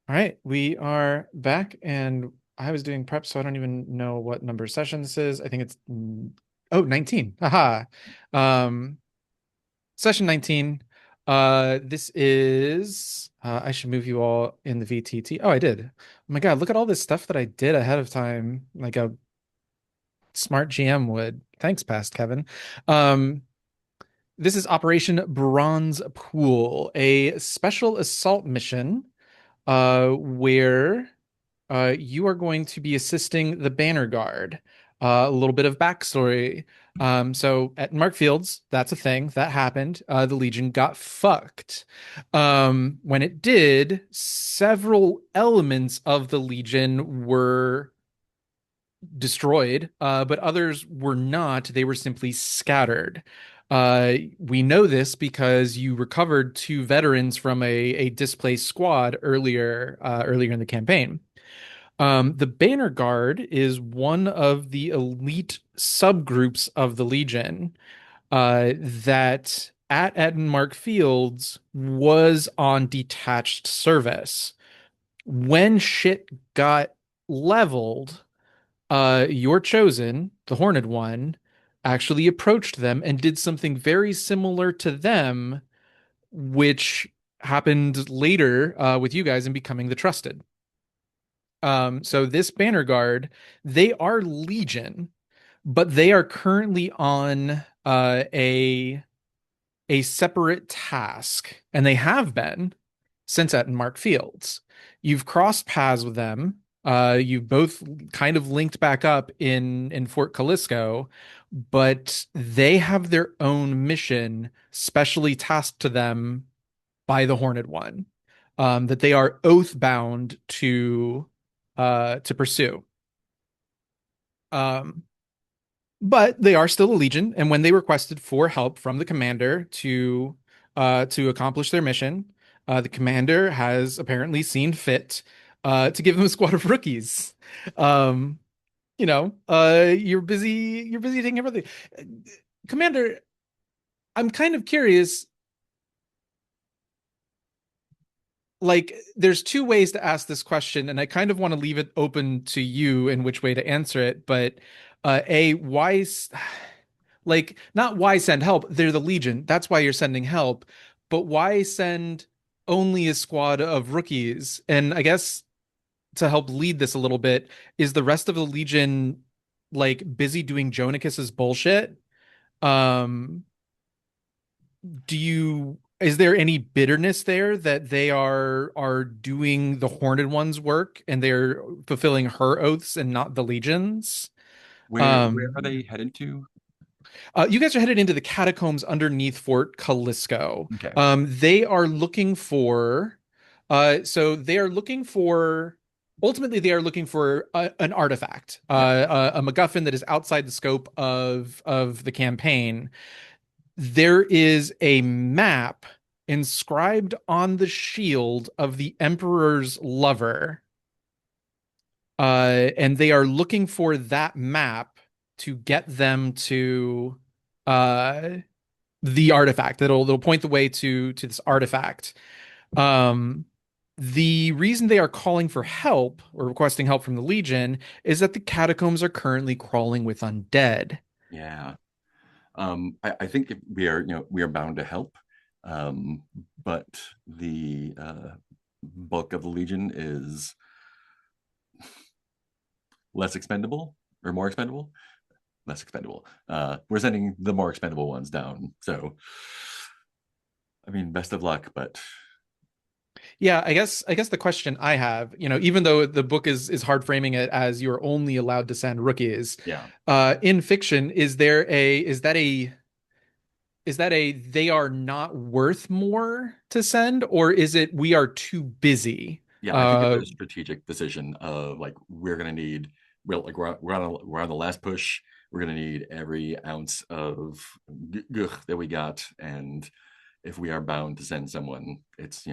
All right, we are back, and I was doing prep, so I don't even know what number session this is. I think it's 19. Haha. Um, Session 19. This is I should move you all in the VTT. Oh, I did. Oh my God, look at all this stuff that I did ahead of time, like a smart GM would. Thanks, past Kevin. Um, this is Operation Bronze Pool, a special assault mission where you are going to be assisting the Banner Guard. A little bit of backstory. So at Markfields, that's a thing that happened. The Legion got fucked. When it did, several elements of the Legion were destroyed, but others were not. They were simply scattered. We know this because you recovered two veterans from a displaced squad earlier in the campaign. The Banner Guard is one of the elite subgroups of the Legion that at Edinmark Fields was on detached service. When shit got leveled, your chosen, the Horned One, actually approached them and did something very similar to them, which happened later with you guys in becoming the Trusted. So this Banner Guard, they are Legion, but they are currently on a separate task, and they have been since at Mark Fields. You've crossed paths with them. You've both kind of linked back up in Fort Callisto, but they have their own mission specially tasked to them by the Horned One, that they are oath bound to pursue. Um, but they are still a legion, and when they requested for help from the commander to accomplish their mission, the commander has apparently seen fit to give them a squad of rookies. Um, you're busy taking everything. Commander, I'm kind of curious. Like, there's two ways to ask this question, and I kind of want to leave it open to you in which way to answer it. But like, not why send help? They're the Legion. That's why you're sending help. But why send only a squad of rookies? And I guess to help lead this a little bit, is the rest of the Legion like busy doing Jonakis's bullshit? Um, do you is there any bitterness there that they are doing the Horned One's work and they're fulfilling her oaths and not the Legion's? Where are Um, they headed to? you guys are headed into the catacombs underneath Fort Callisto. Okay. They are looking for, so they are looking for, ultimately, they are looking for an artifact, Yep. a MacGuffin that is outside the scope of the campaign. There is a map inscribed on the shield of the Emperor's lover, and they are looking for that map to get them to uh, the artifact. They'll point the way to this artifact. Um, the reason they are calling for help or requesting help from the Legion is that the catacombs are currently crawling with undead. Yeah. I think we are, we are bound to help. Um, but the bulk of the Legion is less expendable or more expendable, less expendable. We're sending the more expendable ones down. So, I mean, best of luck, but Yeah, I guess the question I have, even though the book is hard framing it as you're only allowed to send rookies, yeah. in fiction, is that a they are not worth more to send, or is it we are too busy? Yeah, I think it's Uh, a strategic decision of like we're gonna need we're on the last push. We're gonna need every ounce of that we got, and if we are bound to send someone, it's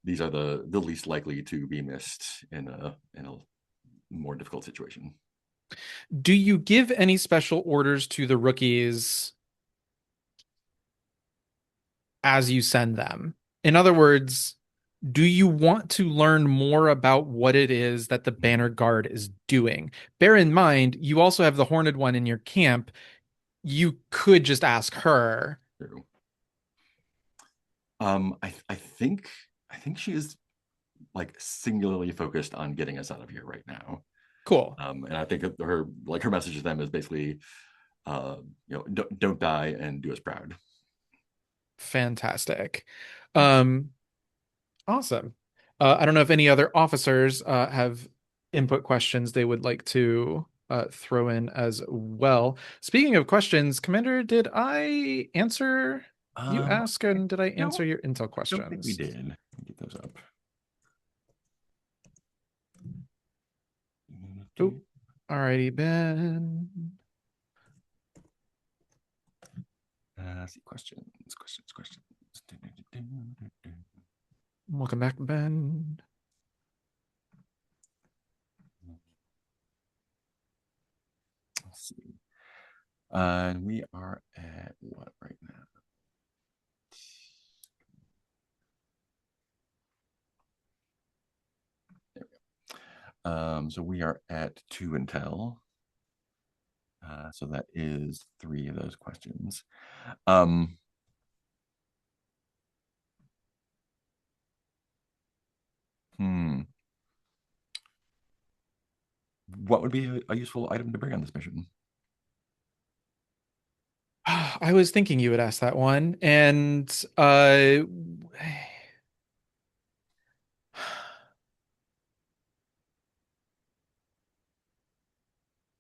these are the least likely to be missed in a more difficult situation. do you give any special orders to the rookies as you send them? In other words, Do you want to learn more about what it is that the Banner Guard is doing? Bear in mind, you also have the Horned One in your camp. You could just ask her. True. I think she is like singularly focused on getting us out of here right now. Cool. And I think her message to them is basically, don't die and do us proud. Fantastic. Um, awesome. I don't know if any other officers have input questions they would like to throw in as well. Speaking of questions, Commander, did I answer you ask I and did I answer don't your intel don't think we questions? did. Let me get those up. Oh, alrighty, Ben. Let's see, questions. Welcome back, Ben. Let's see. And we are at what right now? There we go. So we are at 2 intel. So that is 3 of those questions. Um, hmm. What would be a useful item to bring on this mission? I was thinking you would ask that one, and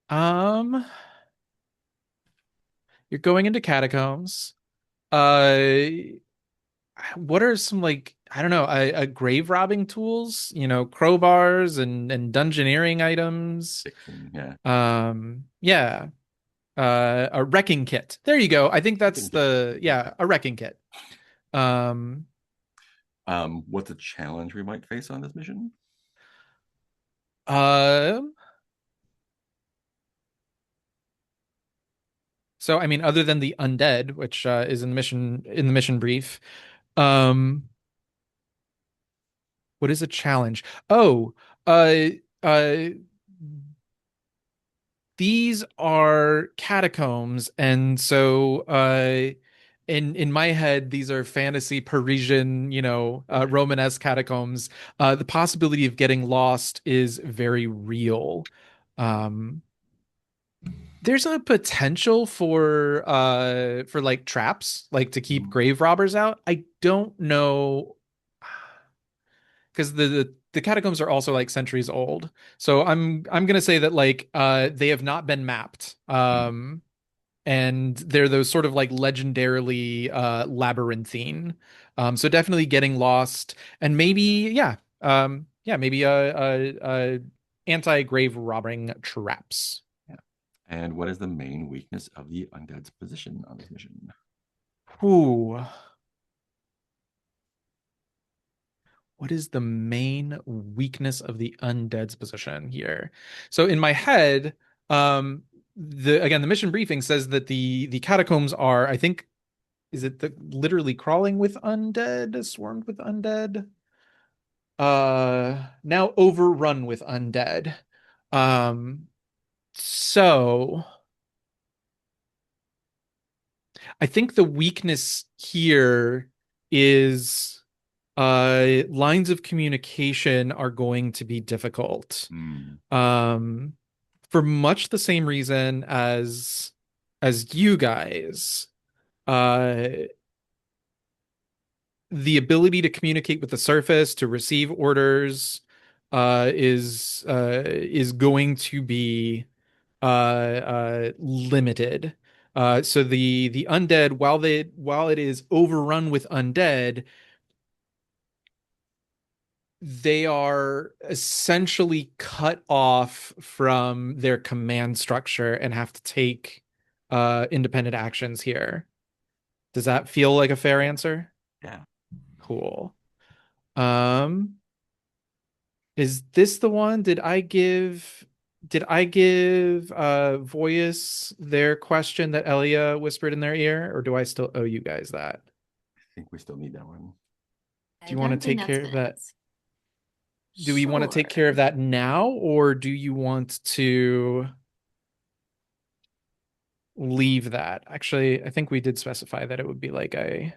um, you're going into catacombs. Uh, what are some like I don't know, a grave robbing tools? You know, crowbars and dungeoneering items. Fiction, yeah. Yeah. A wrecking kit. There you go. I think I that's can get the yeah, a wrecking kit. Um, what's a challenge we might face on this mission? uh, so I mean, other than the undead, which is in the mission brief, um, what is a challenge? Oh, uh, uh, these are catacombs, and so in my head, these are fantasy Parisian, you know, Romanesque catacombs. The possibility of getting lost is very real. Um, there's a potential for like traps, like to keep grave robbers out. I don't know because the catacombs are also like centuries old. So I'm gonna say that like they have not been mapped. And they're those sort of like legendarily labyrinthine. So definitely getting lost and maybe yeah, maybe a anti-grave robbing traps. Yeah. And what is the main weakness of the undead's position on this mission? Ooh, what is the main weakness of the undead's position here? So in my head, the again the mission briefing says that the catacombs are, I think, is it the literally crawling with undead, swarmed with undead? Now overrun with undead. Um, so I think the weakness here is lines of communication are going to be difficult. Hmm. Um, for much the same reason as you guys. Uh, the ability to communicate with the surface, to receive orders, is going to be limited. So the undead, while it is overrun with undead, they are essentially cut off from their command structure and have to take independent actions here. Does that feel like a fair answer? Yeah. Cool. Um, Is this the one? Did I give Voyus their question that Elia whispered in their ear, or do I still owe you guys that? I think we still need that one. Do I you want to don't think take that's care of gonna that? ask. Do we want to take care of Sure. that now, or do you want to leave that? Actually, I think we did specify that it would be like a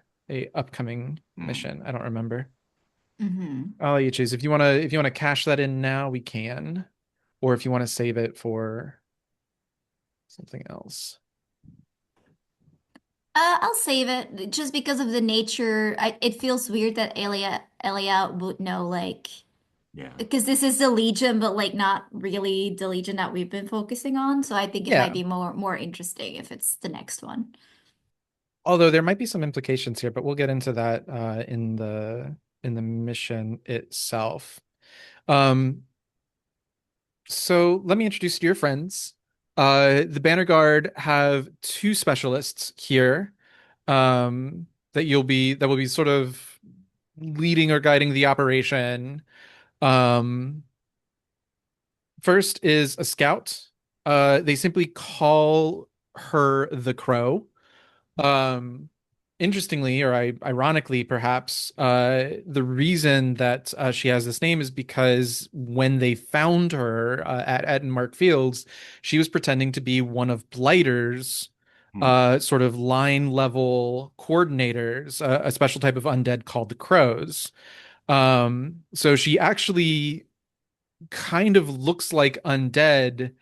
upcoming Hmm. mission. I don't remember. Mm-hmm. I'll let you choose. If you want to cash that in now, we can. Or if you want to save it for something else. I'll save it just because of the nature. It feels weird that Elia would know, like, Yeah. because this is the Legion, but like not really the Legion that we've been focusing on. So I think it might Yeah. be more interesting if it's the next one. Although there might be some implications here, but we'll get into that in the mission itself. Um, so let me introduce you to your friends. The Banner Guard have two specialists here, that will be sort of leading or guiding the operation. Um, First is a scout. They simply call her the Crow. Um, Interestingly, or ironically, perhaps, the reason that she has this name is because when they found her at Mark Fields, she was pretending to be one of Blighter's Hmm. sort of line level coordinators, a special type of undead called the Crows. So she actually kind of looks like undead,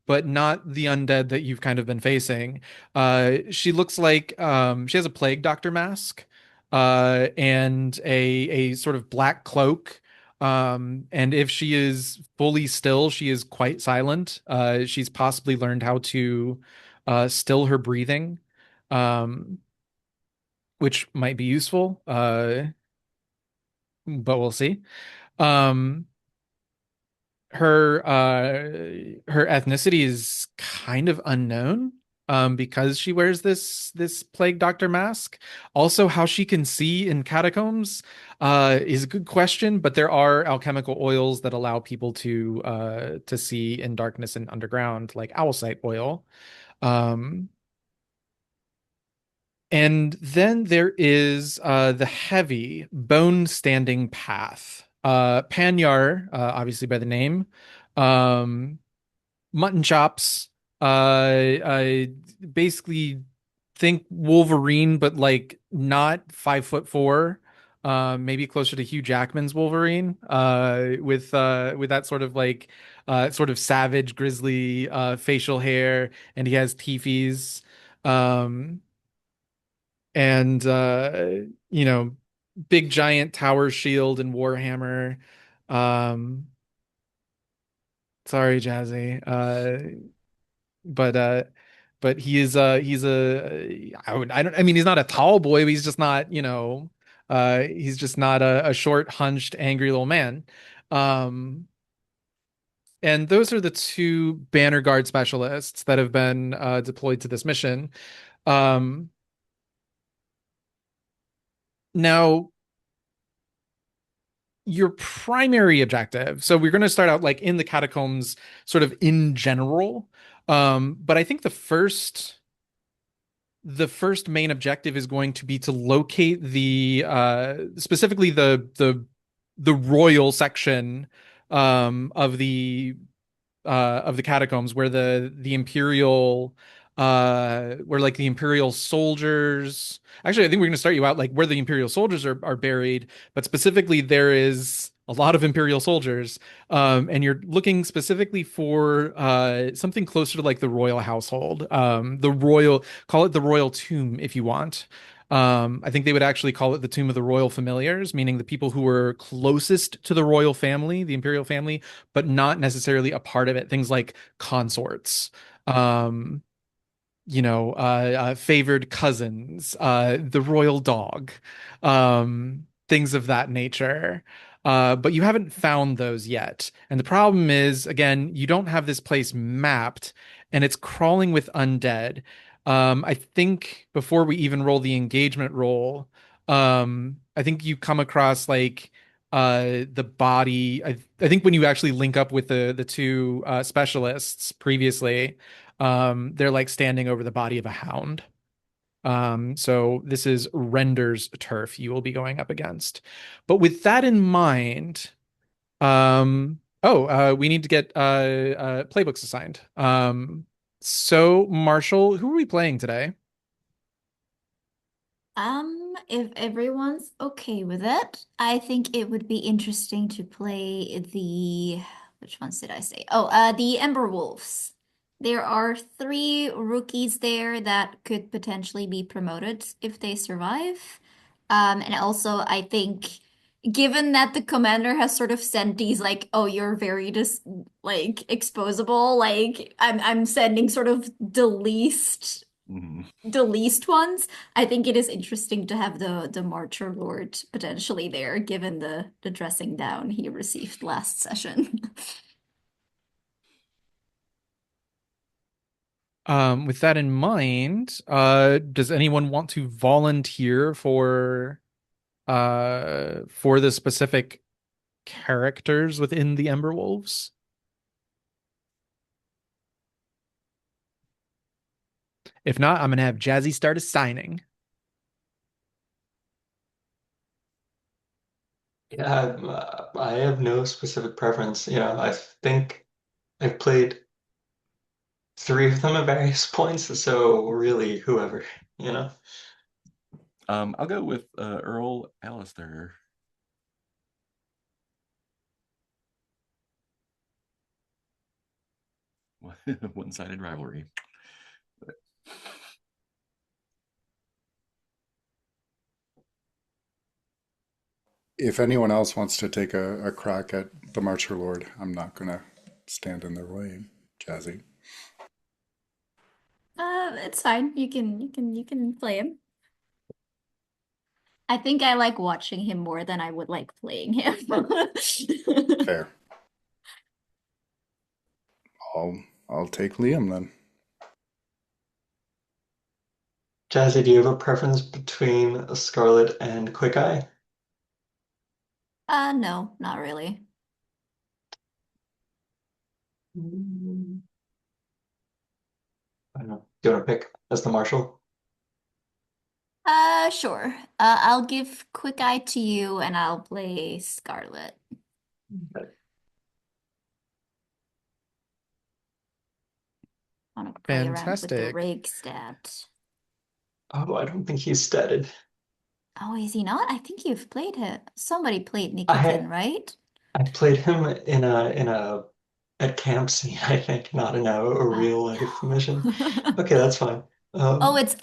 but not the undead that you've kind of been facing. She looks like she has a plague doctor mask, and a sort of black cloak. And if she is fully still, she is quite silent. She's possibly learned how to still her breathing, um, which might be useful, but we'll see. Um, her ethnicity is kind of unknown, because she wears this plague doctor mask. Also, how she can see in catacombs is a good question, but there are alchemical oils that allow people to see in darkness and underground, like owlsite oil. um and then there is the heavy bone standing path. Panyar, obviously by the name. Um, Mutton chops. I basically think Wolverine, but like not 5'4". Maybe closer to Hugh Jackman's Wolverine. With that sort of like sort of savage, grizzly facial hair, and he has teepees. Um, and you know, big giant tower shield and warhammer. Um, Sorry, Jazzy. But he's a I don't, I mean, he's not a tall boy, but he's just not, he's just not a short, hunched, angry little man. Um, and those are the two banner guard specialists that have been deployed to this mission. Um, Now your primary objective. So we're going to start out like in the catacombs, sort of in general. But I think the first main objective is going to be to locate the specifically the royal section of the catacombs, where the imperial where like the imperial soldiers. Actually, I think we're going to start you out like where the imperial soldiers are buried, but specifically there is a lot of imperial soldiers. And you're looking specifically for something closer to like the royal household, the royal, call it the royal tomb if you want. I think they would actually call it the Tomb of the Royal Familiars, meaning the people who were closest to the royal family, the imperial family, but not necessarily a part of it. Things like consorts, um, favored cousins, the royal dog, things of that nature. But you haven't found those yet. And the problem is, again, you don't have this place mapped, and it's crawling with undead. I think before we even roll the engagement roll, I think you come across like the body. I think when you actually link up with the two specialists previously, they're like standing over the body of a hound. So this is Render's turf you will be going up against. But with that in mind, we need to get playbooks assigned. So Marshall, who are we playing today? If everyone's okay with it, I think it would be interesting to play which ones did I say? Oh, the Ember Wolves. There are three rookies there that could potentially be promoted if they survive. And also I think given that the commander has sort of sent these like, oh, you're very just like exposable, like I'm sending sort of Mhm. the least ones. I think it is interesting to have the Marcher Lord potentially there, given the dressing down he received last session. With that in mind, does anyone want to volunteer for the specific characters within the Ember Wolves? If not, I'm gonna have Jazzy start assigning. Yeah, I have no specific preference. I think I've played three of them at various points, so really whoever, you know. I'll go with Earl Alistair. One-sided rivalry. If anyone else wants to take a crack at the Marcher Lord, I'm not gonna stand in their way, Jazzy. It's fine. You can play him. I think I like watching him more than I would like playing him. Fair. I'll take Liam then. Jazzy, do you have a preference between Scarlet and Quick Eye? No, not really. Mm, I don't know. Do you want to pick as the Marshal? Sure. I'll give Quick Eye to you and I'll play Scarlet. Okay. I want to play around with the Fantastic. rig stat. Oh, I don't think he's statted. Oh, is he not? I think you've played him. Somebody played I Nikitin, right? I played him in a at camp scene, I think, not in a real life mission. No. Okay, that's fine. Oh, Um, it's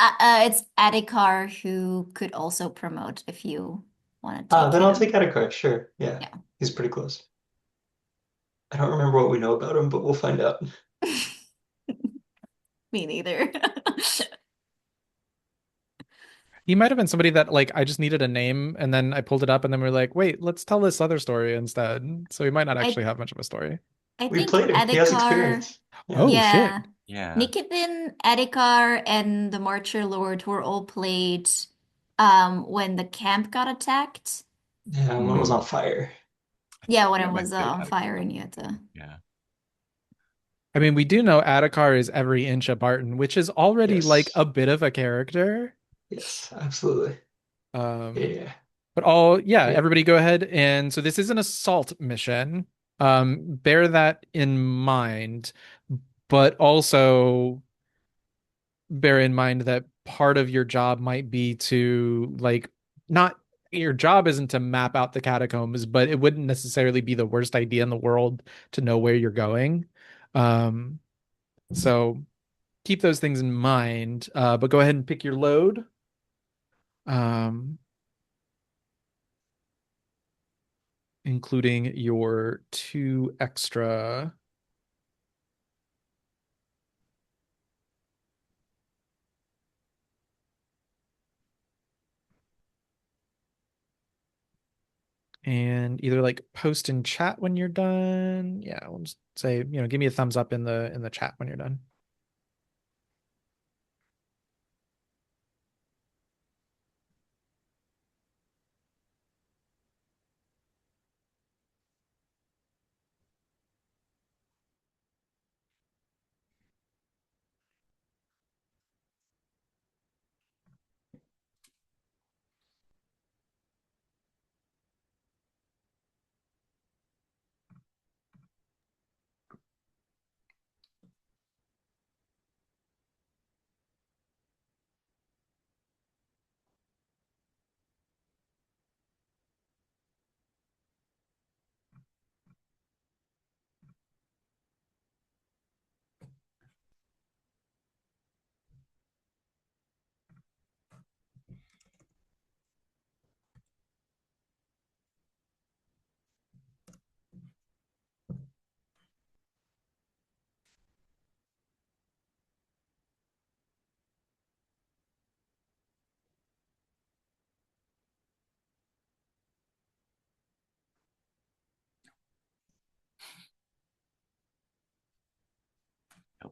Adhikar who could also promote if you want to take then I'll take him. Attica, sure. Yeah, Yeah. he's pretty close. I don't remember what we know about him, but we'll find out. Me neither. He might have been somebody that like I just needed a name and then I pulled it up and then we are like, wait, let's tell this other story instead. So he might not I actually have much of a story. I We think played him. He has Adhikar, experience. Yeah. Oh shit. yeah. Yeah. Nikitin, Adhikar, and the Marcher Lord were all played when the camp got attacked. Yeah, one was Hmm. on fire. Yeah, when Yeah, it I might was play on Attica fire and then. you had to. Yeah. I mean, we do know Adhikar is every inch a Barton, which is already like Yes. a bit of a character. Yes, absolutely. Um, Yeah. but all, yeah, Yeah. everybody go ahead. And so this is an assault mission. Bear that in mind, but also bear in mind that part of your job might be to like not your job isn't to map out the catacombs, but it wouldn't necessarily be the worst idea in the world to know where you're going. Um, so keep those things in mind. But go ahead and pick your load. Um, including your two extra. And either like post in chat when you're done. Yeah, we'll just say, give me a thumbs up in the chat when you're done.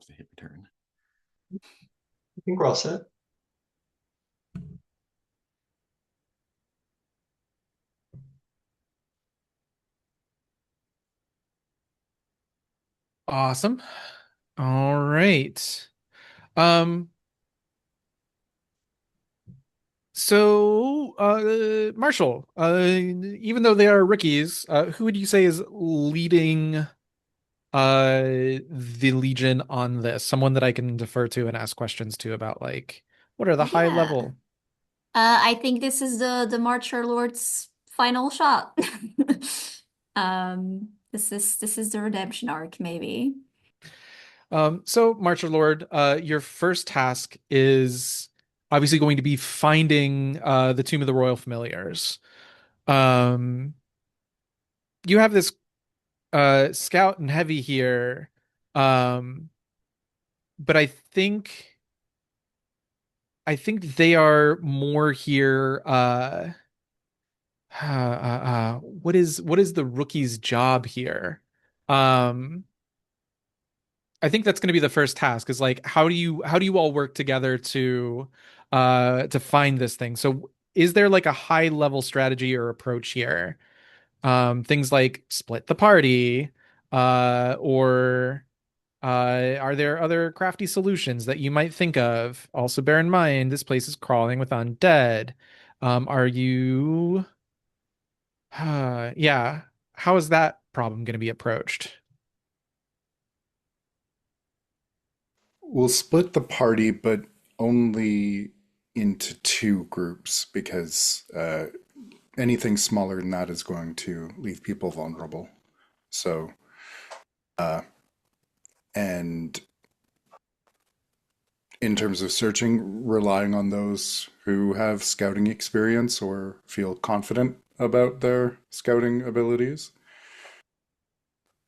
helps the hit return. I think we're all set. Awesome. All right. Um, Marshall, even though they are rookies, who would you say is leading the Legion on this? Someone that I can defer to and ask questions to about like what are the high Yeah. level? I think this is the Marcher Lord's final shot. This is the redemption arc, maybe. So Marcher Lord, your first task is obviously going to be finding the Tomb of the Royal Familiars. Um, you have this scout and heavy here, um, but I think they are more here. What is the rookie's job here? Um, I think that's going to be the first task is like how do you all work together to find this thing? So is there like a high level strategy or approach here? Things like split the party, or are there other crafty solutions that you might think of? Also, bear in mind this place is crawling with undead. Are you yeah, how is that problem going to be approached? We'll split the party, but only into two groups because anything smaller than that is going to leave people vulnerable. So, and in terms of searching, relying on those who have scouting experience or feel confident about their scouting abilities.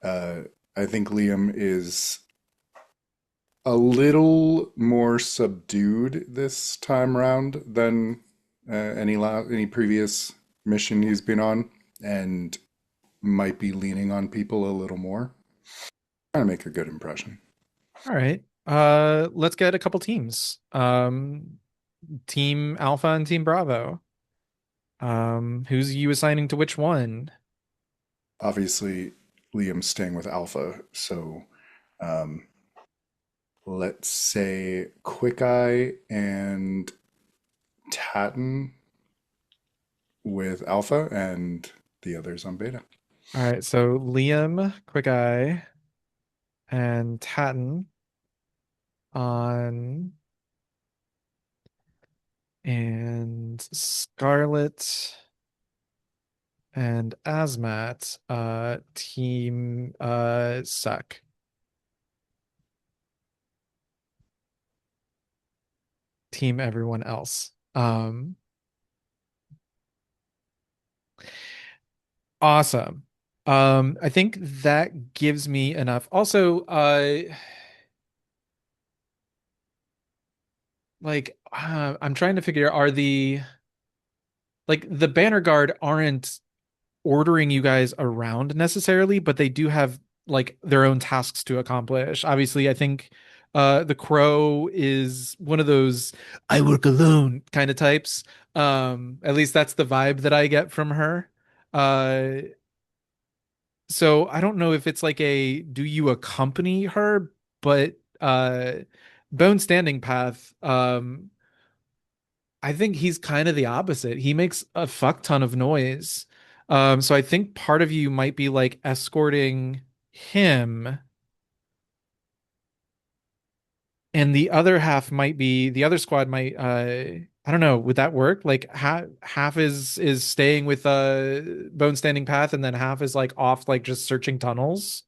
Uh, I think Liam is a little more subdued this time round than any previous mission he's been on, and might be leaning on people a little more. Trying to make a good impression. All right. Let's get a couple teams. Team Alpha and Team Bravo. Who's you assigning to which one? Obviously, Liam's staying with Alpha, so um, let's say Quick Eye and Tatton with Alpha, and the others on Beta. All right, so Liam, Quick Eye, and Tatton on and Scarlet and Asmat, team suck. Team everyone else. Awesome. I think that gives me enough. Also, I'm trying to figure, are the banner guard aren't ordering you guys around necessarily, but they do have like their own tasks to accomplish. Obviously, I think the crow is one of those I work alone kind of types. At least that's the vibe that I get from her. Uh, so I don't know if it's like a do you accompany her, but Bone Standing Path, I think he's kind of the opposite. He makes a fuck ton of noise. So I think part of you might be like escorting him, and the other half might be the other squad might I don't know, would that work? Like half is staying with Bone Standing Path and then half is like off like just searching tunnels.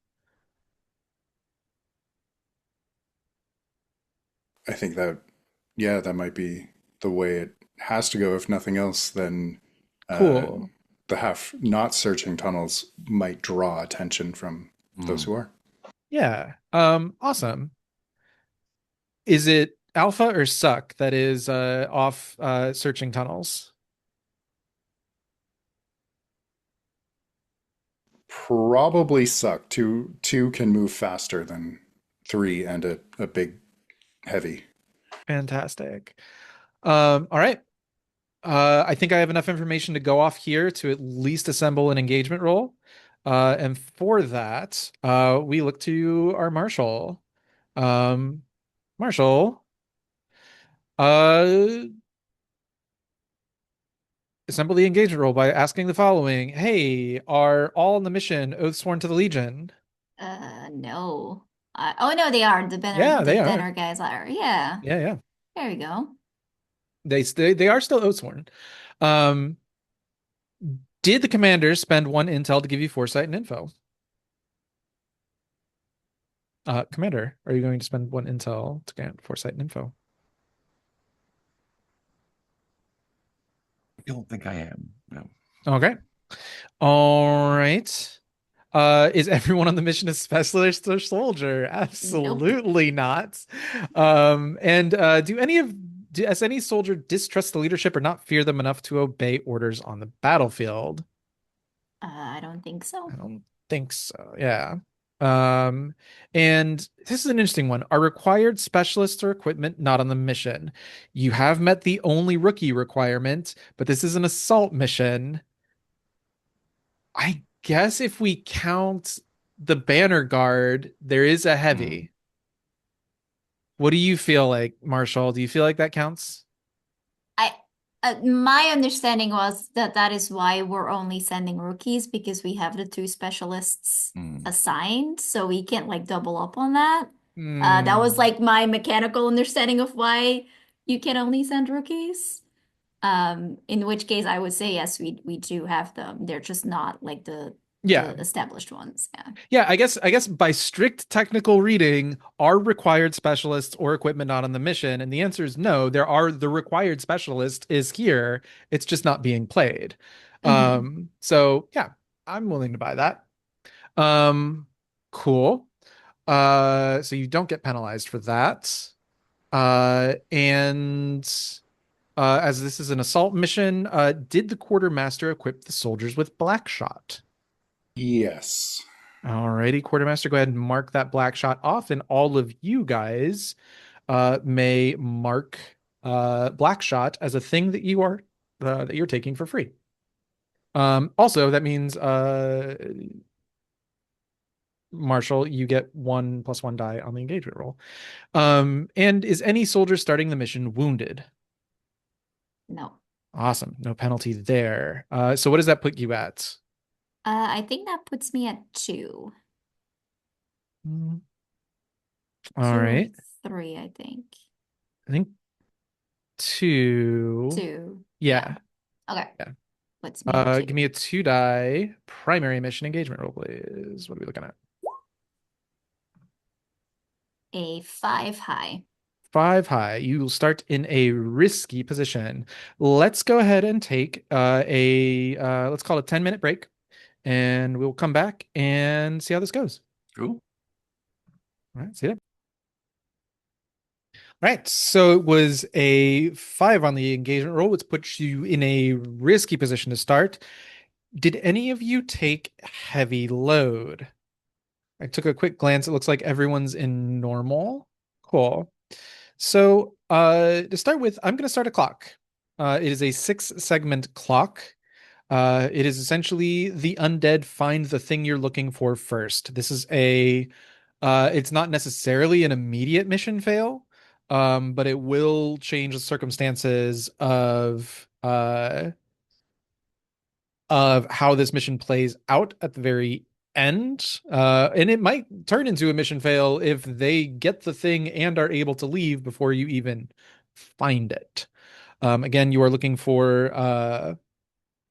I think that, yeah, that might be the way it has to go. If nothing else, then uh, Cool. the half not searching tunnels might draw attention from those Mm. who are. Yeah. Awesome. Is it Alpha or Suck that is off searching tunnels? Probably suck. Two can move faster than 3 and a big heavy. Fantastic. All right. I think I have enough information to go off here to at least assemble an engagement roll. And for that, we look to our Marshal. Um, Marshal, uh, assemble the engagement roll by asking the following. Hey, are all on the mission oath sworn to the Legion? No. Oh no, they are. Yeah, The they are. banner guys are. Yeah. Yeah, yeah. There we go. They are still oath sworn. Um, did the commanders spend one intel to give you foresight and info? Commander, are you going to spend one intel to get foresight and info? I don't think I am. No. Okay. All right. Is everyone on the mission a specialist or soldier? Nope. Absolutely not. And does any soldier distrust the leadership or not fear them enough to obey orders on the battlefield? I don't think so. I don't think so. Yeah. Um, and this is an interesting one. Are required specialists or equipment not on the mission? You have met the only rookie requirement, but this is an assault mission. I guess if we count the banner guard, there is a Hmm. heavy. What do you feel like, Marshall? Do you feel like that counts? I My understanding was that that is why we're only sending rookies because we have the two specialists Hmm. assigned, so we can't like double up on that. That was Hmm. like my mechanical understanding of why you can only send rookies. In which case I would say yes, we do have them. They're just not like Yeah. the established ones. Yeah. Yeah, I guess by strict technical reading, are required specialists or equipment not on the mission? And the answer is no. The required specialist is here. It's just not being played. Hmm. So yeah, I'm willing to buy that. Um, cool. So you don't get penalized for that. And as this is an assault mission, did the quartermaster equip the soldiers with black shot? Yes. Alrighty, quartermaster, go ahead and mark that black shot off, and all of you guys may mark black shot as a thing that you're taking for free. Also, that means Marshall, you get 1 + 1 die on the engagement roll. And is any soldier starting the mission wounded? No. Awesome, no penalty there. So what does that put you at? I think that puts me at two. Mm, all Two or right, three, I think. I think 2. Two. Yeah. Yeah, Okay. yeah. Puts me at Give two. me a 2 die primary mission engagement roll, please. What are we looking at? A 5 high. 5 high. You will start in a risky position. Let's go ahead and take let's call it a 10-minute break, and we'll come back and see how this goes. Cool. All right, see ya. All right, so it was a 5 on the engagement roll, which puts you in a risky position to start. Did any of you take heavy load? I took a quick glance. It looks like everyone's in normal. Cool. So, to start with, I'm going to start a clock. It is a 6-segment clock. It is essentially the undead find the thing you're looking for first. It's not necessarily an immediate mission fail, but it will change the circumstances of how this mission plays out at the very end. And it might turn into a mission fail if they get the thing and are able to leave before you even find it. Again, you are looking for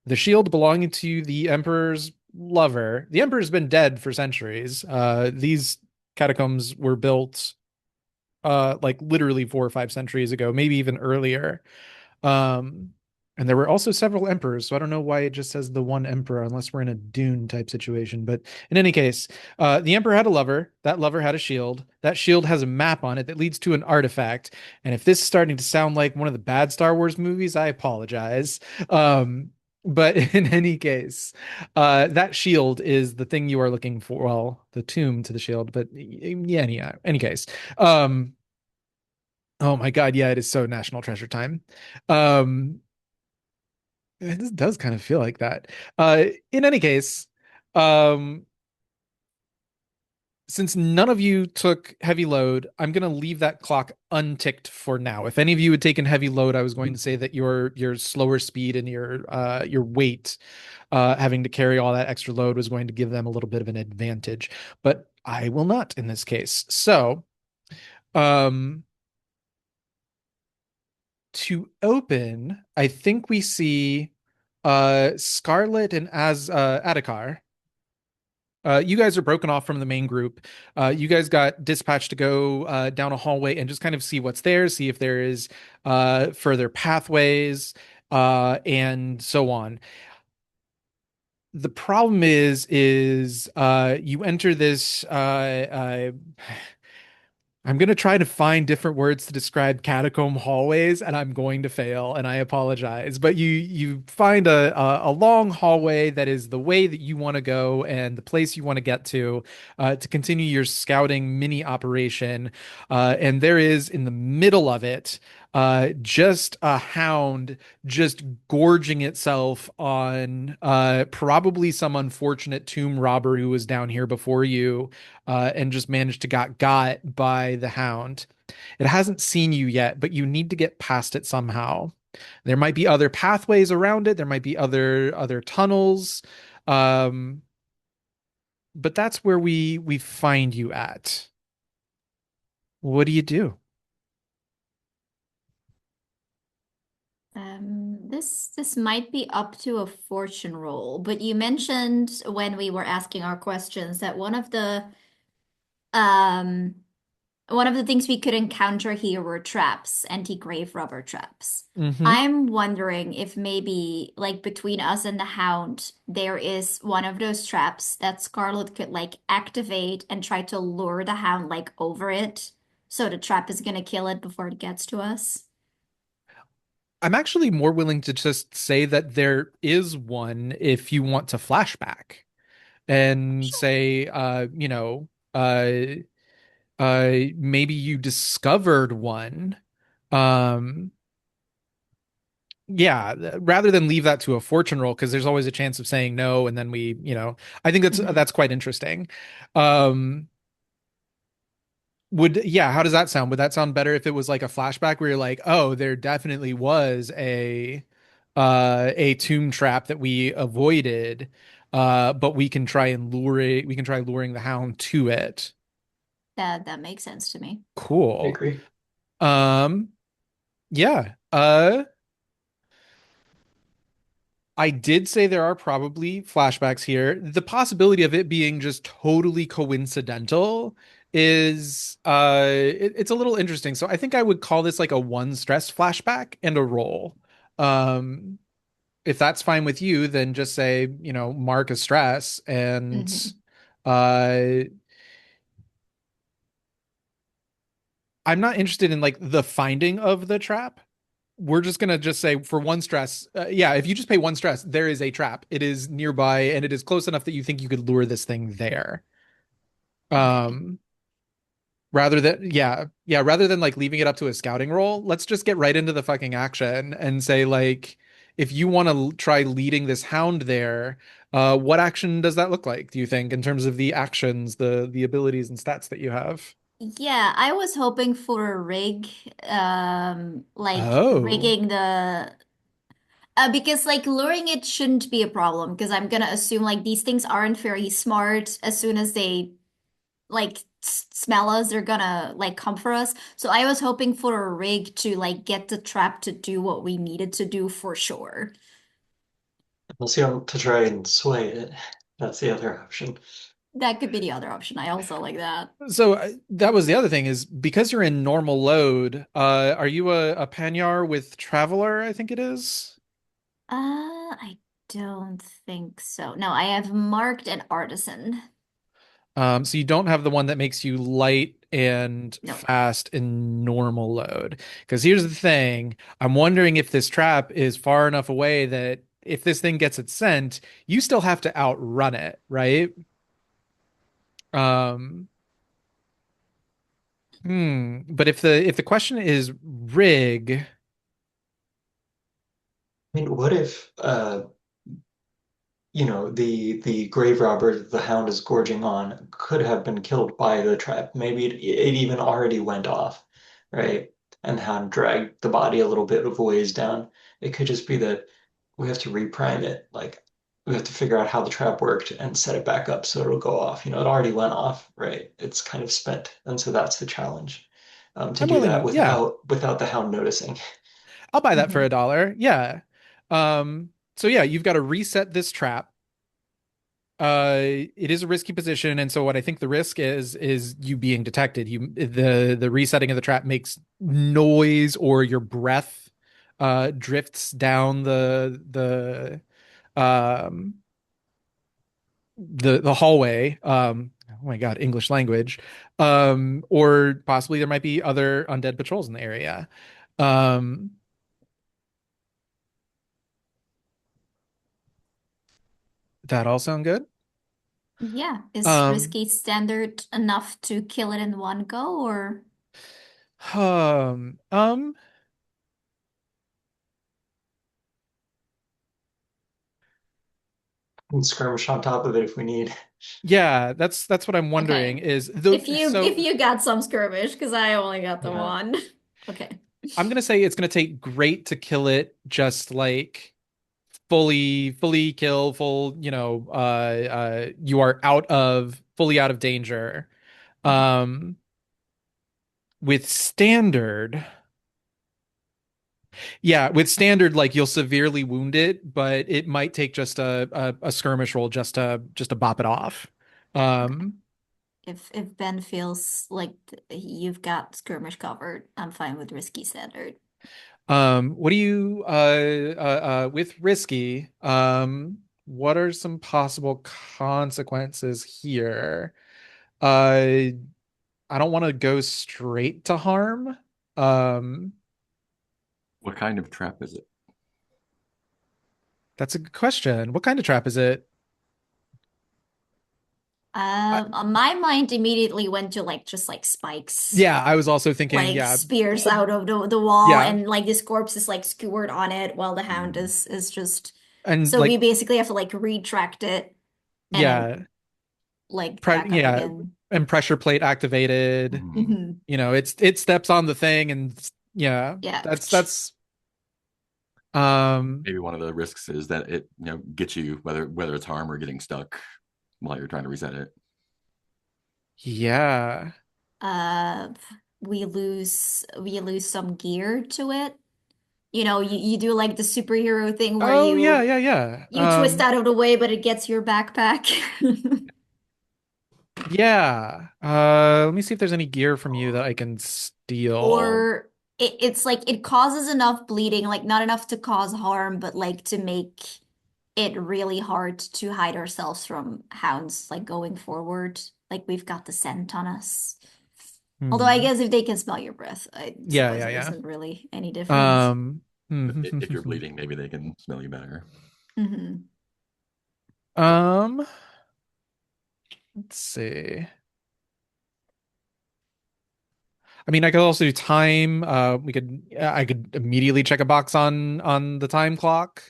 the shield belonging to the Emperor's lover. The Emperor's been dead for centuries. These catacombs were built like literally 4 or 5 centuries ago, maybe even earlier. Um, and there were also several emperors, so I don't know why it just says the one emperor unless we're in a Dune type situation. But in any case, the emperor had a lover. That lover had a shield. That shield has a map on it that leads to an artifact. And if this is starting to sound like one of the bad Star Wars movies, I apologize. Um, But in any case, that shield is the thing you are looking for. Well, the tomb to the shield, but yeah, any case. Um, oh my God, yeah, it is so National Treasure time. Um, this does kind of feel like that. In any case, um, since none of you took heavy load, I'm going to leave that clock unticked for now. If any of you had taken heavy load, I was going to say that your slower speed and your weight, having to carry all that extra load, was going to give them a little bit of an advantage. But I will not in this case. So, um, to open, I think we see Scarlet and as Adhikar. You guys are broken off from the main group. You guys got dispatched to go down a hallway and just kind of see what's there, see if there is further pathways, and so on. The problem is you enter this I'm going to try to find different words to describe catacomb hallways, and I'm going to fail, and I apologize. But you find a long hallway that is the way that you want to go and the place you want to get to continue your scouting mini operation. And there is in the middle of it just a hound just gorging itself on probably some unfortunate tomb robber who was down here before you and just managed to got by the hound. It hasn't seen you yet, but you need to get past it somehow. There might be other pathways around it. There might be other tunnels, um, but that's where we find you at. What do you do? This might be up to a fortune roll, but you mentioned when we were asking our questions that um one of the things we could encounter here were traps, anti-grave robber traps. Mm-hmm. I'm wondering if maybe like between us and the Hound, there is one of those traps that Scarlet could like activate and try to lure the Hound like over it, so the trap is gonna kill it before it gets to us. I'm actually more willing to just say that there is one if you want to flashback and say, maybe you discovered one. Um, yeah, rather than leave that to a fortune roll, because there's always a chance of saying no, and then I think Mhm. that's quite interesting. Um, yeah, how does that sound? Would that sound better if it was like a flashback where you're like, oh, there definitely was a tomb trap that we avoided, but we can try luring the hound to it. That makes sense to me. I Cool. agree. Um, yeah. I did say there are probably flashbacks here. The possibility of it being just totally coincidental is it's a little interesting. So I think I would call this like a one stress flashback and a roll. Um if that's fine with you, then just say, mark a stress and Mhm. uh I'm not interested in like the finding of the trap. We're just gonna just say for one stress, yeah, if you just pay one stress, there is a trap. It is nearby and it is close enough that you think you could lure this thing there. Okay. Um, rather than like leaving it up to a scouting roll, let's just get right into the fucking action and say like, if you want to try leading this hound there, what action does that look like, do you think, in terms of the actions, the abilities and stats that you have? Yeah, I was hoping for a rig, like Oh. rigging the because like luring it shouldn't be a problem because I'm gonna assume like these things aren't very smart. As soon as they like smell us, they're gonna like come for us. So I was hoping for a rig to like get the trap to do what we needed to do for sure. Unless you want to try and sway it. That's the other option. That could be the other option. I also like that. So that was the other thing is because you're in normal load, are you a Panyar with Traveler, I think it is? I don't think so. No, I have marked an artisan. So you don't have the one that makes you light and No. fast in normal load. Because here's the thing, I'm wondering if this trap is far enough away that if this thing gets its scent, you still have to outrun it, right? Um, but if the question is rig, I mean, what if the grave robber the hound is gorging on could have been killed by the trap. Maybe it even already went off, right? And the hound dragged the body a little bit of ways down. It could just be that we have to reprime it. Like we have to figure out how the trap worked and set it back up so it'll go off. It already went off, right? It's kind of spent, and so that's the challenge. To I'm do that willing, yeah, without the hound noticing. I'll buy that for Mhm. $1. Yeah. So yeah, you've got to reset this trap. It is a risky position, and so what I think the risk is you being detected. The resetting of the trap makes noise, or your breath drifts down um the hallway. Oh my God, English language. Or possibly there might be other undead patrols in the area. Um, that all sound good? Yeah, is Um, risky standard enough to kill it in one go, or um, um, And skirmish on top of it if we need. yeah, that's what I'm wondering okay? is the If so you got some skirmish, because I only got the Yeah. one. Okay. I'm gonna say it's gonna take great to kill it, just like fully kill, you are fully out of danger. Mhm. Um, with standard. Yeah, with standard, like you'll severely wound it, but it might take just a skirmish roll just to bop it off. Okay. Um, If Ben feels like you've got skirmish covered, I'm fine with risky standard. what do you with risky? What are some possible consequences here? Uh, I don't want to go straight to harm. Um, What kind of trap is it? that's a good question. What kind of trap is it? I, My mind immediately went to like just like spikes, yeah, I was also thinking, like yeah, spears whole, out of the wall, yeah, and like this corpse is like skewered on it while the hound Mm, is just. and So we like, basically have to like retract it and then yeah, like back up yeah, again. and pressure plate activated. mhm. Hmm. It steps on the thing, and yeah, Yeah. that's um Maybe one of the risks is that it gets you whether it's harm or getting stuck while you're trying to reset it. yeah. Uh, we lose some gear to it. You do like the superhero thing where Oh yeah, you yeah, yeah. you twist out of the way, but it gets your backpack. Yeah. Let me see if there's any gear from you that I can steal. Or it's like it causes enough bleeding, like not enough to cause harm, but like to make it really hard to hide ourselves from hounds, like going forward. Like we've got the scent on us. Although I Hmm. guess if they can smell your breath, I Yeah, suppose yeah, it yeah. isn't really any difference. Um, If you're bleeding, maybe they can smell you better. Hmm. um, let's see. I mean, I could also do time. I could immediately check a box on the time clock.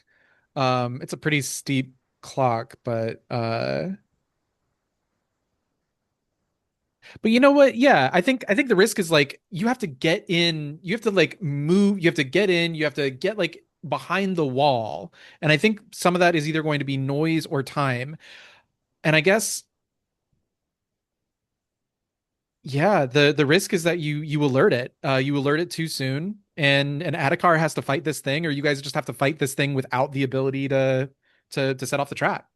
It's a pretty steep clock, but you know what? Yeah, I think the risk is like you have to get in, you have to like move, you have to get in, you have to get like behind the wall. And I think some of that is either going to be noise or time. And I guess yeah, the risk is that you alert it. You alert it too soon, and an Adhikar has to fight this thing, or you guys just have to fight this thing without the ability to set off the trap.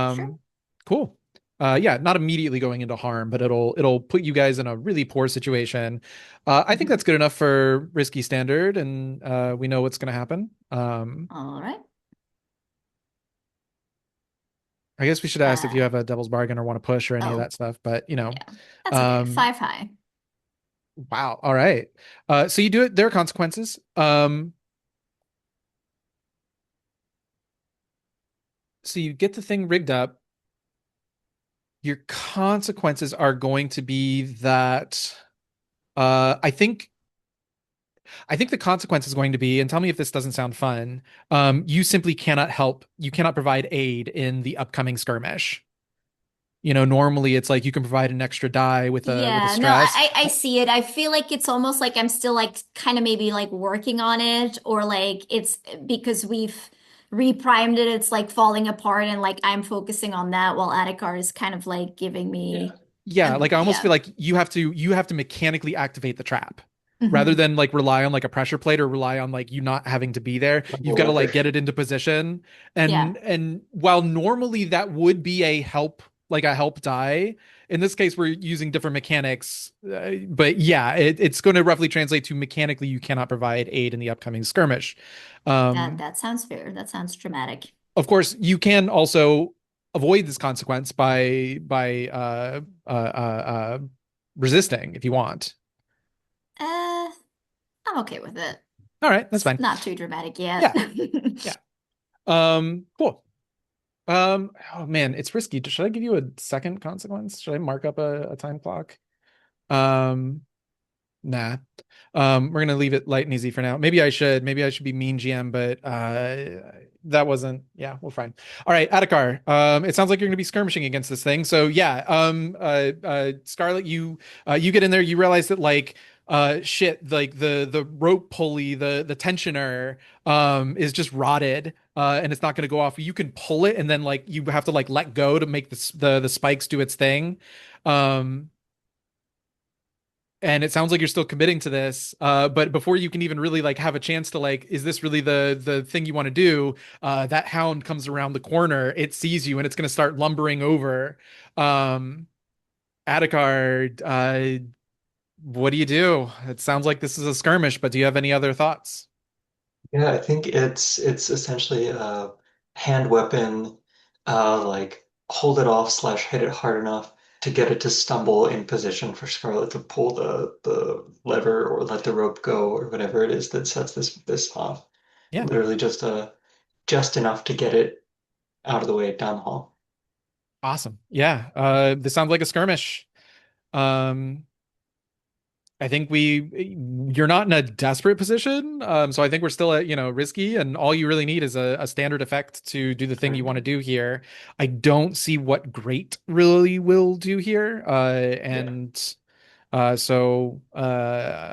Sure. Um, cool. Yeah, not immediately going into harm, but it'll put you guys in a really poor situation. I think Hmm. that's good enough for risky standard, and we know what's going to happen. All right. I guess we should ask if you Uh, have a devil's bargain or want to push or any of oh, that stuff, but yeah. That's okay. um, 5 high. wow. All right. So you do it. There are consequences. So you get the thing rigged up. Your consequences are going to be that I think the consequence is going to be, and tell me if this doesn't sound fun, you simply cannot help, you cannot provide aid in the upcoming skirmish. Normally it's like you can provide an extra die with a Yeah, no, stress. I see it. I feel like it's almost like I'm still like kind of maybe like working on it, or like it's because we've reprimed it, it's like falling apart, and like I'm focusing on that while Adhikar is kind of like giving Yeah. me Yeah, like I almost feel yeah. like you have to mechanically activate the trap. Rather Hmm. than like rely on like a pressure plate or rely on like you not having to be there, Like a you've got to lever. like get it into position. Yeah. And while normally that would be a help die, in this case we're using different mechanics. But yeah, it's going to roughly translate to mechanically you cannot provide aid in the upcoming skirmish. That Um, that sounds fair. That sounds dramatic. of course, you can also avoid this consequence by resisting if you want. Uh, I'm okay with it. All right, that's It's fine. not too dramatic yet. Yeah, yeah. Cool. Oh man, it's risky. Should I give you a second consequence? Should I mark up a time clock? Um, Nah. We're gonna leave it light and easy for now. Maybe I should be mean GM, but that wasn't, yeah, we're fine. All right, Adhikar. It sounds like you're gonna be skirmishing against this thing. So yeah, Scarlet, you get in there, you realize that like shit, like the rope pulley, the tensioner is just rotted. And it's not going to go off. You can pull it, and then like you have to like let go to make the spikes do its thing. Um, and it sounds like you're still committing to this, but before you can even really like have a chance to like, is this really the thing you want to do, that hound comes around the corner, it sees you, and it's going to start lumbering over. um Adhikar, what do you do? It sounds like this is a skirmish, but do you have any other thoughts? Yeah, I think it's essentially a hand weapon, like hold it off slash hit it hard enough to get it to stumble in position for Scarlet to pull the lever or let the rope go or whatever it is that sets this off. Yeah, Literally just enough to get it out of the way down the hall. awesome. Yeah, this sounds like a skirmish. um I think you're not in a desperate position. So I think we're still at, risky, and all you really need is a standard effect to do the thing you want to Mhm. do here. I don't see what great really will do here. Yeah.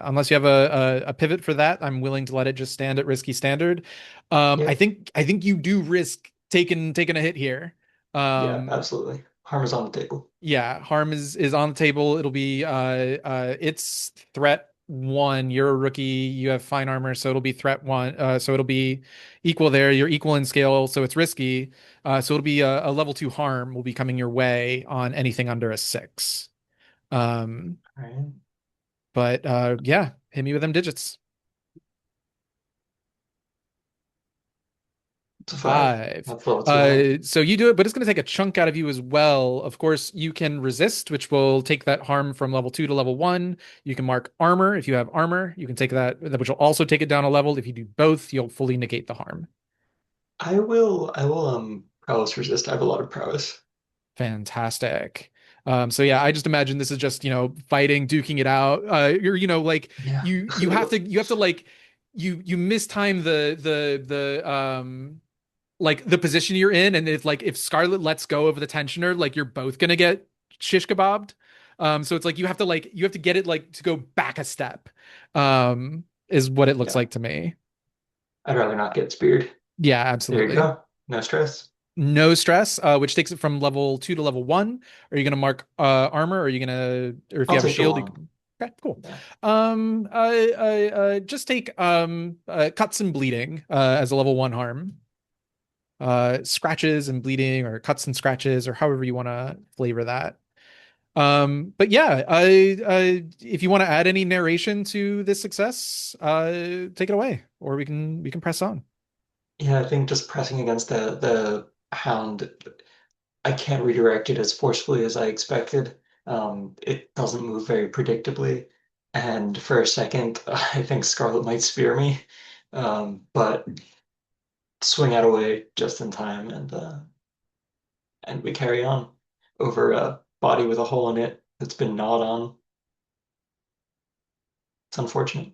Unless you have a pivot for that, I'm willing to let it just stand at risky standard. I Yeah. think I think you do risk taking a hit here. Yeah, Um, absolutely. Harm is on the table. yeah, harm is on the table. It'll be it's threat one. You're a rookie. You have fine armor, so it'll be threat one. So it'll be equal there. You're equal in scale, so it's risky. So it'll be a level two harm will be coming your way on anything under a six. Um, All right. but yeah, hit me with them digits. It's a five. Five. That's level two harm. So you do it, but it's going to take a chunk out of you as well. Of course, you can resist, which will take that harm from level two to level one. You can mark armor. If you have armor, you can take that, which will also take it down a level. If you do both, you'll fully negate the harm. I will prowess resist. I have a lot of prowess. Fantastic. So yeah, I just imagine this is just, fighting, duking it out. Like Yeah. you have to like you mistime the like the position you're in, and if Scarlet lets go of the tensioner, like you're both gonna get shish kebabbed. So it's like you have to get it like to go back a step. Is what it looks Yeah. like to me. I'd rather not get speared. Yeah, There you absolutely. go. No stress. No stress, which takes it from level two to level one. Are you gonna mark armor? Or are you gonna, or if you I'll have a take the shield, you one. can. Okay, cool. Yeah. Just take cuts and bleeding as a level one harm. Scratches and bleeding, or cuts and scratches, or however you want to flavor that. But yeah, if you want to add any narration to this success, take it away, or we can press on. Yeah, I think just pressing against the hound, I can't redirect it as forcefully as I expected. It doesn't move very predictably. And for a second, I think Scarlet might spear me. But swing out away just in time and and we carry on over a body with a hole in it that's been gnawed on. It's unfortunate.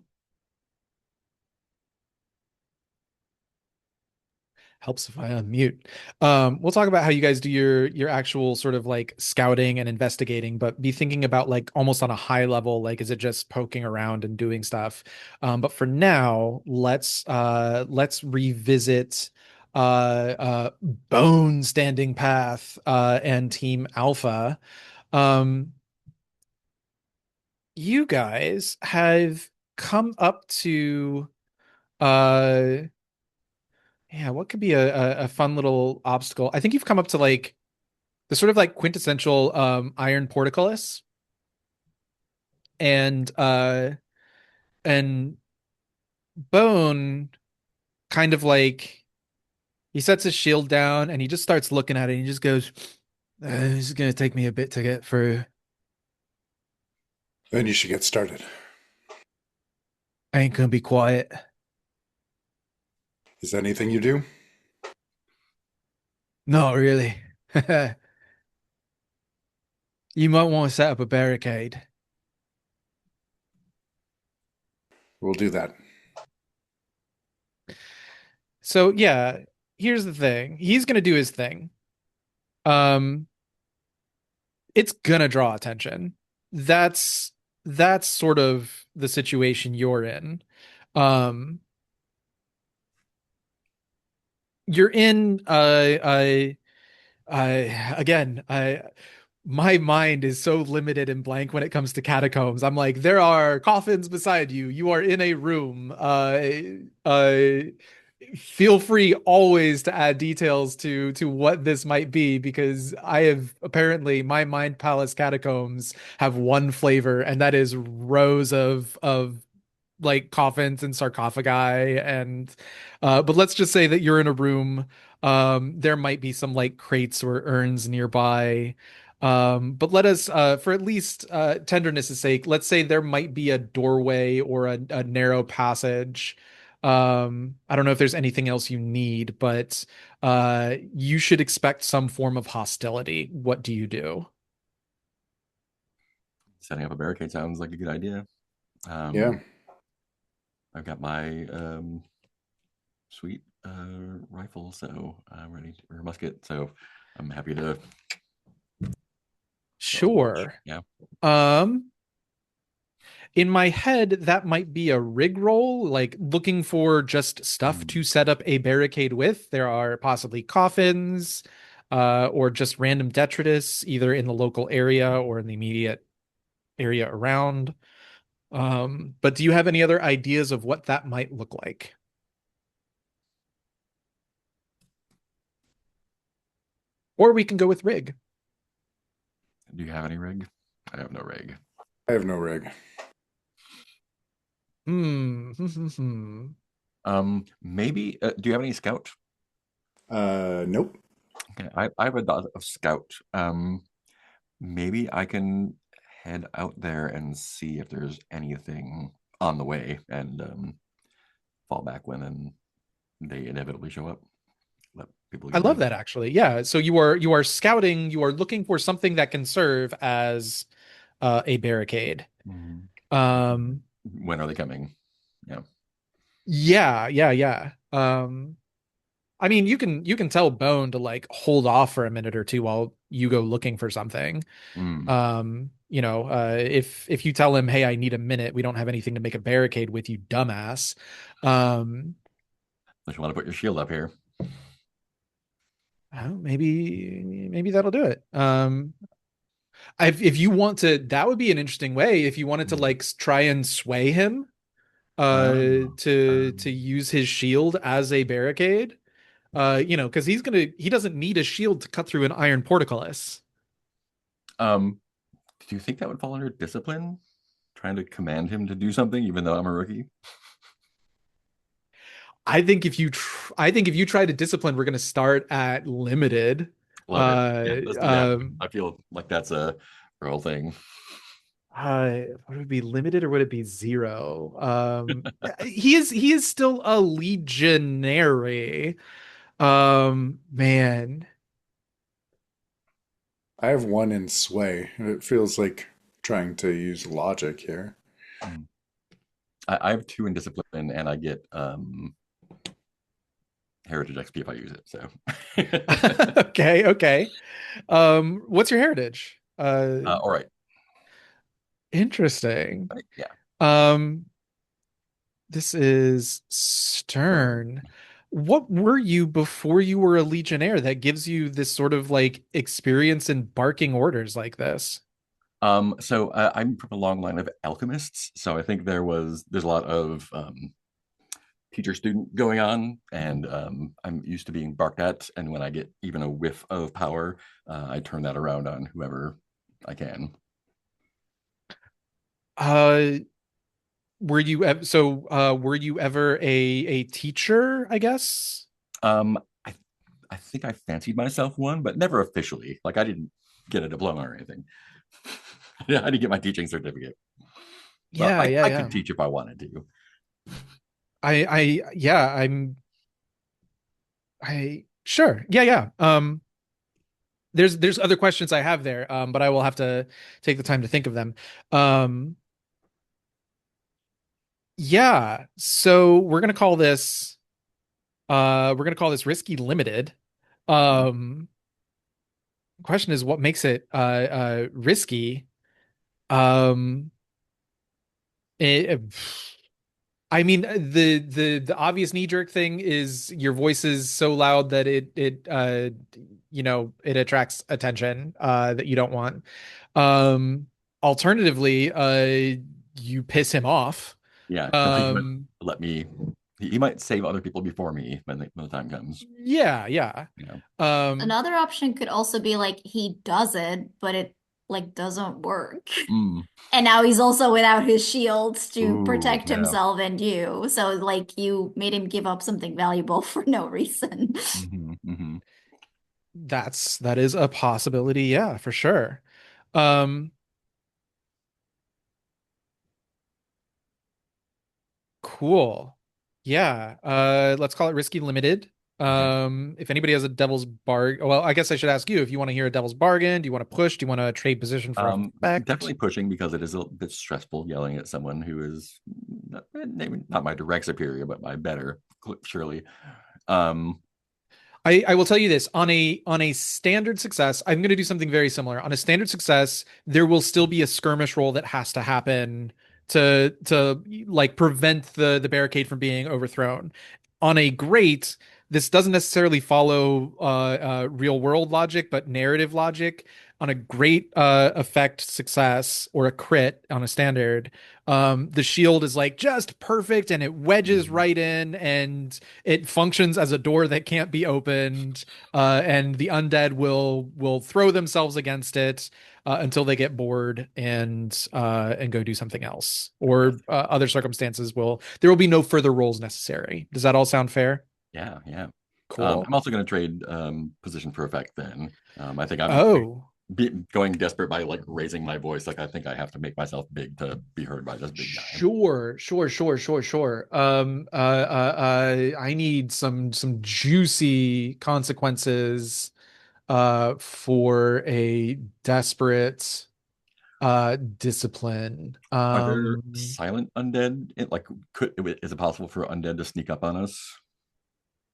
Helps if I unmute. We'll talk about how you guys do your actual sort of like scouting and investigating, but be thinking about like almost on a high level, like is it just poking around and doing stuff? But for now, let's revisit Bone Standing Path and Team Alpha. Um, you guys have come up to uh yeah, what could be a fun little obstacle? I think you've come up to like the sort of like quintessential iron portcullis and and Bone kind of like he sets his shield down and he just starts looking at it and he just goes, this is gonna take me a bit to get through. Then you should get started. I ain't gonna be quiet. Is there anything you do? Not really. You might want to set up a barricade. We'll do that. So yeah, here's the thing. He's gonna do his thing. Um, it's gonna draw attention. That's that's sort of the situation you're in. Um, you're in again, I my mind is so limited and blank when it comes to catacombs. I'm like, there are coffins beside you. You are in a room. Feel free always to add details to what this might be because I have apparently my mind palace catacombs have one flavor and that is rows of like coffins and sarcophagi and but let's just say that you're in a room. There might be some like crates or urns nearby. But let us for at least tenderness' sake, let's say there might be a doorway or a narrow passage. I don't know if there's anything else you need, but you should expect some form of hostility. What do you do? Setting up a barricade sounds like a good idea. Yeah. I've got my sweet rifle, so I'm ready, or musket, so I'm happy to Sure. Yeah. Um, in my head, that might be a rig roll, like looking for just stuff to set up a barricade with. There are possibly coffins, or just random detritus, either in the local area or in the immediate area around. But do you have any other ideas of what that might look like? Or we can go with rig. Do you have any rig? I have no rig. I have no rig. Hmm. Maybe. Do you have any scout? Nope. Okay, I have a dot of scout. Maybe I can head out there and see if there's anything on the way, and fall back when they inevitably show up. Let people I get love moving. that actually. Yeah. So you are scouting, you are looking for something that can serve as a barricade. Mhm. Um, When are they coming? Yeah. yeah. I mean, you can tell Bone to like hold off for a minute or two while you go looking for something. Mm. If you tell him, "Hey, I need a minute. We don't have anything to make a barricade with you, dumbass." Um, Unless you want to put your shield up here. maybe that'll do it. If you want to, that would be an interesting way. If you wanted to like try and sway him, to use his shield as a barricade, because he doesn't need a shield to cut through an iron portcullis. Um, do you think that would fall under discipline? Trying to command him to do something, even though I'm a rookie. I think if you try to discipline, we're going to start at limited. Love it. Yeah, let's do that. Um, I feel like that's a real thing. would it be limited or would it be zero? He is still a legionary. Man. I have one in sway, and it feels like trying to use logic here. Mm. I have 2 in discipline, and I get heritage XP if I use it. So, Okay, okay. What's your heritage? all right. Interesting. Yeah. Um, this is stern. What were you before you were a legionnaire that gives you this sort of like experience in barking orders like this? So I'm from a long line of alchemists, so I think there's a lot of teacher student going on, and I'm used to being barked at, and when I get even a whiff of power, I turn that around on whoever I can. Uh, were you ever a teacher, I guess? Um, I I think I fancied myself one, but never officially. Like I didn't get a diploma or anything. Yeah, I didn't get my teaching certificate. Well, Yeah, yeah, I yeah. could teach if I wanted to. Yeah, sure. Yeah, yeah. There's other questions I have there, but I will have to take the time to think of them. Um, yeah, so we're gonna call this risky limited. Um, question is what makes it risky? Um, it, I mean, the obvious knee-jerk thing is your voice is so loud that it attracts attention that you don't want. Um, Alternatively, you piss him off. Yeah, because he might Um, let me. He might save other people before me when the time comes. yeah, yeah. You know. Um, Another option could also be like he does it, but it like doesn't work. Mm. And now he's also without his shields to Ooh, protect yeah. himself and you. So like you made him give up something valuable for no reason. Hmm. that is a possibility, yeah, for sure. Um, Cool. Yeah. Let's call it risky limited. Okay. If anybody has a devil's bargain, well, I guess I should ask you if you want to hear a devil's bargain. Do you want to push? Do you want to trade position for effect? Definitely pushing because it is a bit stressful yelling at someone who is maybe not my direct superior, but my better, surely. Um, I will tell you this on a standard success, I'm going to do something very similar. On a standard success, there will still be a skirmish roll that has to happen to like prevent the barricade from being overthrown. On a great, this doesn't necessarily follow real world logic, but narrative logic. On a great effect success or a crit on a standard, the shield is like just perfect and it wedges mhm. right in and it functions as a door that can't be opened, and the undead will throw themselves against it until they get bored and go do something else, or Yes. other circumstances there will be no further rolls necessary. Does that all sound fair? Yeah, yeah. Cool. I'm also going to trade position for effect then. I think I'm Oh, going desperate by like raising my voice. Like I think I have to make myself big to be heard by this big guy. sure. I need some juicy consequences for a desperate discipline. Are there silent undead? Like, is it possible for undead to sneak up on us?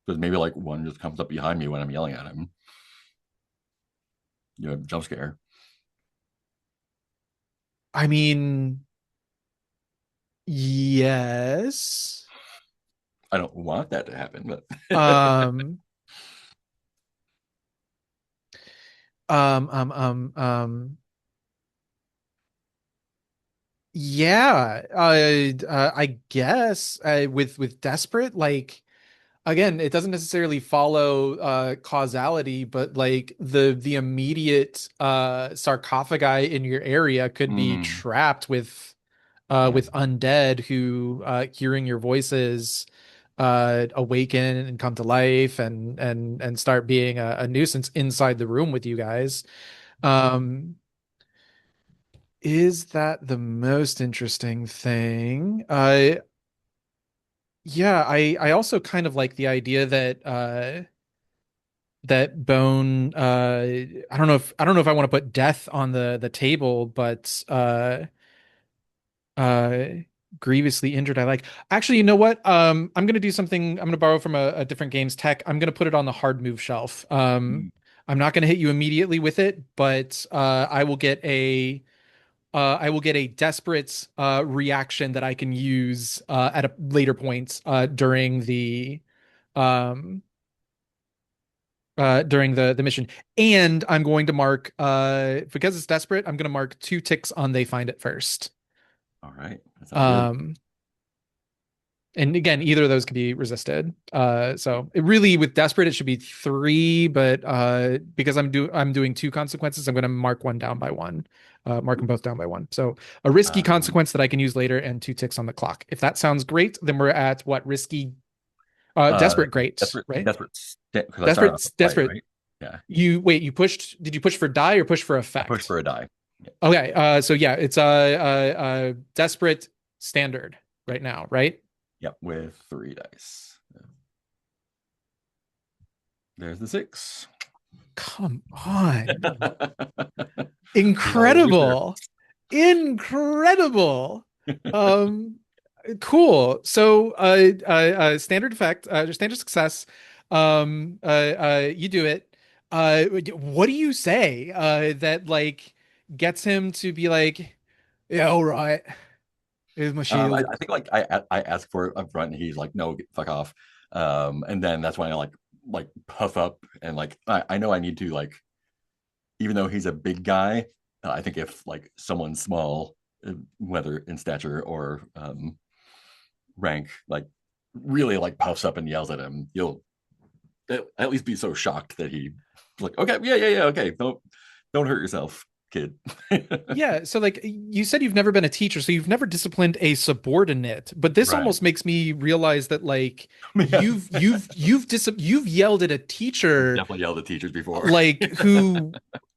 Because maybe like one just comes up behind me when I'm yelling at him. Jump scare. I mean, yes. I don't want that to happen, but Um, um, um, um, um, yeah. I guess with desperate, like again, it doesn't necessarily follow causality, but like the immediate sarcophagi in your area could be mm, trapped yeah, with undead who hearing your voices awaken and come to life and start being a nuisance inside the room with you guys. Um, is that the most interesting thing? Yeah, I also kind of like the idea that that bone. I don't know if I want to put death on the table, but uh grievously injured I like. Actually, you know what? I'm gonna do something. I'm gonna borrow from a different game's tech. I'm gonna put it on the hard move shelf. Mm. I'm not gonna hit you immediately with it, but I will get a desperate reaction that I can use at a later point um during the mission. And I'm going to mark because it's desperate, I'm going to mark 2 ticks on they find it first. All right, that sounds good. Um and again, either of those can be resisted. So it really, with desperate, it should be 3, but because I'm doing 2 consequences, I'm going to mark one down by one. Mark them both down by one. So a risky Um, consequence that I can use later and 2 ticks on the clock. If that sounds great, then we're at what, risky, uh, desperate, great, right? desperate, because I started off Desperate, with fight, desperate. right? Yeah, You pushed, did you push for die or push for I pushed effect? for a die. Yeah, Okay, so yeah, it's desperate standard right now, right? yep, with 3 dice. There's the 6. Come on. He always Incredible. returns. Incredible. Um, cool. So, standard effect, standard success. You do it. What do you say, that like gets him to be like, yeah, all right, here's my shield. I think like I asked for it up front, and he's like, "No, fuck off." And then that's when I like puff up, and like I know I need to like, even though he's a big guy, I think if like someone small, whether in stature or rank, like really like puffs up and yells at him, you'll at least be so shocked that he like, okay, yeah, okay, don't hurt yourself, kid. Yeah, so like you said, you've never been a teacher, so you've never disciplined a subordinate. But this Right. almost makes me realize that like Yeah. you've yelled at a teacher Definitely yelled at teachers before. like who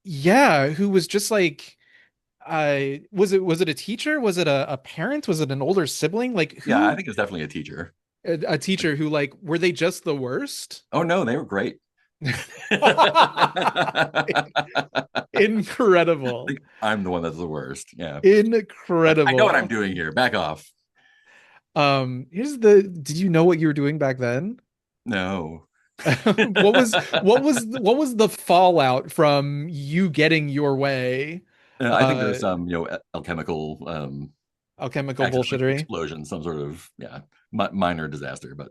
was just like was it a teacher? Was it a parent? Was it an older sibling? Like Yeah, I who think it's definitely a teacher. a Like, teacher who like were they just the worst? oh no, they were great. Incredible. I'm the one that's the worst. Yeah. Like, I know what I'm Incredible. doing here. Back off. Did you know what you were doing back then? No. What was the fallout from you getting your way? I think there's Uh, some, alchemical Alchemical accident, bullshittery. explosion, some sort of, yeah, minor disaster, but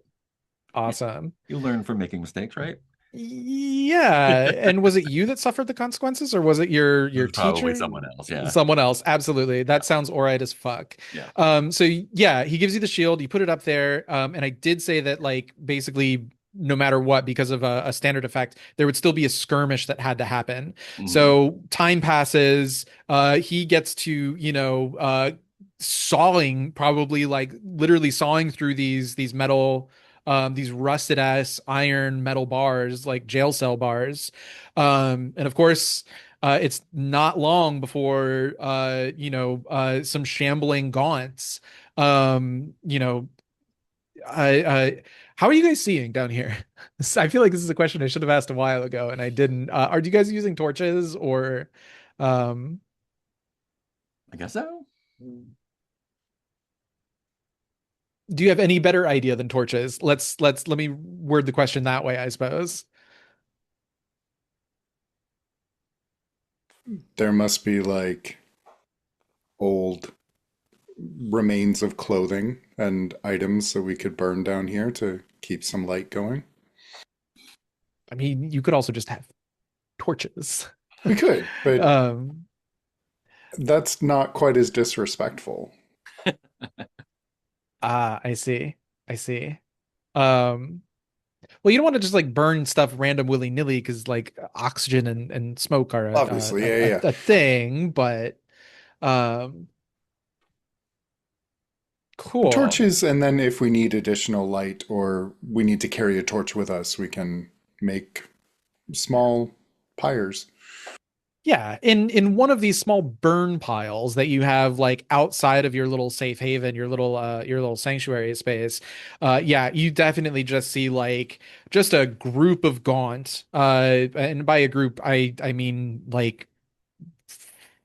yeah, Awesome. you learn from making mistakes, right? Yeah. And was it you that suffered the consequences, or was it It your was probably teacher? someone else. Yeah. Someone else. Absolutely. Yeah. That sounds all right as fuck. Yeah. So yeah, he gives you the shield, you put it up there. And I did say that like basically no matter what, because of a standard effect, there would still be a skirmish that had to happen. Mhm. So time passes, he gets to, sawing, probably like literally sawing through these metal, these rusted ass iron metal bars, like jail cell bars. And of course, it's not long before some shambling gaunts. I how are you guys seeing down here? I feel like this is a question I should have asked a while ago and I didn't. Are you guys using torches or um I guess so. do you have any better idea than torches? Let me word the question that way, I suppose. There must be like old remains of clothing and items that we could burn down here to keep some light going. I mean, you could also just have torches. We could, but Um, that's not quite as disrespectful. I see. I see. Um, well, you don't want to just like burn stuff random willy-nilly because like oxygen and smoke are Obviously, yeah, yeah. a thing, but um, cool. Torches, and then if we need additional light or we need to carry a torch with us, we can make small pyres. Yeah, in one of these small burn piles that you have like outside of your little safe haven, your little sanctuary space, yeah, you definitely just see like just a group of gaunt, and by a group I mean like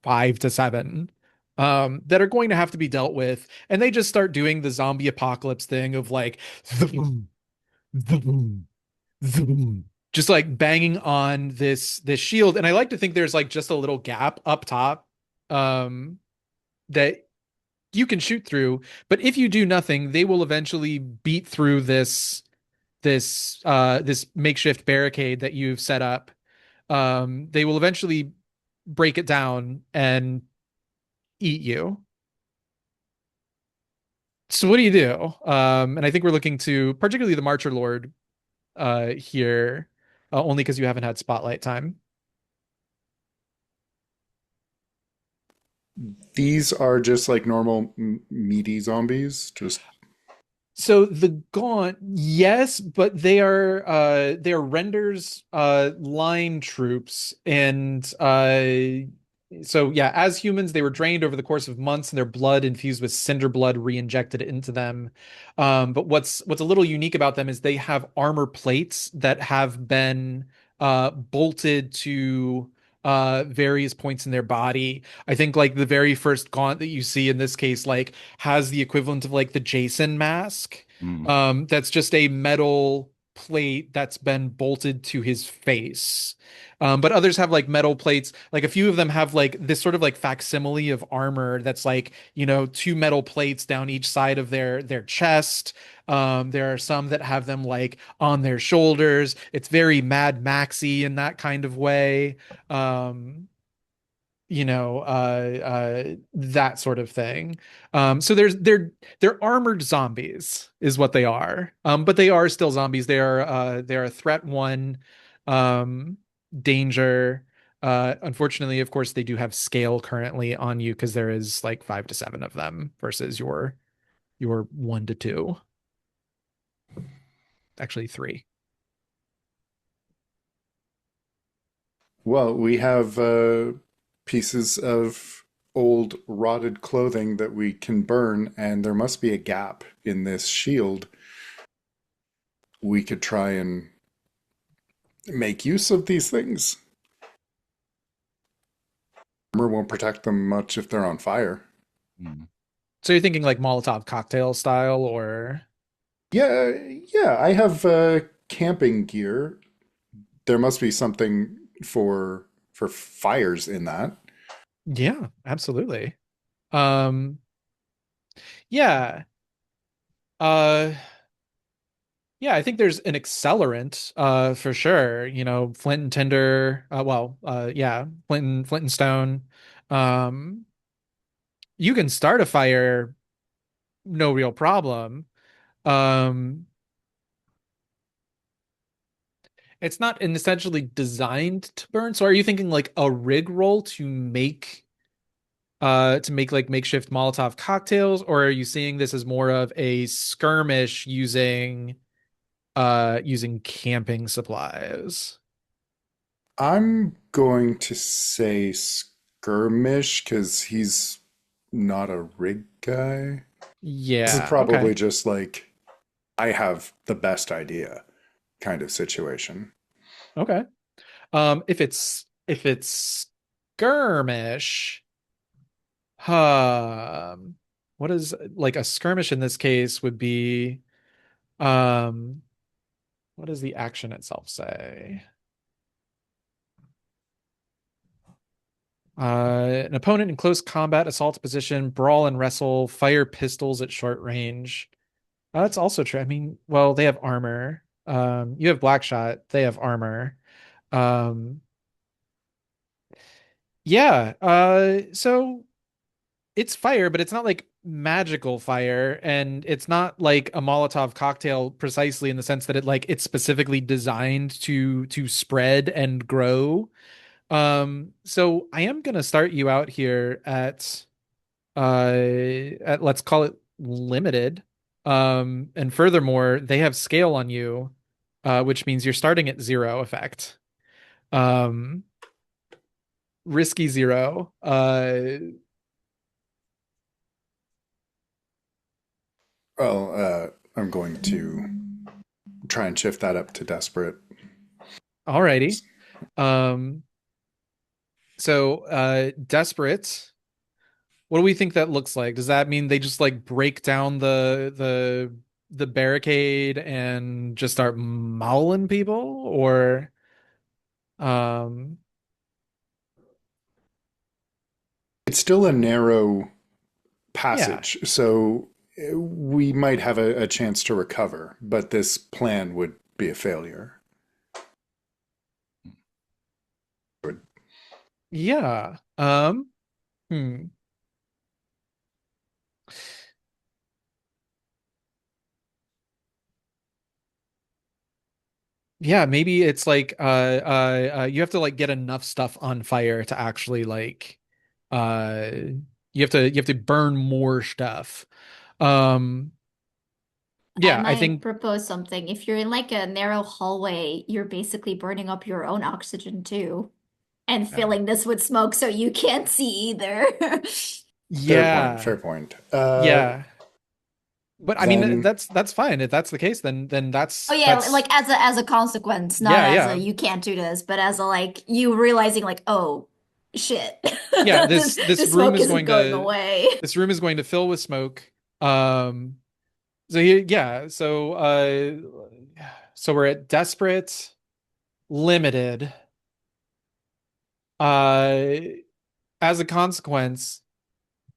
5 to 7, that are going to have to be dealt with, and they just start doing the zombie apocalypse thing of like the boom, zoom, just like banging on this shield. And I like to think there's like just a little gap up top, um that you can shoot through, but if you do nothing they will eventually beat through this makeshift barricade that you've set up. They will eventually break it down and eat you. So what do you do? And I think we're looking to particularly the Marcher Lord here, only because you haven't had spotlight time. These are just like normal meaty zombies. Just So the Gaunt, yes, but they are Render's line troops, and so yeah, as humans they were drained over the course of months and their blood infused with cinder blood re-injected into them. But what's a little unique about them is they have armor plates that have been bolted to various points in their body. I think like the very first Gaunt that you see in this case like has the equivalent of like the Jason mask. Mm. That's just a metal plate that's been bolted to his face. But others have like metal plates. Like a few of them have like this sort of like facsimile of armor that's like, you know, two metal plates down each side of their chest. There are some that have them like on their shoulders. It's very Mad Maxy in that kind of way. Um, that sort of thing. So they're armored zombies is what they are. But they are still zombies. They're a threat one, um, danger. Unfortunately, of course, they do have scale currently on you because there is like 5 to 7 of them versus your 1 to 2. Actually, 3. well, we have pieces of old rotted clothing that we can burn, and there must be a gap in this shield. We could try and make use of these things. Armor won't protect them much if they're on fire. Mm. So you're thinking like Molotov cocktail style, or Yeah, yeah, I have camping gear. There must be something for fires in that. yeah, absolutely. Um, yeah. Uh, Yeah, I think there's an accelerant, for sure. You know, Flint and Tinder. Yeah, Flint and Stone. Um, you can start a fire, no real problem. Um, it's not essentially designed to burn. So, are you thinking like a rig roll to make like makeshift Molotov cocktails, or are you seeing this as more of a skirmish using camping supplies? I'm going to say skirmish because he's not a rig guy. This is Yeah, okay. probably just like I have the best idea kind of situation. Okay. If it's skirmish, um, what is like a skirmish in this case would be, um, what does the action itself say? An opponent in close combat, assault position, brawl and wrestle, fire pistols at short range. That's also true. I mean, well, they have armor. You have Blackshot, they have armor. Um, yeah. So it's fire, but it's not like magical fire, and it's not like a Molotov cocktail precisely in the sense that it's specifically designed to spread and grow. So I am gonna start you out here at let's call it limited. And furthermore, they have scale on you, which means you're starting at 0 effect. Um, risky 0. Well, I'm going to try and shift that up to desperate. Alrighty. Um, so desperate. What do we think that looks like? Does that mean they just like break down the barricade and just start mauling people, or um It's still a narrow yeah. passage, so we might have a chance to recover, but this plan would be a failure. Yeah. Hmm. Yeah, maybe it's like you have to like get enough stuff on fire to actually like uh you have to burn more stuff. Um I yeah, I might think propose something. If you're in like a narrow hallway, you're basically burning up your own oxygen too, and Yeah. filling this with smoke so you can't see either. Fair point. yeah. Fair point. Yeah. But I mean Then that's fine. If that's the case, then Oh yeah, that's like as a consequence, not yeah, as a yeah. you can't do this, but as a like you realizing like, oh shit. Yeah, This this this room smoke is isn't going going to away. this room is going to fill with smoke. Um so yeah, so we're at desperate limited. Uh as a consequence,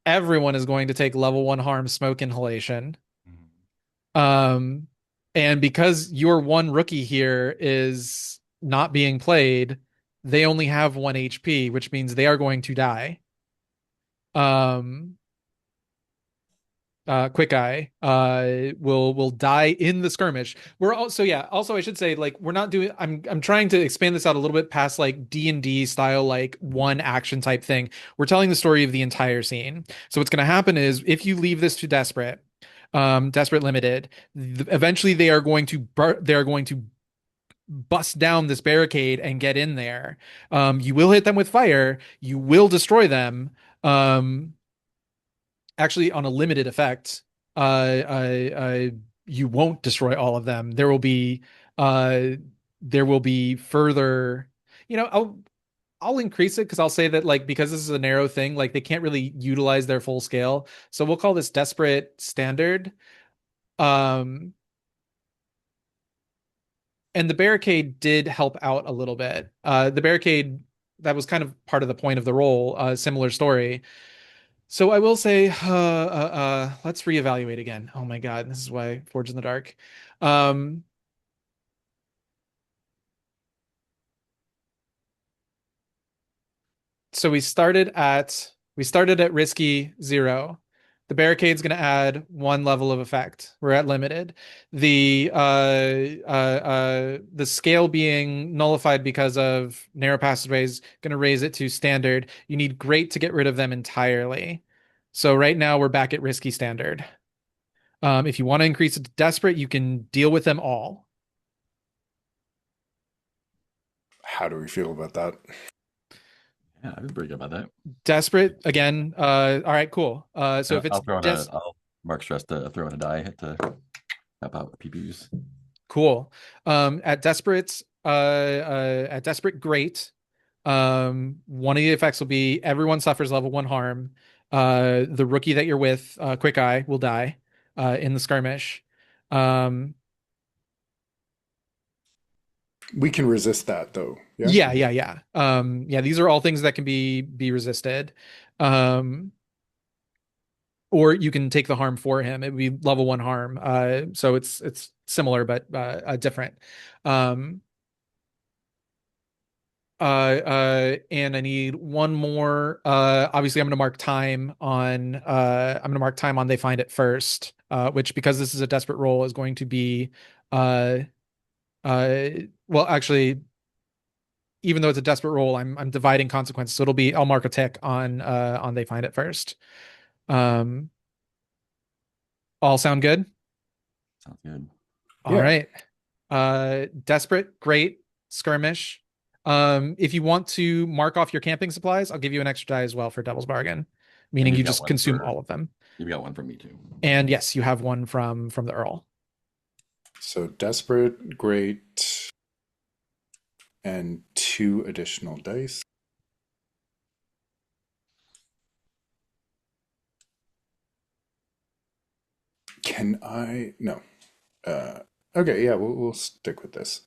everyone is going to take level 1 harm smoke inhalation. Mhm. Um, and because your one rookie here is not being played, they only have 1 HP, which means they are going to die. Um, Quick Eye will die in the skirmish. We're also yeah, also I should say like we're not doing I'm trying to expand this out a little bit past like D&D style like one action type thing. We're telling the story of the entire scene. So what's going to happen is if you leave this to desperate desperate limited, eventually they are going to bust down this barricade and get in there. You will hit them with fire, you will destroy them. Um Actually on a limited effect, you won't destroy all of them. Uh, there will be further. I'll increase it because I'll say that like because this is a narrow thing, like they can't really utilize their full scale. So we'll call this desperate standard. Um, and the barricade did help out a little bit. The barricade that was kind of part of the point of the role. Similar story. So I will say, let's reevaluate again. Oh my God, this is why Forge in the Dark. Um, so we started at risky 0. The barricade's going to add 1 level of effect. We're at limited. The scale being nullified because of narrow passageways going to raise it to standard. You need great to get rid of them entirely. So right now we're back at risky standard. If you want to increase it to desperate, you can deal with them all. how do we feel about that? Yeah, I feel pretty good about that. Desperate again. All right, cool. So if it's I'll mark stress to throw in a die to help out with PPUs. cool. At desperate, great. One of the effects will be everyone suffers level 1 harm. The rookie that you're with, Quick Eye, will die in the skirmish. Um, We can resist that though. Yeah. yeah. These are all things that can be resisted. Um, or you can take the harm for him. It would be level 1 harm. So it's similar but different. Um, and I need one more. Obviously, I'm gonna mark time on they find it first. Which because this is a desperate roll is going to be uh uh well actually even though it's a desperate roll, I'm dividing consequences. So it'll be I'll mark a tick on they find it first. Um, all sound good? Sounds good. All Yeah. right. Desperate, great, skirmish. If you want to mark off your camping supplies, I'll give you an extra die as well for Devil's Bargain, And meaning you just consume all of them. You've got one for me too. And yes, you have one from the Earl. So desperate, great, and 2 additional dice. Can I? No. Okay, yeah, we'll stick with this.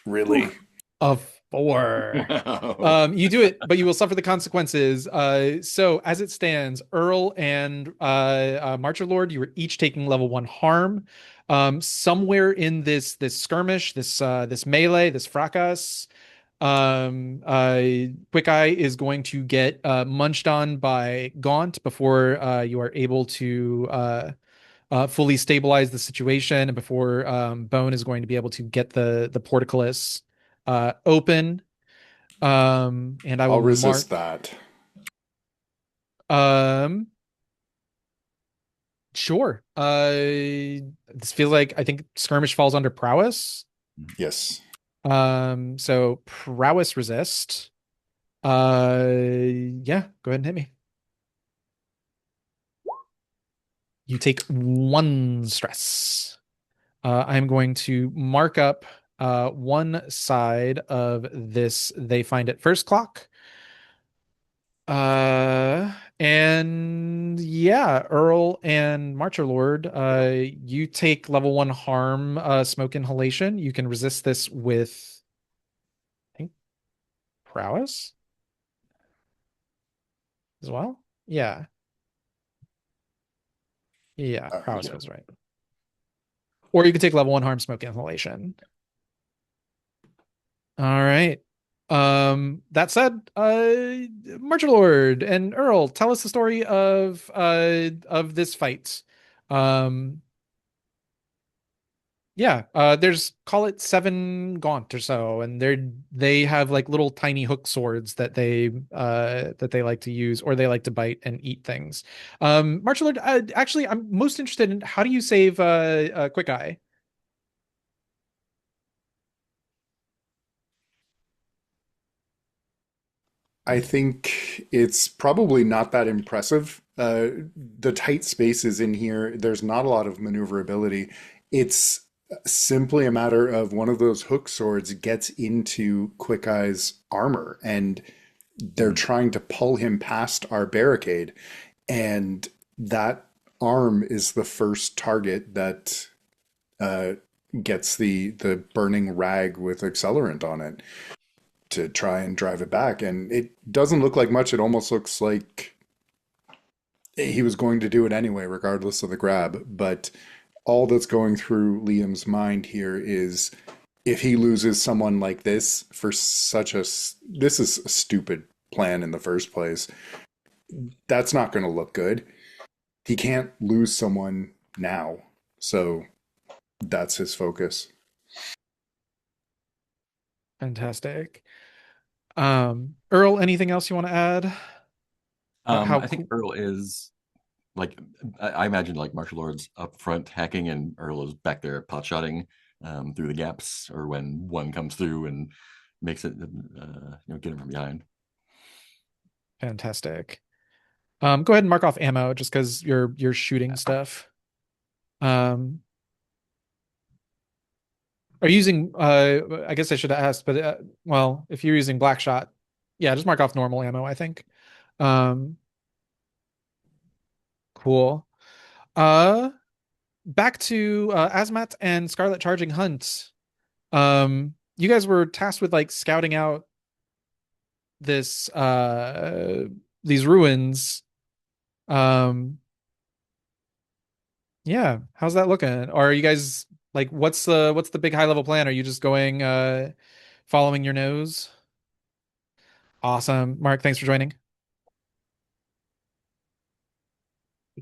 Really? A 4. You do it, but you will suffer the consequences. So as it stands, Earl and Marcher Lord, you were each taking level 1 harm. Somewhere in this skirmish, this melee, this fracas, Quick Eye is going to get munched on by Gaunt before you are able to fully stabilize the situation, and before Bone is going to be able to get the portcullis open. And I will I'll resist mark. that. Sure. This feels like, I think skirmish falls under prowess. Yes. So prowess resist. Yeah, go ahead and hit me. You take 1 stress. I'm going to mark up one side of this they find it first clock. And yeah, Earl and Marcher Lord, you take level 1 harm, smoke inhalation. You can resist this with, I think, prowess as well. Yeah. Yeah, prowess Yeah. feels right. Or you can take level 1 harm, smoke inhalation. All right. That said, Marcher Lord and Earl, tell us the story of this fight. Um, yeah, there's, call it 7 Gaunt or so, and they have like little tiny hook swords that they like to use, or they like to bite and eat things. Marcher Lord, actually, I'm most interested in, how do you save Quick Eye? I think it's probably not that impressive. The tight spaces in here, there's not a lot of maneuverability. It's simply a matter of one of those hook swords gets into Quick Eye's armor, and they're trying to pull him past our barricade. And that arm is the first target that uh, gets the burning rag with accelerant on it to try and drive it back. And it doesn't look like much. It almost looks like he was going to do it anyway, regardless of the grab. But all that's going through Liam's mind here is, if he loses someone like this for this is a stupid plan in the first place. That's not going to look good. He can't lose someone now. So that's his focus. Fantastic. Earl, anything else you want to add about how I think Earl is like, I imagine like Martial Lord's up front hacking, and Earl is back there pot-shotting through the gaps, or when one comes through and makes it, get him from behind. Fantastic. Go ahead and mark off ammo, just because you're shooting stuff. Are you using, I guess I should have asked, but well, if you're using black shot, yeah, just mark off normal ammo, I think. Um, cool. Uh, Back to Azmat and Scarlet Charging Hunt. You guys were tasked with like scouting out this these ruins. Um, yeah, how's that looking? Or are you guys like, what's the big high level plan? Are you just going following your nose? Awesome. Mark, thanks for joining.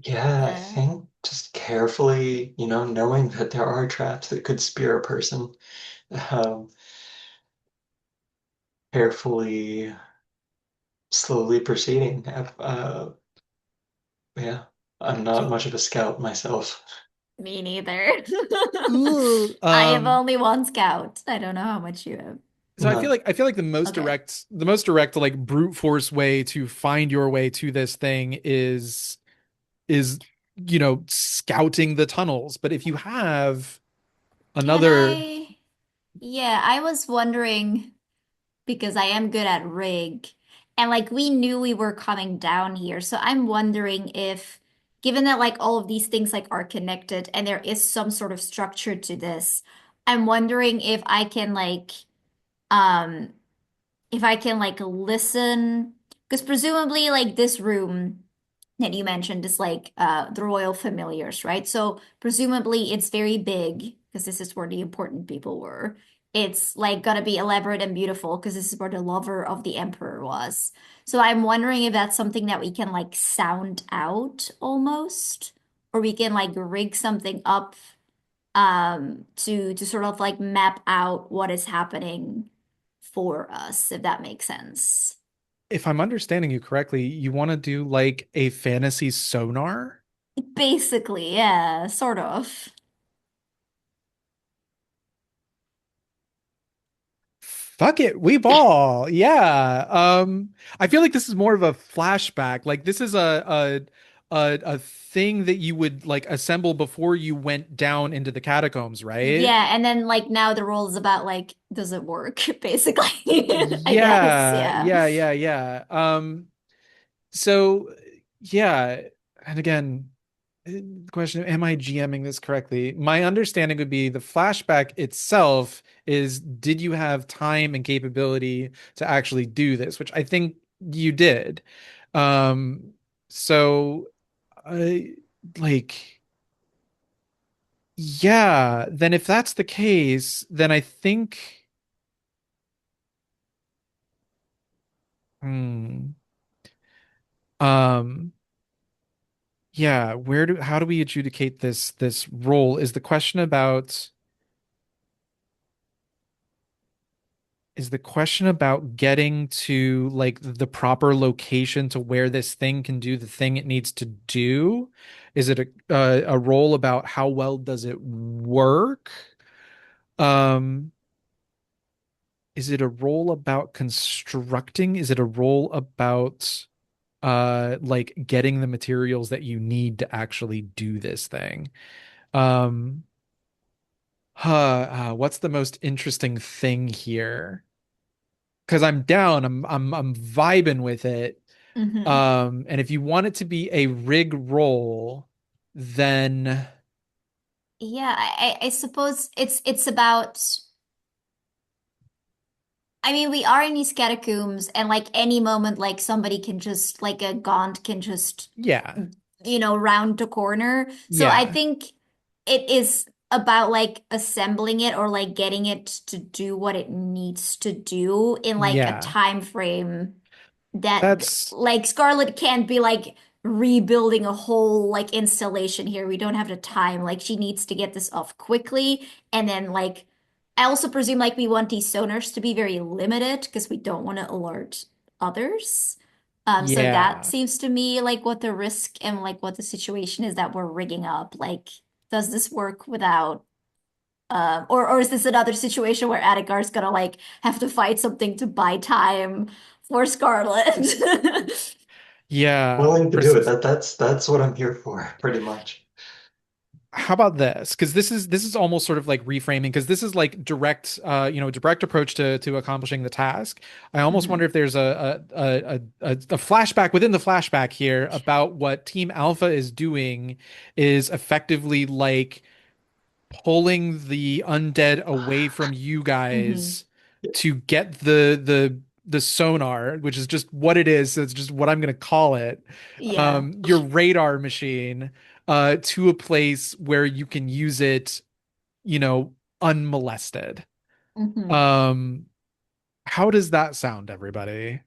Yeah, I think just carefully, knowing that there are traps that could spear a person, um, carefully, slowly proceeding. Yeah, I'm not So much of a scout myself. Me neither. Ooh, I have only one scout. I don't know how much you have. so No. I feel like Okay. the most direct like brute force way to find your way to this thing is scouting the tunnels. But if you have Can another I? Yeah, I was wondering because I am good at rig. And like we knew we were coming down here. So I'm wondering if, given that like all of these things like are connected and there is some sort of structure to this, I'm wondering um if I can like listen, because presumably like this room that you mentioned is like the royal familiars, right? So presumably it's very big because this is where the important people were. It's like gonna be elaborate and beautiful because this is where the lover of the emperor was. So I'm wondering if that's something that we can like sound out almost, or we can like rig something up to sort of like map out what is happening for us, if that makes sense. if I'm understanding you correctly, you want to do like a fantasy sonar? Basically, yeah, sort of. Fuck it, we ball. Yeah. I feel like this is more of a flashback. Like this is a thing that you would like assemble before you went down into the catacombs, right? Yeah, and then like now the role is about like, does it work? Basically, I guess. Yeah, Yeah. yeah. So yeah, and again, the question, am I GMing this correctly? My understanding would be the flashback itself is did you have time and capability to actually do this, which I think you did. Um, so I like yeah, then if that's the case, then I think hmm, um yeah, how do we adjudicate this role is the question about getting to like the proper location to where this thing can do the thing it needs to do? Is it a role about how well does it work? Um, is it a role about constructing? Is it a role about like getting the materials that you need to actually do this thing? Um, what's the most interesting thing here? Because I'm down, I'm vibing with it. Hmm. And if you want it to be a rig roll, then Yeah, I suppose it's about. I mean, we are in these catacombs, and like any moment, like somebody can just like a Gaunt can just yeah, round the corner. So I yeah, think it is about like assembling it or like getting it to do what it needs to do in like a yeah. time frame that That's like Scarlet can't be like rebuilding a whole like installation here. We don't have the time. Like she needs to get this off quickly. And then like I also presume like we want these sonars to be very limited because we don't want to alert others. So that yeah, seems to me like what the risk and like what the situation is that we're rigging up. Like, does this work without or is this another situation where Atagar's gonna like have to fight something to buy time for Scarlet? yeah. Willing to do it. That's what I'm here for, pretty much. How about this? Because this is almost sort of like reframing, because this is like direct, direct approach to accomplishing the task. I almost wonder Hmm. if there's a flashback within the flashback here about what Team Alpha is doing is effectively like pulling the undead away from you Hmm. guys to get the sonar, which is just what it is. So it's just what I'm gonna call it. Yeah. Your radar machine to a place where you can use it, unmolested. Hmm. Um, how does that sound, everybody?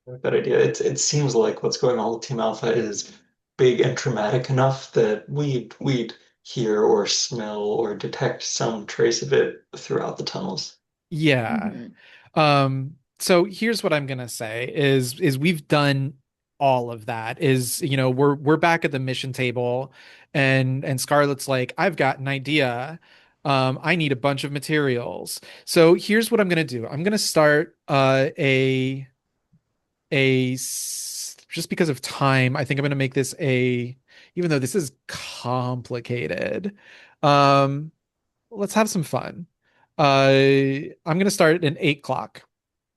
Good idea. It seems like what's going on with Team Alpha is big and traumatic enough that we'd hear or smell or detect some trace of it throughout the tunnels. Yeah. Hmm. So here's what I'm gonna say is we've done all of that is, we're back at the mission table, and Scarlett's like, I've got an idea. I need a bunch of materials. So here's what I'm gonna do. I'm gonna start just because of time, I think I'm gonna make this even though this is complicated. Um, let's have some fun. I'm gonna start at an 8 o'clock.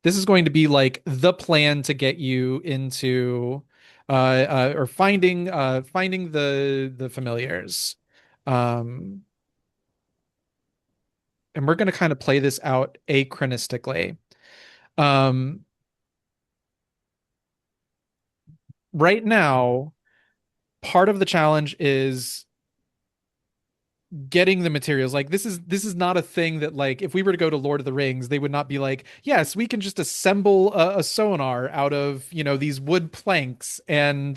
This is going to be like the plan to get you into or finding the familiars. Um, and we're going to kind of play this out achronistically. Um, right now, part of the challenge is getting the materials. Like this is not a thing that, like, if we were to go to Lord of the Rings, they would not be like, yes, we can just assemble a sonar out of, these wood planks and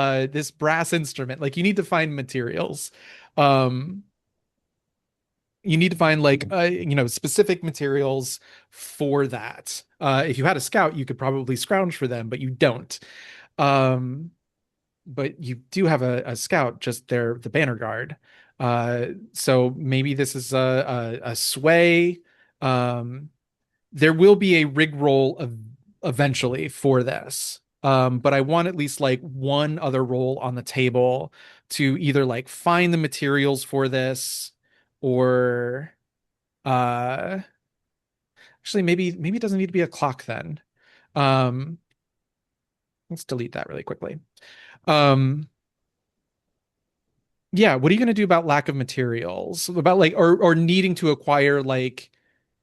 this brass instrument. Like, you need to find materials. Um you need to find, like, specific materials for that. If you had a scout, you could probably scrounge for them, but you don't. Um but you do have a scout, just the banner guard. So maybe this is a sway. Um, there will be a rig roll eventually for this. But I want at least like one other roll on the table to either like find the materials for this, or uh actually maybe it doesn't need to be a clock then. Um, let's delete that really quickly. Um, Yeah, what are you going to do about lack of materials? About, like, or needing to acquire, like,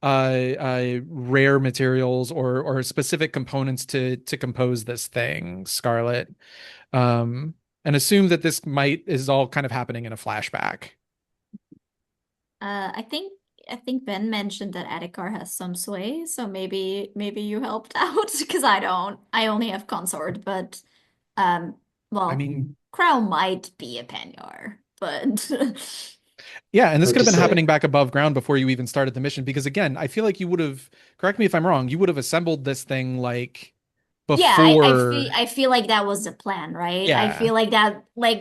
rare materials or specific components to compose this thing, Scarlet? And assume that this might is all kind of happening in a flashback. I think Ben mentioned that Adhikar has some sway, so maybe you helped out because I don't. I only have consort, but um, I well, mean, Crow might be a Penyar, but yeah, and this Hard could to have been say. happening back above ground before you even started the mission, because again, I feel like you would have, correct me if I'm wrong, you would have assembled this thing like yeah, before. I feel like that was the plan, right? I Yeah. feel like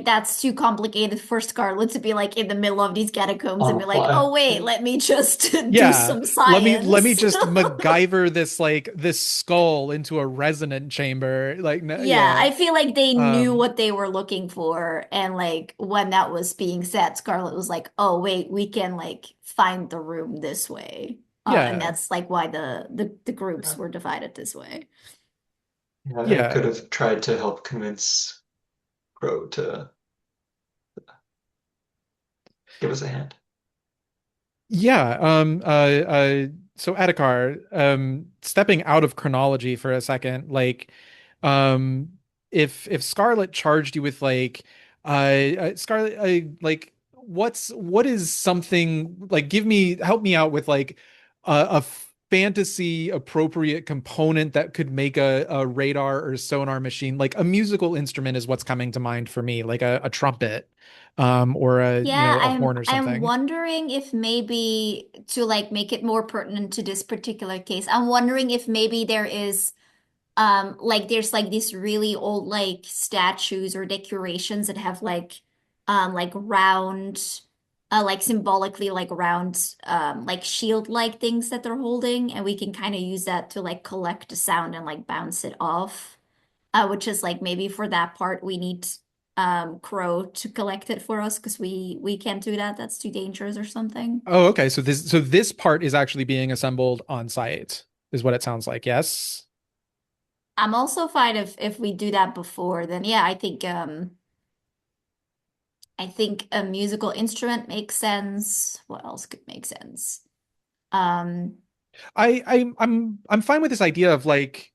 that's too complicated for Scarlet to be like in the middle of these catacombs and On be the like, fly. oh wait, let me just do Yeah, some let me science. just MacGyver this skull into a resonant chamber. Like, no, Yeah, yeah. I feel like they knew Um, what they were looking for, and like when that was being said, Scarlet was like, "Oh wait, we can like find the room this way," and yeah, that's like why the groups Yeah. were divided this way. Yeah, I could yeah. have tried to help convince Crow to give us a hand. Yeah. So Adhikar, stepping out of chronology for a second, like, um, if Scarlet charged you with, like, Scarlet, like, what is something, like, help me out with, like, a fantasy appropriate component that could make a radar or sonar machine. Like, a musical instrument is what's coming to mind for me, like a trumpet, or Yeah, a horn or I'm something. wondering if maybe to like make it more pertinent to this particular case, I'm wondering if maybe there is like there's like these really old like statues or decorations that have like round like symbolically like round like shield like things that they're holding, and we can kind of use that to like collect the sound and like bounce it off, which is like maybe for that part we need Crow to collect it for us because we can't do that, that's too dangerous or something. Oh, okay. So this part is actually being assembled on site, is what it sounds like. Yes. I'm also fine if we do that before, then yeah, I think a musical instrument makes sense. What else could make sense? Um, I'm fine with this idea of, like,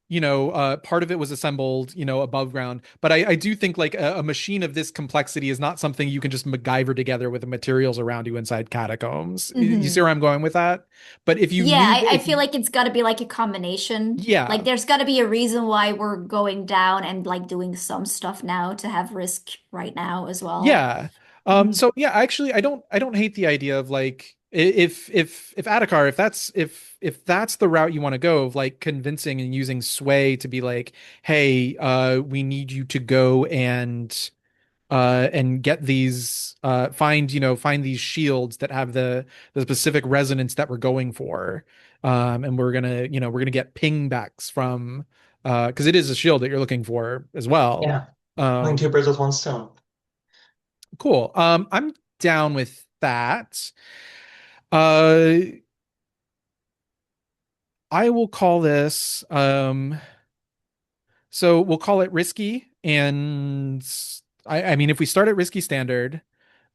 part of it was assembled, above ground, but I do think, like, a machine of this complexity is not something you can just MacGyver together with the materials around you inside catacombs. You see mhm. where I'm going with that? But if you Yeah, knew, I if feel like it's got to be like a combination. Like yeah, there's got to be a reason why we're going down and like doing some stuff now to have risk right now as well. yeah. Mhm. So yeah, actually, I don't hate the idea of, like, if Adhikar, if that's the route you want to go of like convincing and using sway to be like, hey, we need you to go and get these find these shields that have the specific resonance that we're going for. And we're gonna get pingbacks from because it is a shield that you're looking for as well. Yeah, killing two Um, birds with one stone. cool. I'm down with that. Uh, I will call this so we'll call it risky and I mean if we start at risky standard,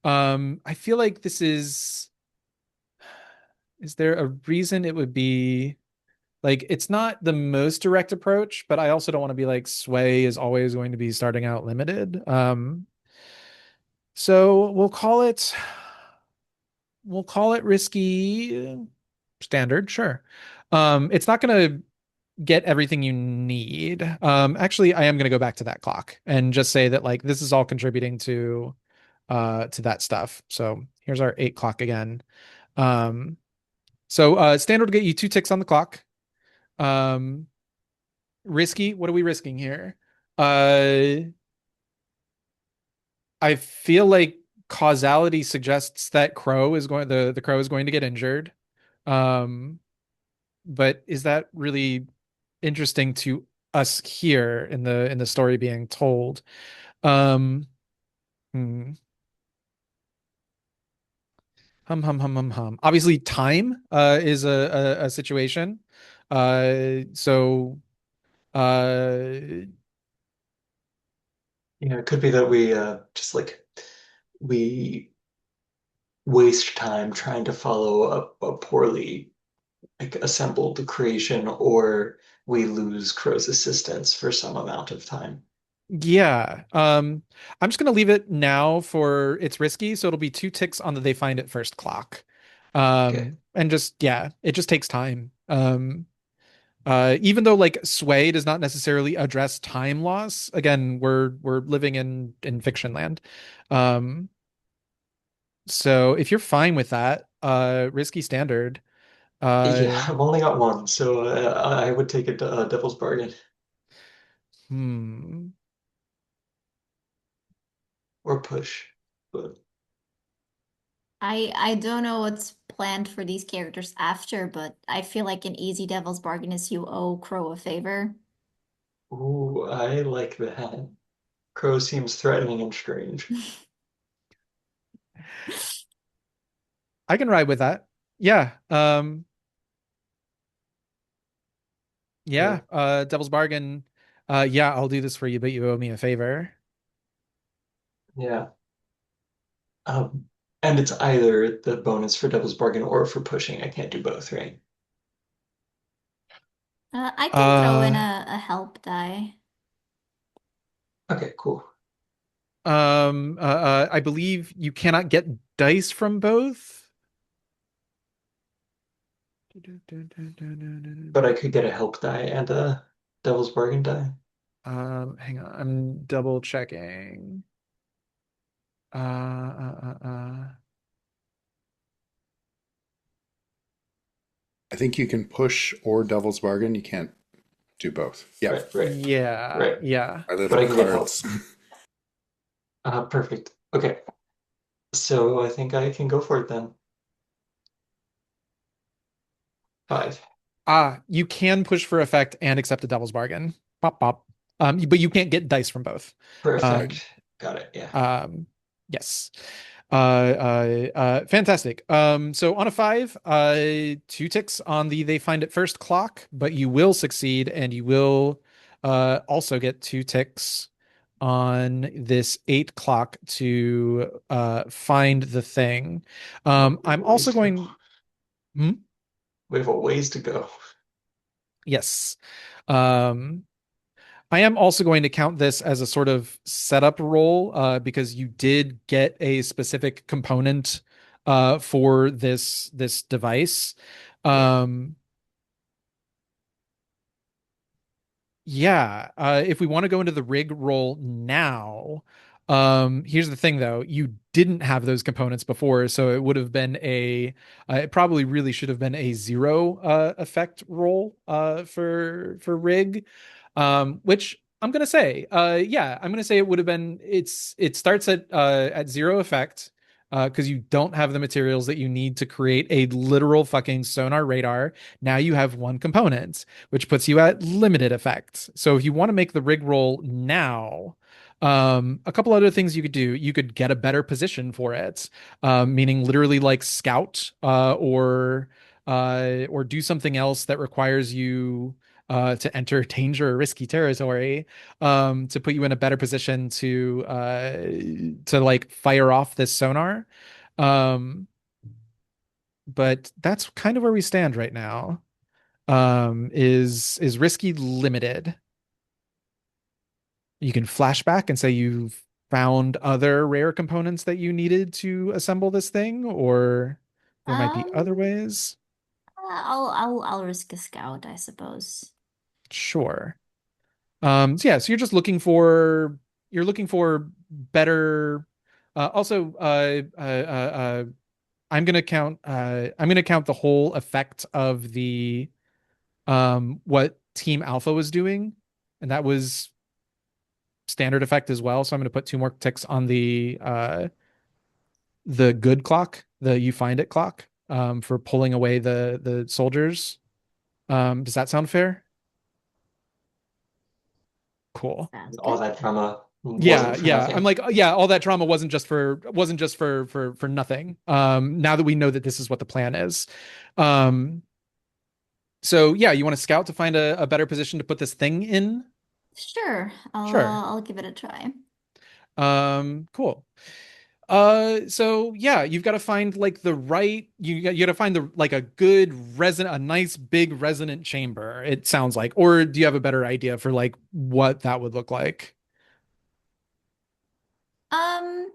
I feel like this is there a reason it would be like it's not the most direct approach, but I also don't want to be like sway is always going to be starting out limited. So we'll call it risky standard, sure. It's not going to get everything you need. Actually, I am going to go back to that clock and just say that like this is all contributing to that stuff. So here's our 8 clock again. Um, so standard will get you 2 ticks on the clock. Um, risky, what are we risking here? Uh, I feel like causality suggests that the crow is going to get injured. Um, but is that really interesting to us here in the story being told? Um, hmm. Hum. Obviously, time is a situation. So uh Yeah, it could be that we just like we waste time trying to follow a poorly like assembled creation, or we lose Crow's assistance for some amount of time. yeah. I'm just gonna leave it now for it's risky, so it'll be 2 ticks on the they find it first clock. Okay. And just yeah, it just takes time. Even though like sway does not necessarily address time loss, again, we're living in fiction land. Um, so if you're fine with that, risky standard, Yeah, uh, I've only got one, so I would take a devil's bargain hmm. or push. But I don't know what's planned for these characters after, but I feel like an easy devil's bargain is you owe Crow a favor. ooh, I like that. Crow seems threatening and strange. I can ride with that. Yeah. Yeah, Yeah. Devil's bargain. Yeah, I'll do this for you, but you owe me a favor. yeah. And it's either the bonus for devil's bargain or for pushing. I can't do both, right? I can throw in Uh, a help die. Okay, cool. I believe you cannot get dice from both. But I could get a help die and a devil's bargain die. Hang on, I'm double checking. I think you can push or devil's bargain. You can't do both. Yeah, Right, Yeah, right. yeah. our But little I can get help. cards. Perfect. Okay, so I think I can go for it then. 5. You can push for effect and accept a devil's bargain. Pop, pop. But you can't get dice from both. Um, Perfect. Got it. Yeah. um, yes. Fantastic. So on a 5, 2 ticks on the they find it first clock, but you will succeed and you will also get 2 ticks on this 8 clock to find the thing. Oh, we have I'm a ways also to go. going. Hmm? We have a ways to go. Yes. Um, I am also going to count this as a sort of setup role because you did get a specific component for this device. Yeah. Um, yeah, if we want to go into the rig role now, Here's the thing though, you didn't have those components before, so it would have been it probably really should have been a zero effect roll for rig. Which I'm gonna say, yeah, I'm gonna say it would have been it starts at zero effect. Because you don't have the materials that you need to create a literal fucking sonar radar. Now you have one component, which puts you at limited effect. So if you want to make the rig roll now, a couple other things you could do. You could get a better position for it, meaning literally like scout, or do something else that requires you to enter danger or risky territory, to put you in a better position to like fire off this sonar. Um, but that's kind of where we stand right now. Is risky limited? You can flashback and say you've found other rare components that you needed to assemble this thing, or there might be other Um, ways. I'll risk a scout, I suppose. Sure. So yeah, so you're looking for better. Also, I'm gonna count the whole effect of the what Team Alpha was doing, and that was standard effect as well. So I'm gonna put two more ticks on the good clock, the you find it clock, for pulling away the soldiers. Does that sound fair? Cool. Sounds All good. that drama Yeah, wasn't for yeah. I'm nothing. like, yeah, all that drama wasn't just for nothing. Now that we know that this is what the plan is. Um, so yeah, you want to scout to find a better position to put this thing in? Sure, Sure. I'll give it a try. Cool. So yeah, you've got to find like the right you got to find the like a good resonant a nice big resonant chamber, it sounds like. Or do you have a better idea for like what that would look like? Um,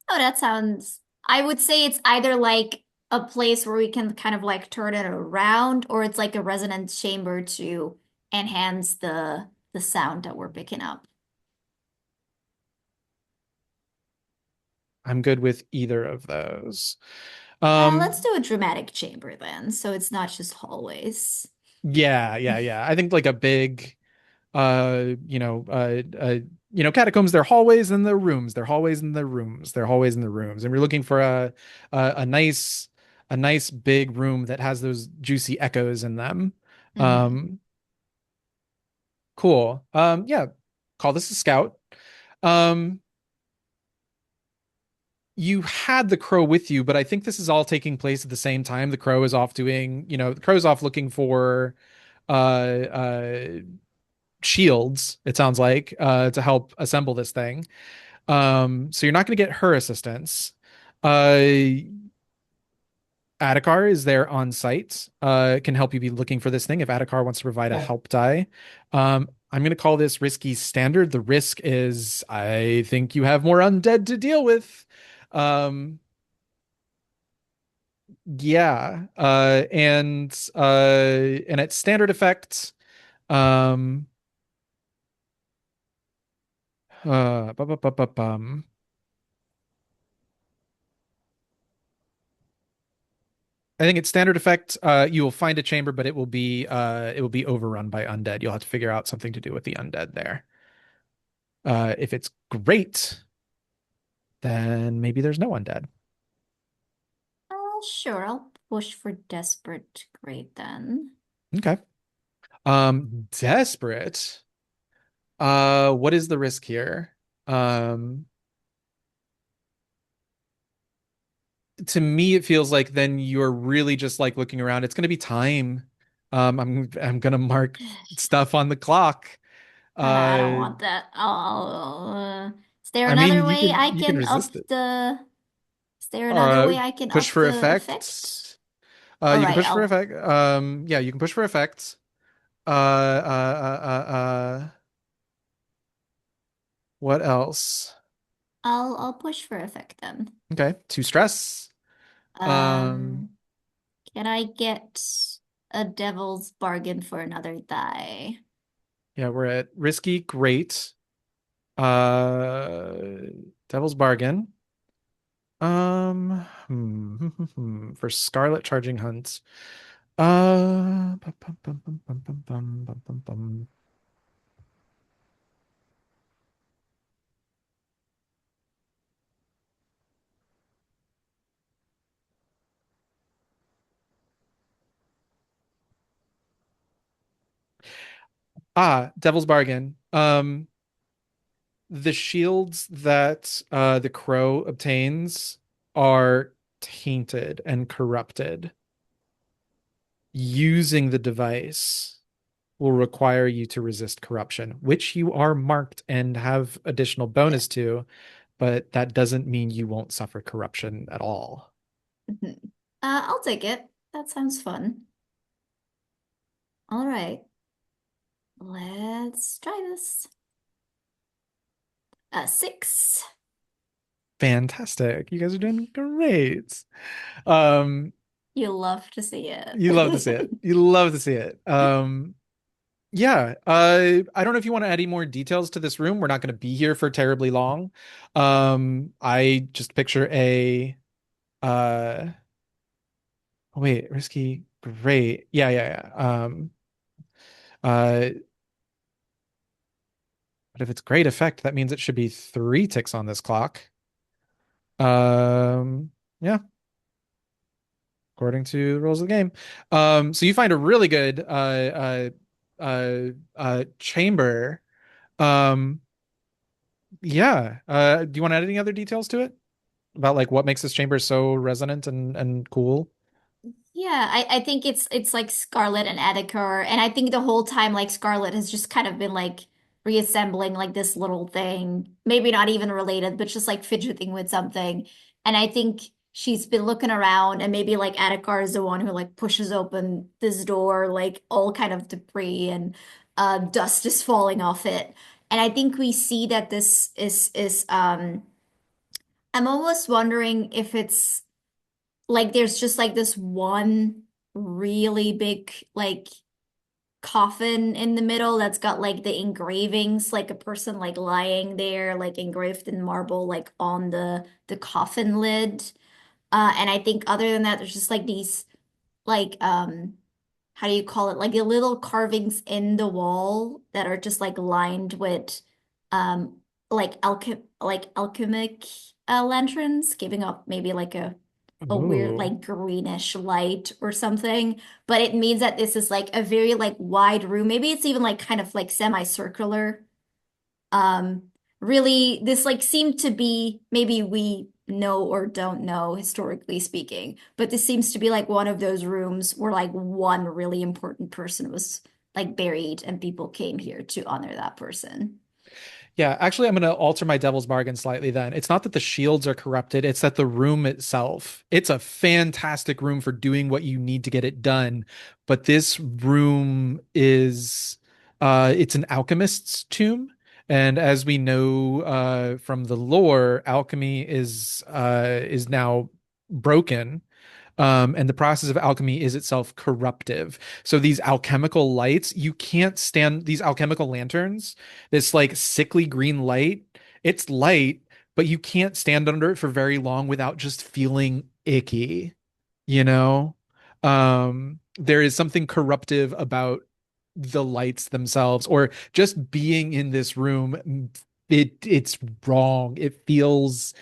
oh, that sounds. I would say it's either like a place where we can kind of like turn it around, or it's like a resonance chamber to enhance the sound that we're picking up. I'm good with either of those. Let's Um do a dramatic chamber then, so it's not just hallways. yeah. I think like a big catacombs, they're hallways and they're rooms, they're hallways and they're rooms, they're hallways and they're rooms, and we're looking for a nice big room that has those juicy echoes in them. Hmm. um cool. Yeah, call this a scout. um you had the crow with you, but I think this is all taking place at the same time. The crow is off doing, the crow's off looking for uh uh shields, it sounds like, to help assemble this thing. So you're not going to get her assistance. Uh, Adhikar is there on site. Can help you be looking for this thing if Adhikar wants to provide a Yeah. help die. I'm going to call this risky standard. The risk is I think you have more undead to deal with. Um, yeah. And at standard effect, um, bum. I think it's standard effect. You will find a chamber, but it will be overrun by undead. You'll have to figure out something to do with the undead there. If it's great, then maybe there's no undead. Sure, I'll push for desperate great then. Okay. Desperate. What is the risk here? Um, to me, it feels like then you're really just like looking around. It's gonna be time. I'm gonna mark stuff on the clock. I don't Uh, want that. Is there I mean, another way I you can can up resist it. the? Is there another Uh, way I can Push up for the effect? effect. All You can right, push for I'll effect. Yeah, you can push for effect. What else? I'll push for effect then. Okay, two stress. Um, Um, can I get a devil's bargain for another die? yeah, we're at risky. Great. Uh, Devil's Bargain. For Scarlet Charging Hunt. Bum, bum, bum, bum, bum, bum, bum, bum, bum, bum. Devil's Bargain. The shields that the crow obtains are tainted and corrupted. Using the device will require you to resist corruption, which you are marked and have additional bonus to, but that doesn't mean you won't suffer corruption at all. Mhm. I'll take it. That sounds fun. All right, let's try this. 6. Fantastic. You guys are doing great. Um, You love to see it. you love to see it. You love to see it. Yeah. I don't know if you want to add any more details to this room. We're not going to be here for terribly long. I just picture a oh, wait, risky, great. Yeah. Uh, but if it's great effect, that means it should be 3 ticks on this clock. Yeah, according to the rules of the game. So you find a really good chamber. Um, yeah. Do you want to add any other details to it about like what makes this chamber so resonant and cool? Yeah, I think it's like Scarlet and Edgar, and I think the whole time like Scarlet has just kind of been like reassembling like this little thing, maybe not even related, but just like fidgeting with something. And I think she's been looking around, and maybe like Edgar is the one who like pushes open this door, like all kind of debris and dust is falling off it. And I think we see that this is I'm almost wondering if it's like there's just like this one really big like coffin in the middle that's got like the engravings, like a person like lying there, like engraved in marble, like on the coffin lid. And I think other than that, there's just like these like how do you call it? Like the little carvings in the wall that are just like lined with like alchemic lanterns, giving off maybe like a weird Ooh. like greenish light or something. But it means that this is like a very like wide room. Maybe it's even like kind of like semicircular. Um, Really, this like seemed to be maybe we know or don't know historically speaking, but this seems to be like one of those rooms where like one really important person was like buried and people came here to honor that person. Yeah, actually, I'm going to alter my devil's bargain slightly then. It's not that the shields are corrupted, it's that the room itself, it's a fantastic room for doing what you need to get it done. But this room is, it's an alchemist's tomb. And as we know, from the lore, alchemy is now broken, and the process of alchemy is itself corruptive. So these alchemical lights, you can't stand these alchemical lanterns, this like sickly green light. It's light, but you can't stand under it for very long without just feeling icky, you know? There is something corruptive about the lights themselves, or just being in this room. It's wrong. It feels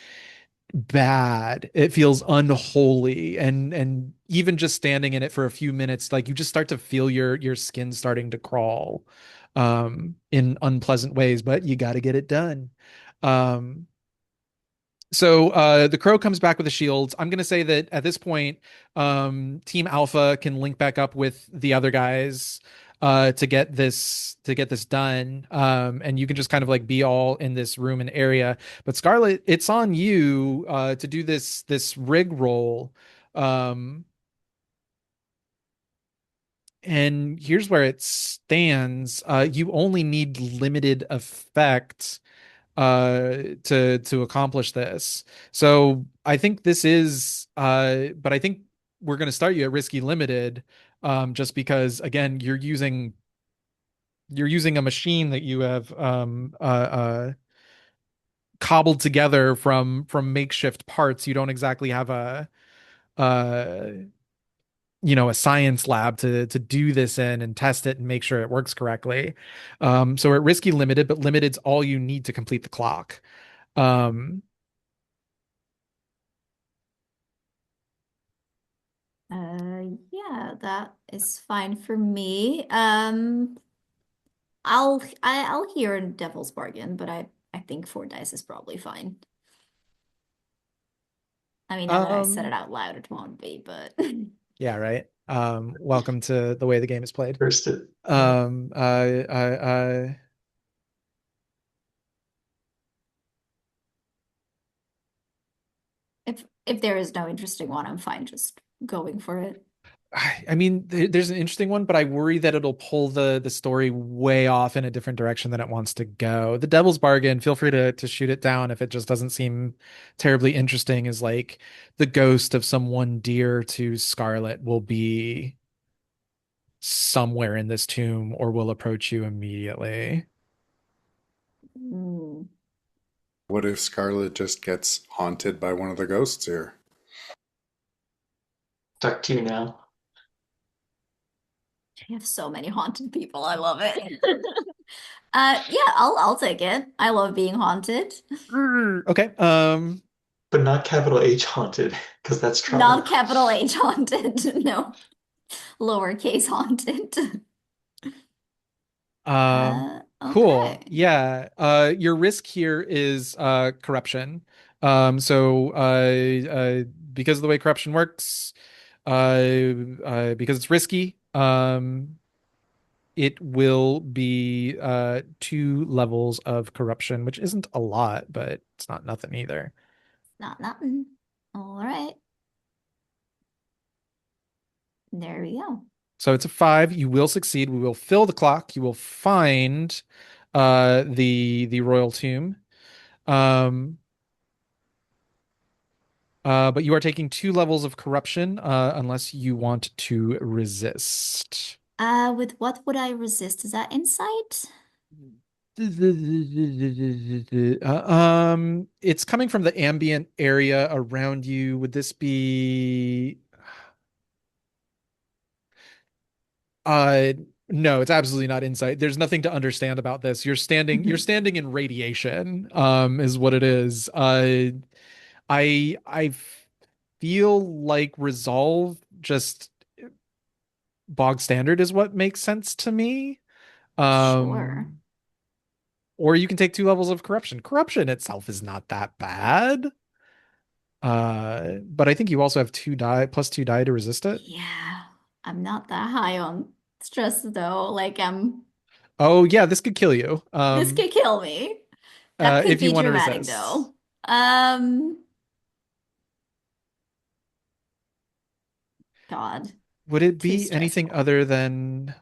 bad. It feels unholy, and even just standing in it for a few minutes, like you just start to feel your skin starting to crawl in unpleasant ways, but you got to get it done. Um so the crow comes back with the shields. I'm gonna say that at this point, Team Alpha can link back up with the other guys to get this done. And you can just kind of like be all in this room and area. But Scarlet, it's on you to do this rig roll. Um, and here's where it stands. You only need limited effect to accomplish this. So I think this is but I think we're going to start you at risky limited, just because again you're using a machine that you have cobbled together from makeshift parts. You don't exactly have uh a science lab to do this in and test it and make sure it works correctly. So at risky limited, but limited's all you need to complete the clock. Um, Yeah, that is fine for me. I'll hear a devil's bargain, but I think 4 dice is probably fine. I mean, now that I said it um, out loud, it won't be, but yeah, right. Welcome to the way the game is played. First, yeah. Um, I, I, if there is no interesting one, I'm fine just going for it. I mean, there's an interesting one, but I worry that it'll pull the story way off in a different direction than it wants to go. The Devil's Bargain, feel free to shoot it down if it just doesn't seem terribly interesting, is like the ghost of someone dear to Scarlet will be somewhere in this tomb or will approach you immediately. Mm. What if Scarlet just gets haunted by one of the ghosts here? Stuck to you now. We have so many haunted people. I love it. Yeah, I'll take it. I love being haunted. Okay. But not capital H haunted, because that's Not trauma. capital H haunted. No, lowercase haunted. Um, cool. Okay. Yeah. Your risk here is corruption. So because of the way corruption works, because it's risky, it will be 2 levels of corruption, which isn't a lot, but it's not nothing either. Not nothing. All right. There we go. So it's a 5. You will succeed. We will fill the clock. You will find the royal tomb. Um, but you are taking 2 levels of corruption, unless you want to resist. With what would I resist? Is that insight? It's coming from the ambient area around you. Would this be? Uh, no, it's absolutely not insight. There's nothing to understand about this. You're standing in radiation, is what it is. I feel like resolve just bog standard is what makes sense to me. Sure. Um, or you can take 2 levels of corruption. Corruption itself is not that bad. But I think you also have 2 die plus 2 die to resist it. Yeah, I'm not that high on stress though. Like I'm Oh yeah, this could kill you. this could kill me. That could If you be want to dramatic resist. though. Um, God, too stressful.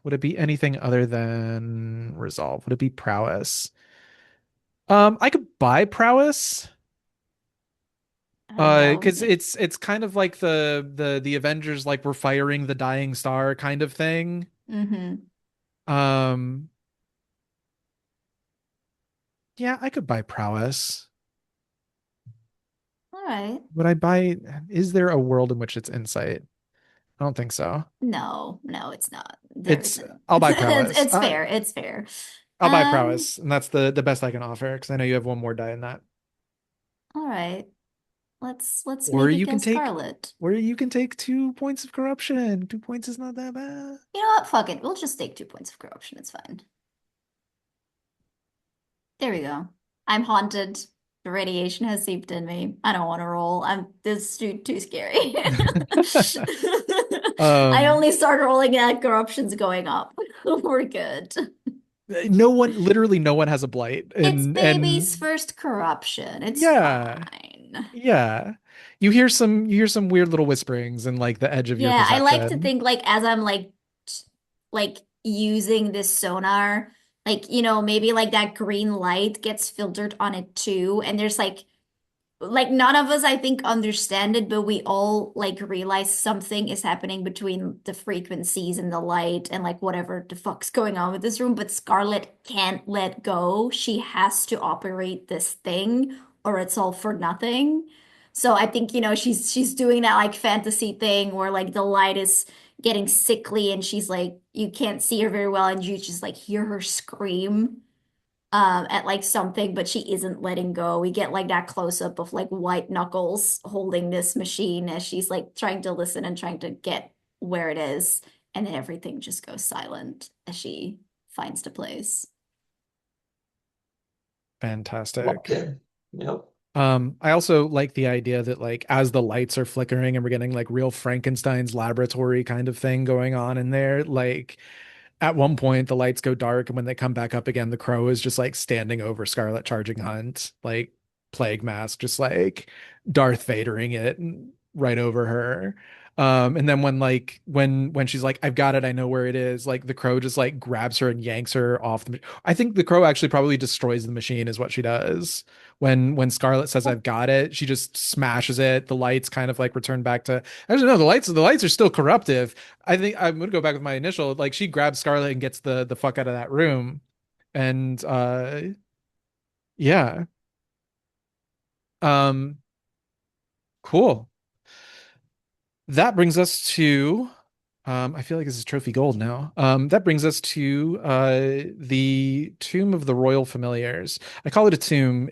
Would it be anything other than resolve? Would it be prowess? I could buy prowess. Well, Because it's kind of like the Avengers like we're firing the dying star kind of thing. mm-hmm. Um, yeah, I could buy prowess. All right. Would I buy, is there a world in which it's insight? I don't think so. No, no, it's not. There It's isn't. I'll buy It's, prowess. it's fair. It's fair. I'll buy Um, prowess, and that's the best I can offer because I know you have 1 more die in that. all right. Let's Or make it you go can take, Scarlet. or you can take 2 points of corruption. 2 points is not that bad. You know what? Fuck it. We'll just take 2 points of corruption. It's fine. There we go. I'm haunted. The radiation has seeped in me. I don't want to roll. I'm this is too scary. I Um, only start rolling at corruption's going up. We're good. no one, literally no one has a blight, It's and baby's first corruption. It's yeah, fine. yeah. You hear some weird little whisperings in like the edge of your Yeah, I like to perception. think like as I'm like using this sonar, like maybe like that green light gets filtered on it too, and there's like none of us I think understand it, but we all like realize something is happening between the frequencies and the light and like whatever the fuck's going on with this room, but Scarlet can't let go. She has to operate this thing or it's all for nothing. So I think, she's doing that like fantasy thing where like the light is getting sickly and she's like you can't see her very well and you just like hear her scream at like something, but she isn't letting go. We get like that close up of like white knuckles holding this machine as she's like trying to listen and trying to get where it is, and then everything just goes silent as she finds the place. Fantastic. Locked in. Yep. I also like the idea that like as the lights are flickering and we're getting like real Frankenstein's laboratory kind of thing going on in there, like at one point the lights go dark and when they come back up again, the crow is just like standing over Scarlet Charging Hunt, like plague mask, just like Darth Vadering it right over her. And then when she's like, I've got it, I know where it is, like the crow just like grabs her and yanks her off I think the crow actually probably destroys the machine is what she does. When Scarlet says I've got it, she just smashes it. The lights kind of like return back to actually no, the lights are still corruptive. I think I'm gonna go back with my initial. Like she grabs Scarlet and gets the fuck out of that room. And yeah. Um cool. That brings us to I feel like this is trophy gold now. That brings us to the Tomb of the Royal Familiars. I call it a tomb.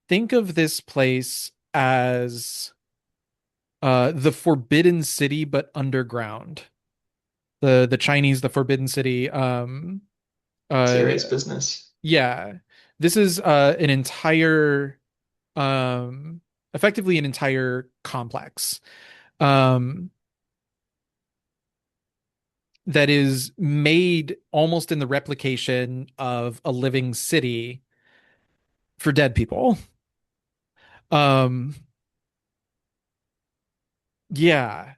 Think of this place as the Forbidden City, but underground. The Chinese, the Forbidden City. Uh, Serious business. yeah, this is an entire, um, effectively an entire complex, um, that is made almost in the replication of a living city for dead people. Um, Yeah.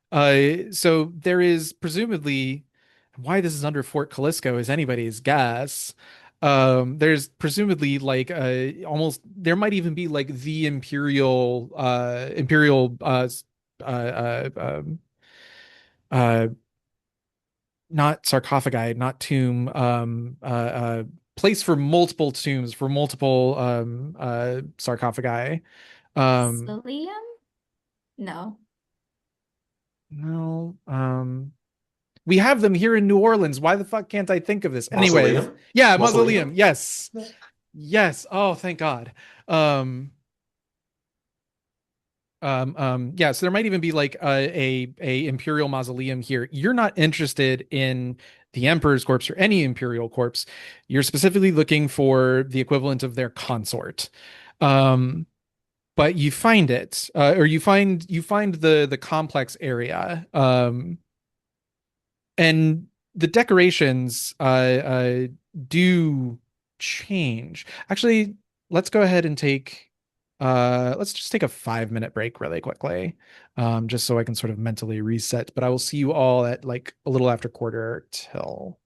So there is presumably why this is under Fort Callisto is anybody's guess. There's presumably like almost there might even be like the Imperial uh uh not sarcophagi, not tomb, place for multiple tombs, for multiple sarcophagi. Um Cillian? No. no, we have them here in New Orleans. Why the fuck can't I think of this? Anyways, Mausoleum? yeah, mausoleum. Mausoleum? Yes. Yes. Oh, thank God. Um, yeah, so there might even be like a imperial mausoleum here. You're not interested in the emperor's corpse or any imperial corpse. You're specifically looking for the equivalent of their consort. Um, but you find it, or you find the complex area. And the decorations do change. Actually, let's go ahead and take let's just take a 5 minute break really quickly, just so I can sort of mentally reset. But I will see you all at like a little after quarter till.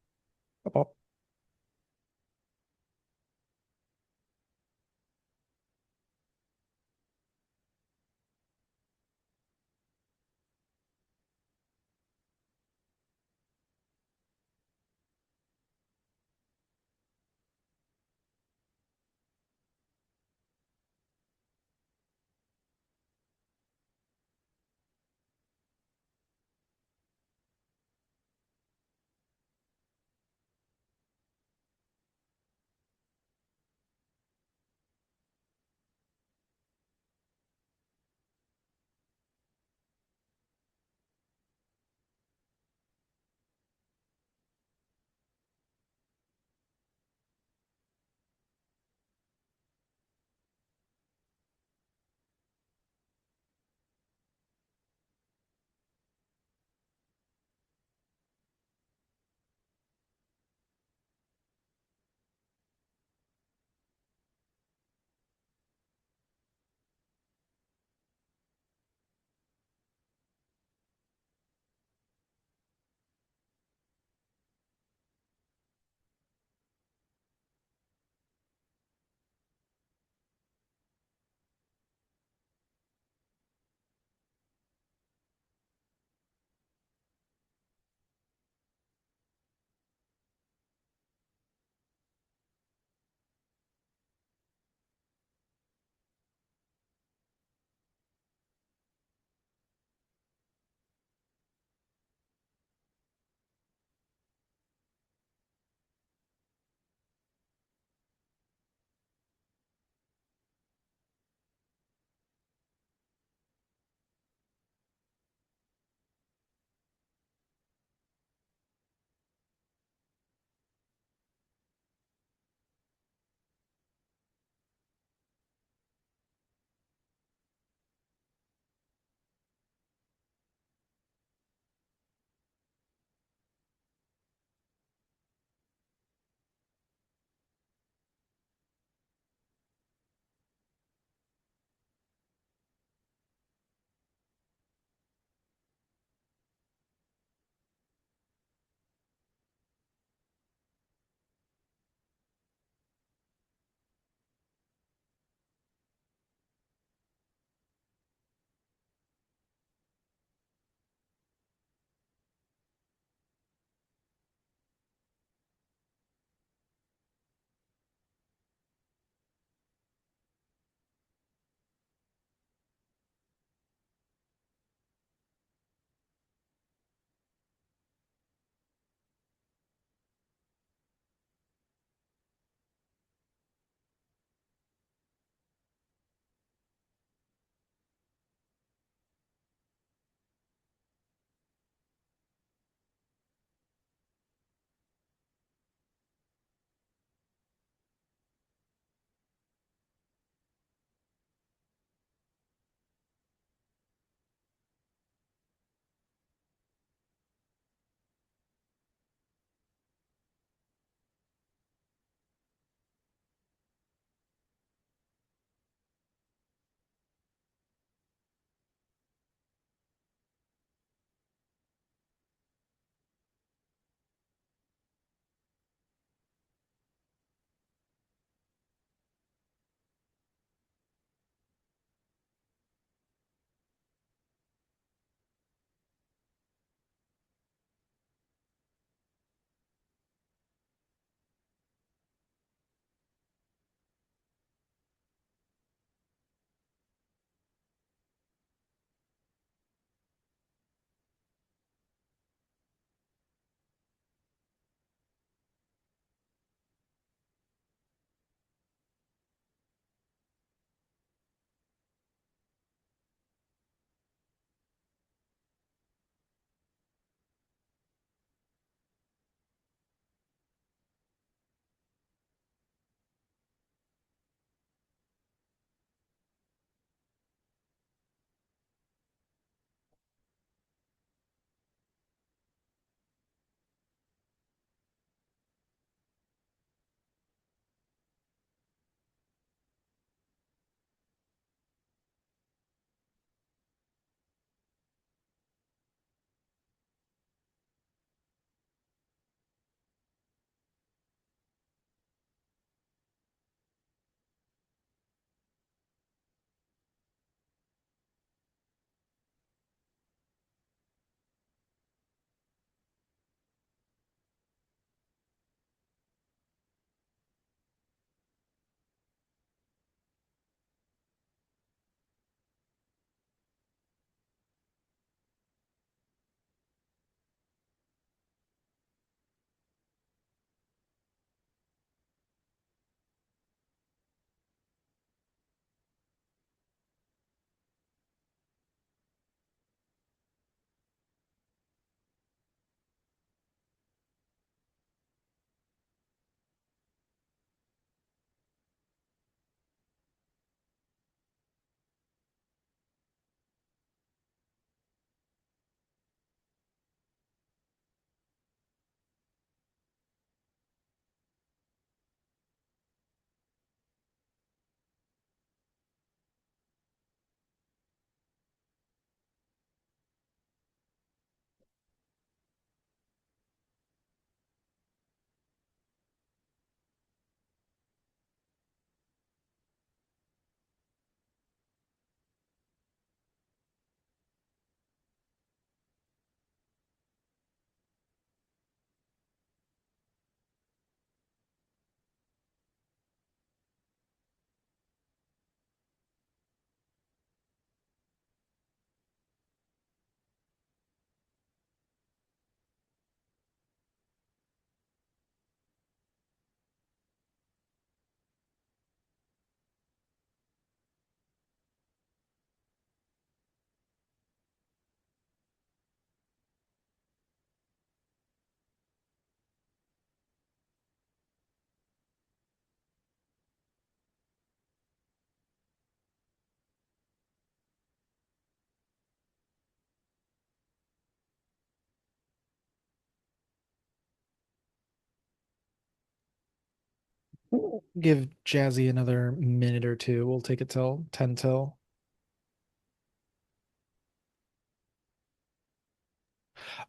Give Jazzy another minute or two. We'll take it till 10 till.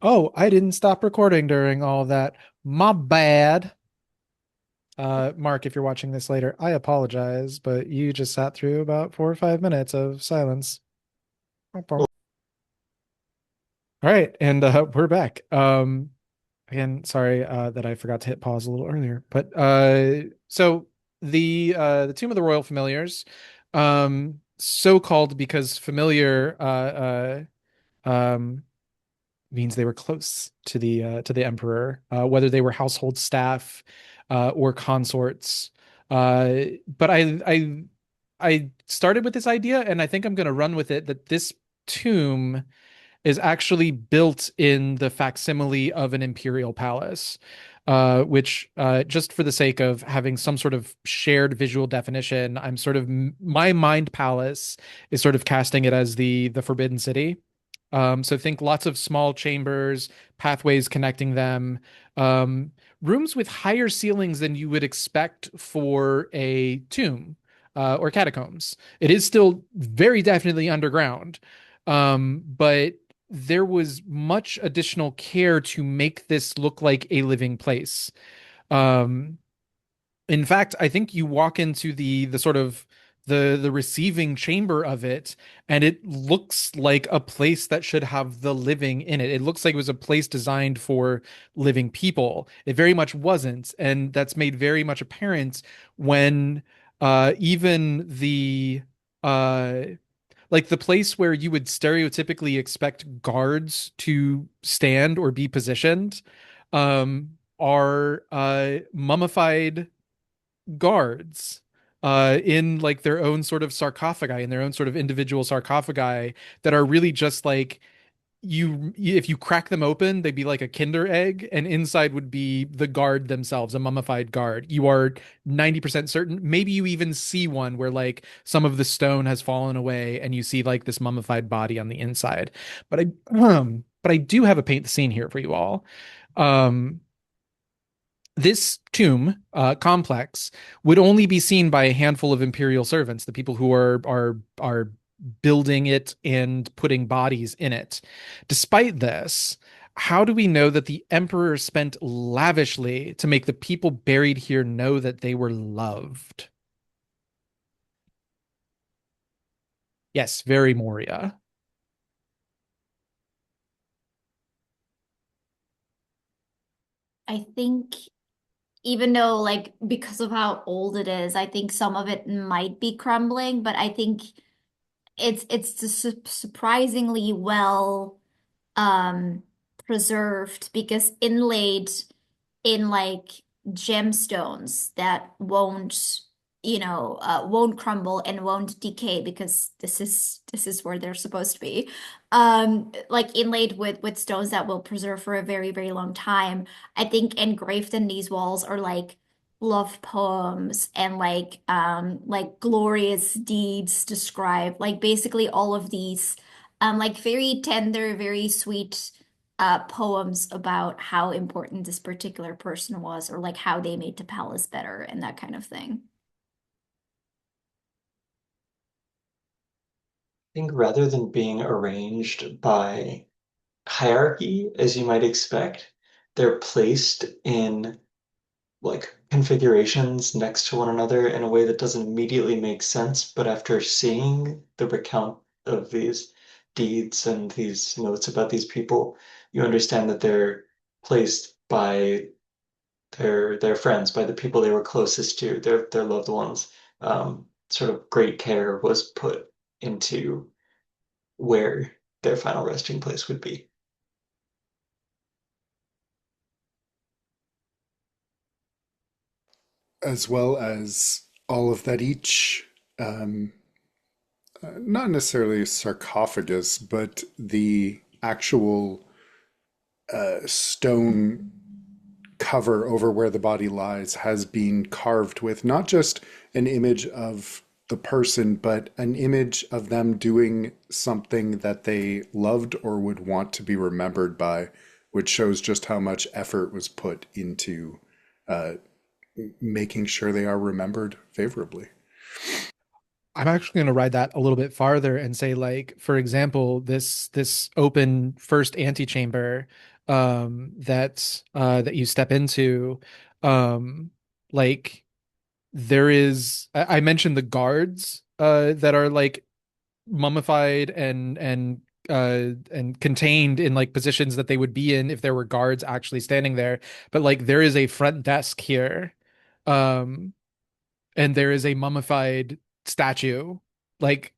Oh, I didn't stop recording during all of that. My bad. Mark, if you're watching this later, I apologize, but you just sat through about 4 or 5 minutes of silence. All right, and we're back. Again, sorry that I forgot to hit pause a little earlier, but so the Tomb of the Royal Familiars, so called because familiar means they were close to the emperor, whether they were household staff or consorts. But I started with this idea, and I think I'm going to run with it that this tomb is actually built in the facsimile of an imperial palace, which, just for the sake of having some sort of shared visual definition, I'm sort of my mind palace is sort of casting it as the Forbidden City. So think lots of small chambers, pathways connecting them, um, rooms with higher ceilings than you would expect for a tomb or catacombs. It is still very definitely underground, but there was much additional care to make this look like a living place. Um, in fact, I think you walk into the sort of the receiving chamber of it, and it looks like a place that should have the living in it. It looks like it was a place designed for living people. It very much wasn't, and that's made very much apparent when even the uh like the place where you would stereotypically expect guards to stand or be positioned are mummified guards in like their own sort of sarcophagi, in their own sort of individual sarcophagi that are really just like you if you crack them open, they'd be like a Kinder egg, and inside would be the guard themselves, a mummified guard. You are 90% certain. Maybe you even see one where like some of the stone has fallen away and you see like this mummified body on the inside. But I do have a paint the scene here for you all. Um, this tomb complex would only be seen by a handful of imperial servants, the people who are building it and putting bodies in it. Despite this, how do we know that the emperor spent lavishly to make the people buried here know that they were loved? Yes, very Moria. I think even though like because of how old it is, I think some of it might be crumbling, but I think it's surprisingly well um preserved because inlaid in like gemstones that won't crumble and won't decay because this is where they're supposed to be. Like inlaid with stones that will preserve for a very, very long time. I think engraved in these walls are like love poems and like glorious deeds described. Like basically all of these like very tender, very sweet poems about how important this particular person was or like how they made the palace better and that kind of thing. I think rather than being arranged by hierarchy, as you might expect, they're placed in like configurations next to one another in a way that doesn't immediately make sense. But after seeing the recount of these deeds and these notes about these people, you understand that they're placed by their friends, by the people they were closest to, their loved ones. Sort of great care was put into where their final resting place would be. As well as all of that each, um, not necessarily a sarcophagus, but the actual stone cover over where the body lies has been carved with not just an image of the person, but an image of them doing something that they loved or would want to be remembered by, which shows just how much effort was put into making sure they are remembered favorably. I'm actually going to ride that a little bit farther and say, like, for example, this open first antechamber that you step into, um, like there is. I mentioned the guards that are like mummified and contained in like positions that they would be in if there were guards actually standing there. But like there is a front desk here. Um, and there is a mummified statue, like,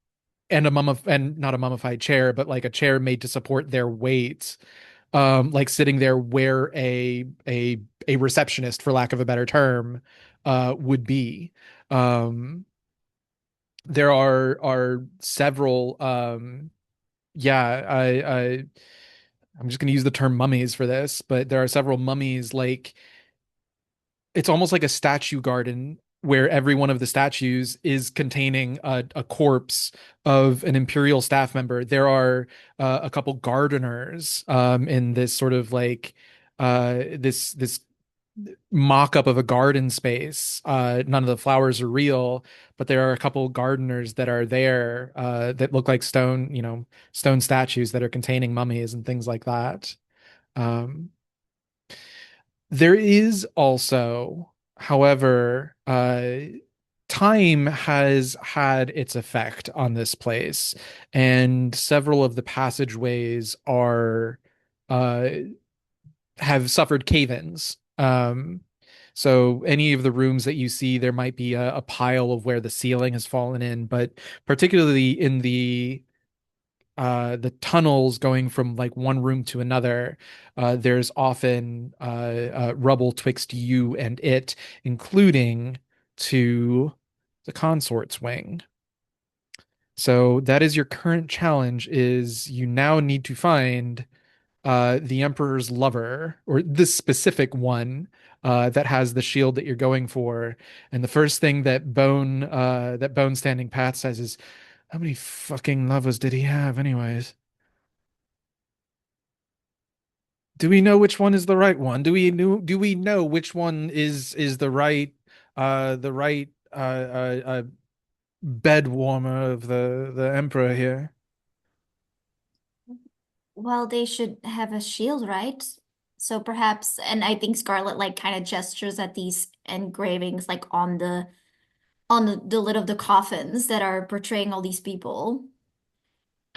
and and not a mummified chair, but like a chair made to support their weight, like sitting there where a receptionist, for lack of a better term, would be. Um, there are several, yeah, I'm just going to use the term mummies for this, but there are several mummies like it's almost like a statue garden where every one of the statues is containing a corpse of an Imperial staff member. There are a couple gardeners in this sort of like this mock-up of a garden space. None of the flowers are real, but there are a couple gardeners that are there that look like stone, stone statues that are containing mummies and things like that. Um, there is also, however, time has had its effect on this place, and several of the passageways are uh, have suffered cave-ins. So any of the rooms that you see, there might be a pile of where the ceiling has fallen in, but particularly in the tunnels going from like one room to another, there's often rubble twixt you and it, including to the consort's wing. So that is your current challenge is you now need to find the Emperor's lover, or this specific one that has the shield that you're going for. And the first thing that Bone Standing Pat says is, how many fucking lovers did he have anyways? Do we know which one is the right one? Do we know which one is the right bed warmer of the emperor here? Well, they should have a shield, right? So perhaps, and I think Scarlet like kind of gestures at these engravings like on the lid of the coffins that are portraying all these people.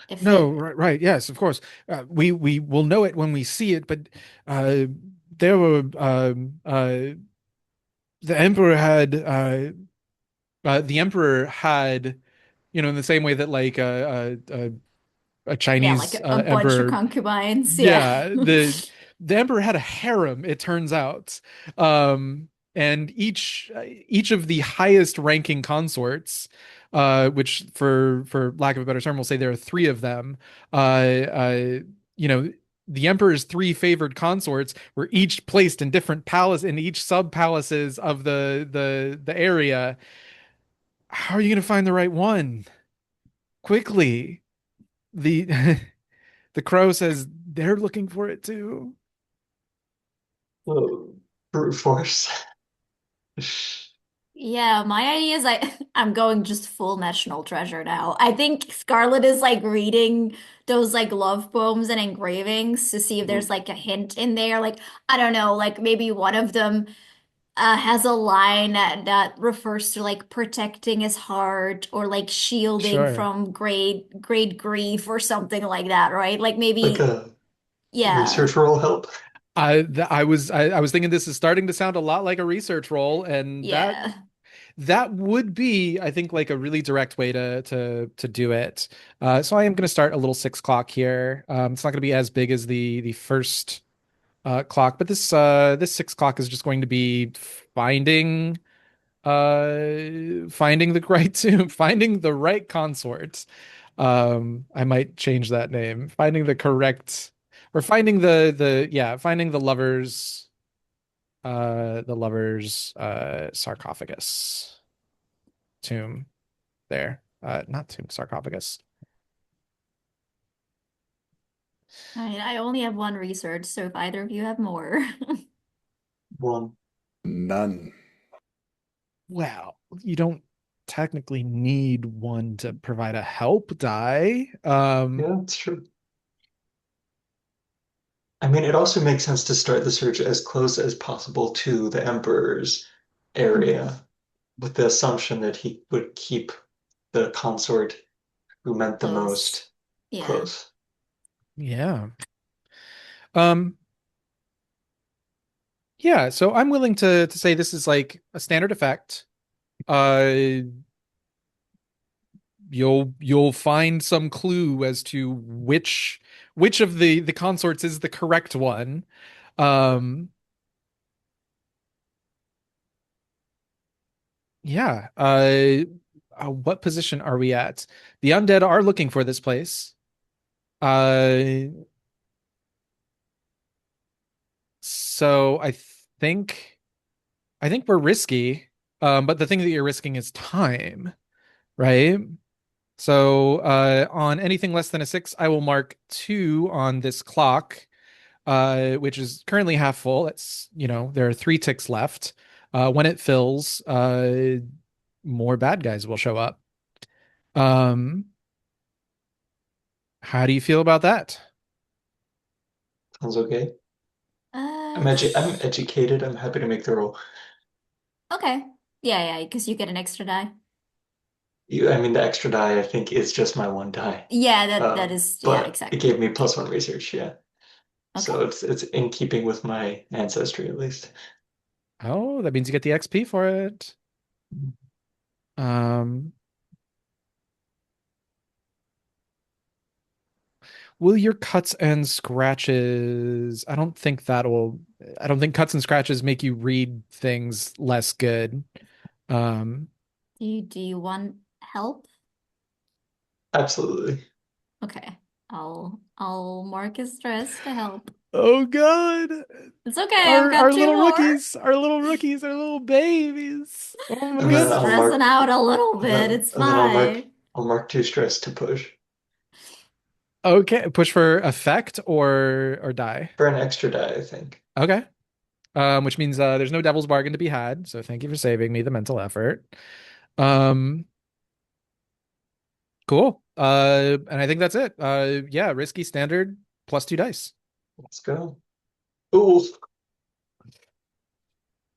If No, it, right, right, yes, of course. We will know it when we see it, but uh, there were the emperor had the emperor had, in the same way that like a yeah, like Chinese a bunch of emperor. concubines, yeah. Yeah, the emperor had a harem, it turns out. And each of the highest ranking consorts, which for lack of a better term, we'll say there are three of them. You know, the emperor's three favored consorts were each placed in different palace in each sub palaces of the area. How are you going to find the right one quickly? The the crow says they're looking for it too. Oh, brute force. Yeah, my idea is I'm going just full National Treasure now. I think Scarlet is like reading those like love poems and engravings to see if there's like a hint in there. Like, I don't know, like maybe one of them has a line that refers to like protecting his heart or like shielding Sure. from great grief or something like that, right? Like Like maybe, a yeah, research roll help. I was thinking this is starting to sound a lot like a research role, and that yeah. that would be, I think, like a really direct way to do it. So I am going to start a little 6 clock here. It's not going to be as big as the first clock, but this 6 clock is just going to be finding the right tomb, finding the right consort. I might change that name. Finding the correct, or finding finding the lover's sarcophagus tomb there. Not tomb, sarcophagus. I mean, I only have one research, so if either of you have more. One. None. well, you don't technically need one to provide a help die. Yeah, that's true. I mean, it also makes sense to start the search as close as possible to the Emperor's area, with the assumption that he would keep the consort who meant the Close. most Yeah. close. Yeah. Um, yeah, so I'm willing to say this is like a standard effect. Uh, you'll find some clue as to which of the consorts is the correct one. Um, yeah. What position are we at? The undead are looking for this place. Uh, so think I think we're risky. But the thing that you're risking is time, right? So on anything less than a 6, I will mark 2 on this clock, which is currently half full. It's, there are 3 ticks left. When it fills, more bad guys will show up. Um, how do you feel about that? Sounds okay. Uh, I'm sh- educated. I'm happy to make the roll. okay. Yeah, because you get an extra die. I mean, the extra die, I think, is just my one die. Yeah, that is, yeah, But it gave exactly. me +1 research, yeah. Okay. So it's in keeping with my ancestry at least. Oh, that means you get the XP for it. Um, will your cuts and scratches? I don't think cuts and scratches make you read things less good. Um, Do you want help? Absolutely. Okay. I'll mark as stress to help. oh God. It's okay, I've got Our two little more. rookies, our little rookies, our little babies. Oh my And Just then goodness. I'll stressing mark out a little and bit. then It's and then fine. I'll mark 2 stress to push Okay, push for effect or die. for an extra die, I think. Okay. Which means there's no devil's bargain to be had. So thank you for saving me the mental effort. Um, cool. And I think that's it. Yeah, risky standard +2 dice. Let's go. Ooh,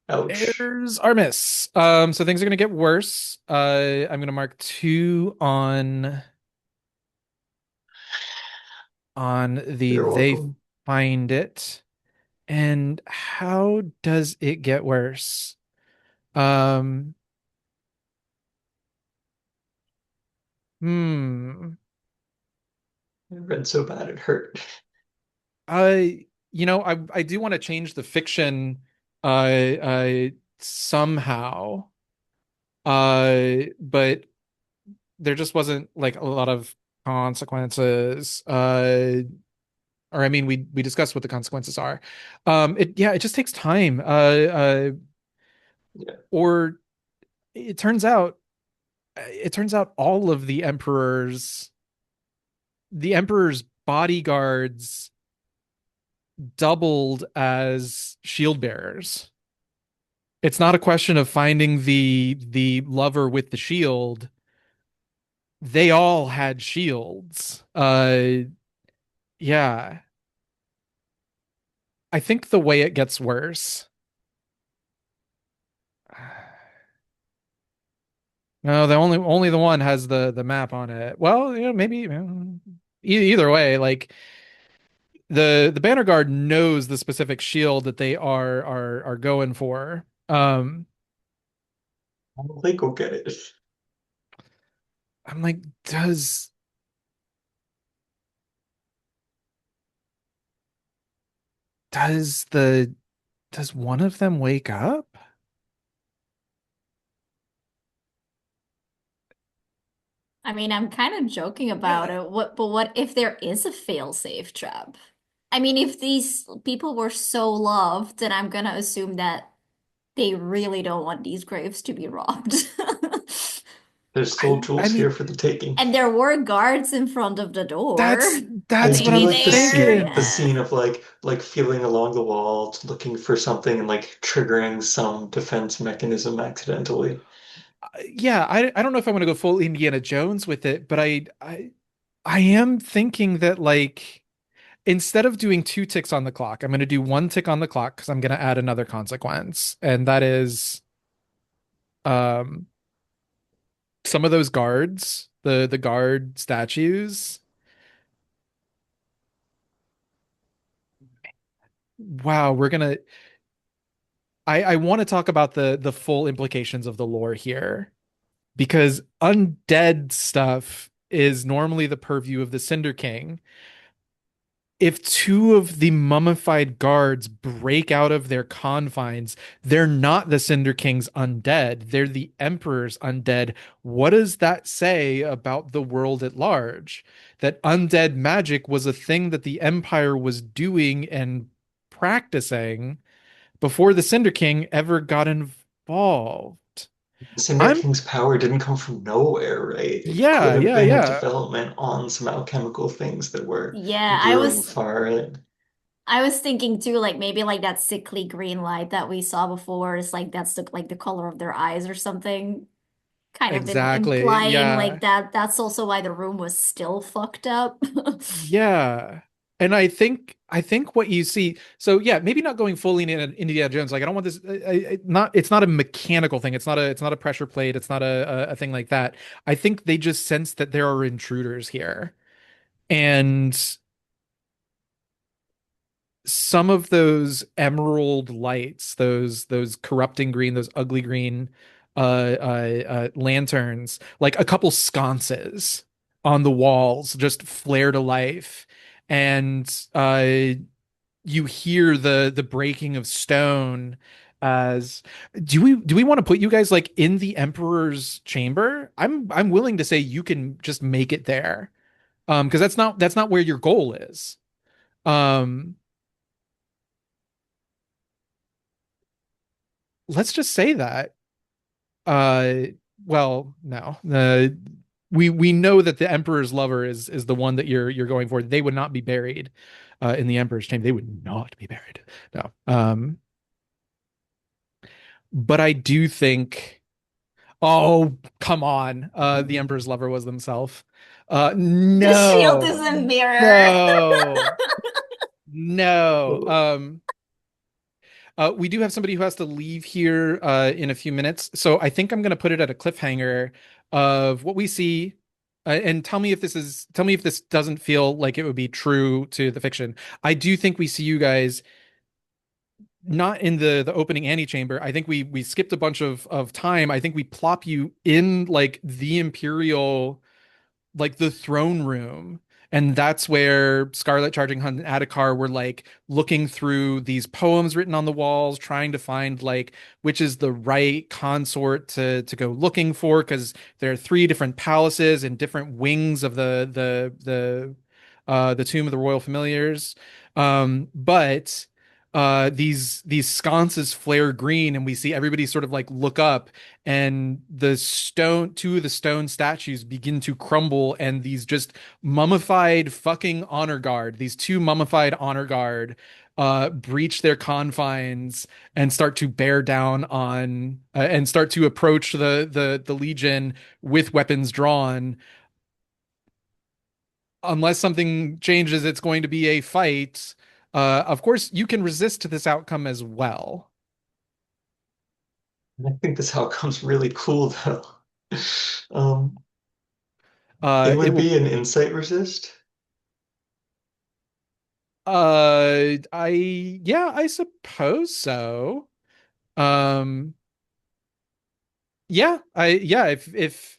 ouch. Errors are miss. So things are gonna get worse. I'm gonna mark 2 on the You're they welcome. find it. And how does it get worse? Um, hmm. I read so bad it hurt. I do want to change the fiction somehow. But there just wasn't like a lot of consequences. Or I mean we discussed what the consequences are. It just takes time. Yeah, Or it turns out all of the emperor's bodyguards doubled as shield bearers. It's not a question of finding the lover with the shield. They all had shields. Yeah. I think the way it gets worse. No, the only the one has the map on it. Well, maybe either way, like the banner guard knows the specific shield that they are going for. I don't think we'll get it. I'm like, does the does one of them wake up? I mean, I'm kind of joking about it. But what if there is a fail-safe trap? I mean, if these people were so loved, then I'm gonna assume that they really don't want these graves to be robbed. There's still I jewels here mean, for the taking. And there were guards in front of the door. I that's what do Maybe I'm like they're, the thinking. yeah. scene of like feeling along the wall, looking for something and like triggering some defense mechanism accidentally. Yeah, I don't know if I want to go full Indiana Jones with it, but I am thinking that like instead of doing two ticks on the clock, I'm going to do one tick on the clock because I'm going to add another consequence, and that is um some of those guards, the guard statues. Wow, we're gonna. I want to talk about the full implications of the lore here because undead stuff is normally the purview of the Cinder King. If two of the mummified guards break out of their confines, they're not the Cinder King's undead. They're the Emperor's undead. What does that say about the world at large? That undead magic was a thing that the Empire was doing and practicing before the Cinder King ever got involved. The Cinder I'm, King's power didn't come from nowhere, right? It could yeah, have yeah, been a yeah. development on some alchemical things that were Yeah, brewing far. I was thinking too, like maybe like that sickly green light that we saw before is like that's the color of their eyes or something. Kind of Exactly. implying like Yeah. that that's also why the room was still fucked up. Yeah. And I think what you see, so yeah, maybe not going fully in Indiana Jones. Like I don't want this not it's not a mechanical thing. It's not a pressure plate. It's not a thing like that. I think they just sense that there are intruders here. And some of those emerald lights, those corrupting green, those ugly green lanterns, like a couple sconces on the walls just flare to life. And you hear the breaking of stone as do we want to put you guys like in the Emperor's chamber? I'm willing to say you can just make it there. Because that's not where your goal is. Um let's just say that. Uh, well, no. We know that the Emperor's lover is the one that you're going for. They would not be buried in the Emperor's chamber. They would not be buried. No. But I do think. Oh, come on. The Emperor's lover was themselves. The shield is No, a mirror. no, no. Oh, We do have somebody who has to leave here in a few minutes, so I think I'm going to put it at a cliffhanger of what we see, and tell me if this doesn't feel like it would be true to the fiction. I do think we see you guys not in the opening antechamber. I think we skipped a bunch of time. I think we plop you in like the Imperial like the throne room. And that's where Scarlet Charging Hunt and Adhikar were like looking through these poems written on the walls, trying to find like which is the right consort to go looking for, because there are three different palaces and different wings of the Tomb of the Royal Familiars. But these sconces flare green, and we see everybody sort of like look up, and two of the stone statues begin to crumble, and these just mummified fucking honor guard, these two mummified honor guard, breach their confines and start to bear down on and start to approach the Legion with weapons drawn. Unless something changes, it's going to be a fight. Of course, you can resist this outcome as well. I think this outcome's really cool though. Um, it It would will. be an insight resist. Yeah, I suppose so. Um, yeah, if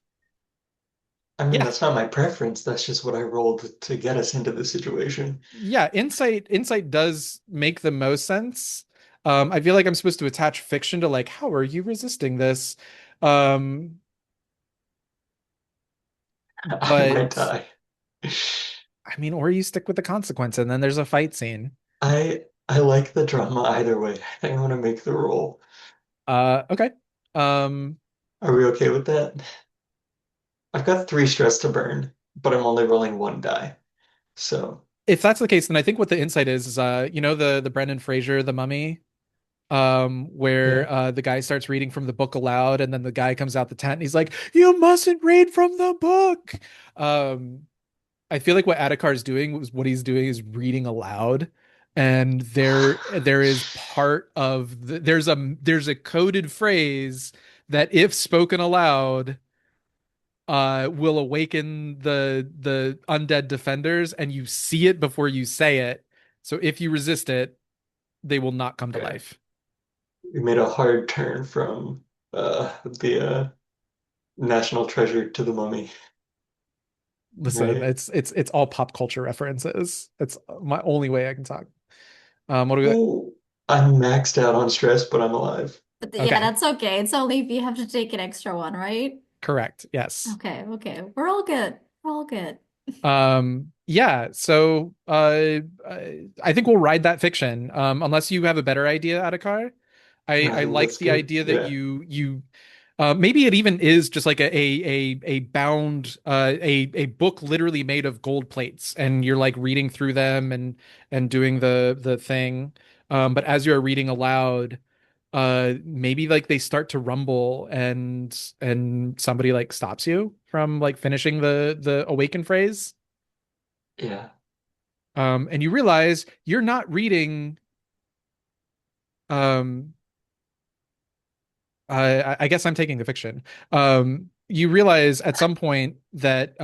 I mean, yeah, that's not my preference. That's just what I rolled to get us into this situation. yeah, insight does make the most sense. I feel like I'm supposed to attach fiction to like, how are you resisting this? Um, I might but die. I mean, or you stick with the consequence and then there's a fight scene. I like the drama either way. I think I'm gonna make the roll. Okay. Um, Are we okay with that? I've got 3 stress to burn, but I'm only rolling 1 die. So If that's the case, then I think what the insight is you know the Brendan Fraser, the Mummy, where yeah. the guy starts reading from the book aloud, and then the guy comes out the tent and he's like, "You mustn't read from the book." Um, I feel like what Adhikar is doing was what he's doing is reading aloud, and there is part of there's a coded phrase that if spoken aloud will awaken the undead defenders, and you see it before you say it. So if you resist it, they will not come to Okay. life. We made a hard turn from the national treasure to the mummy, Listen, right? it's all pop culture references. It's my only way I can talk. What do we got? Oh, I'm maxed out on stress, but I'm alive. But yeah, Okay, that's okay. It's only if you have to take an extra one, right? correct. Yes. Okay, okay. We're all good. We're all good. Yeah, so I think we'll ride that fiction. Unless you have a better idea, Adhikar. I like That's the good. idea that Yeah. you maybe it even is just like a bound a book literally made of gold plates, and you're like reading through them and doing the thing. But as you're reading aloud, maybe like they start to rumble, and somebody like stops you from like finishing the awaken phrase. Yeah. And you realize you're not reading um I guess I'm taking the fiction. You realize at some point that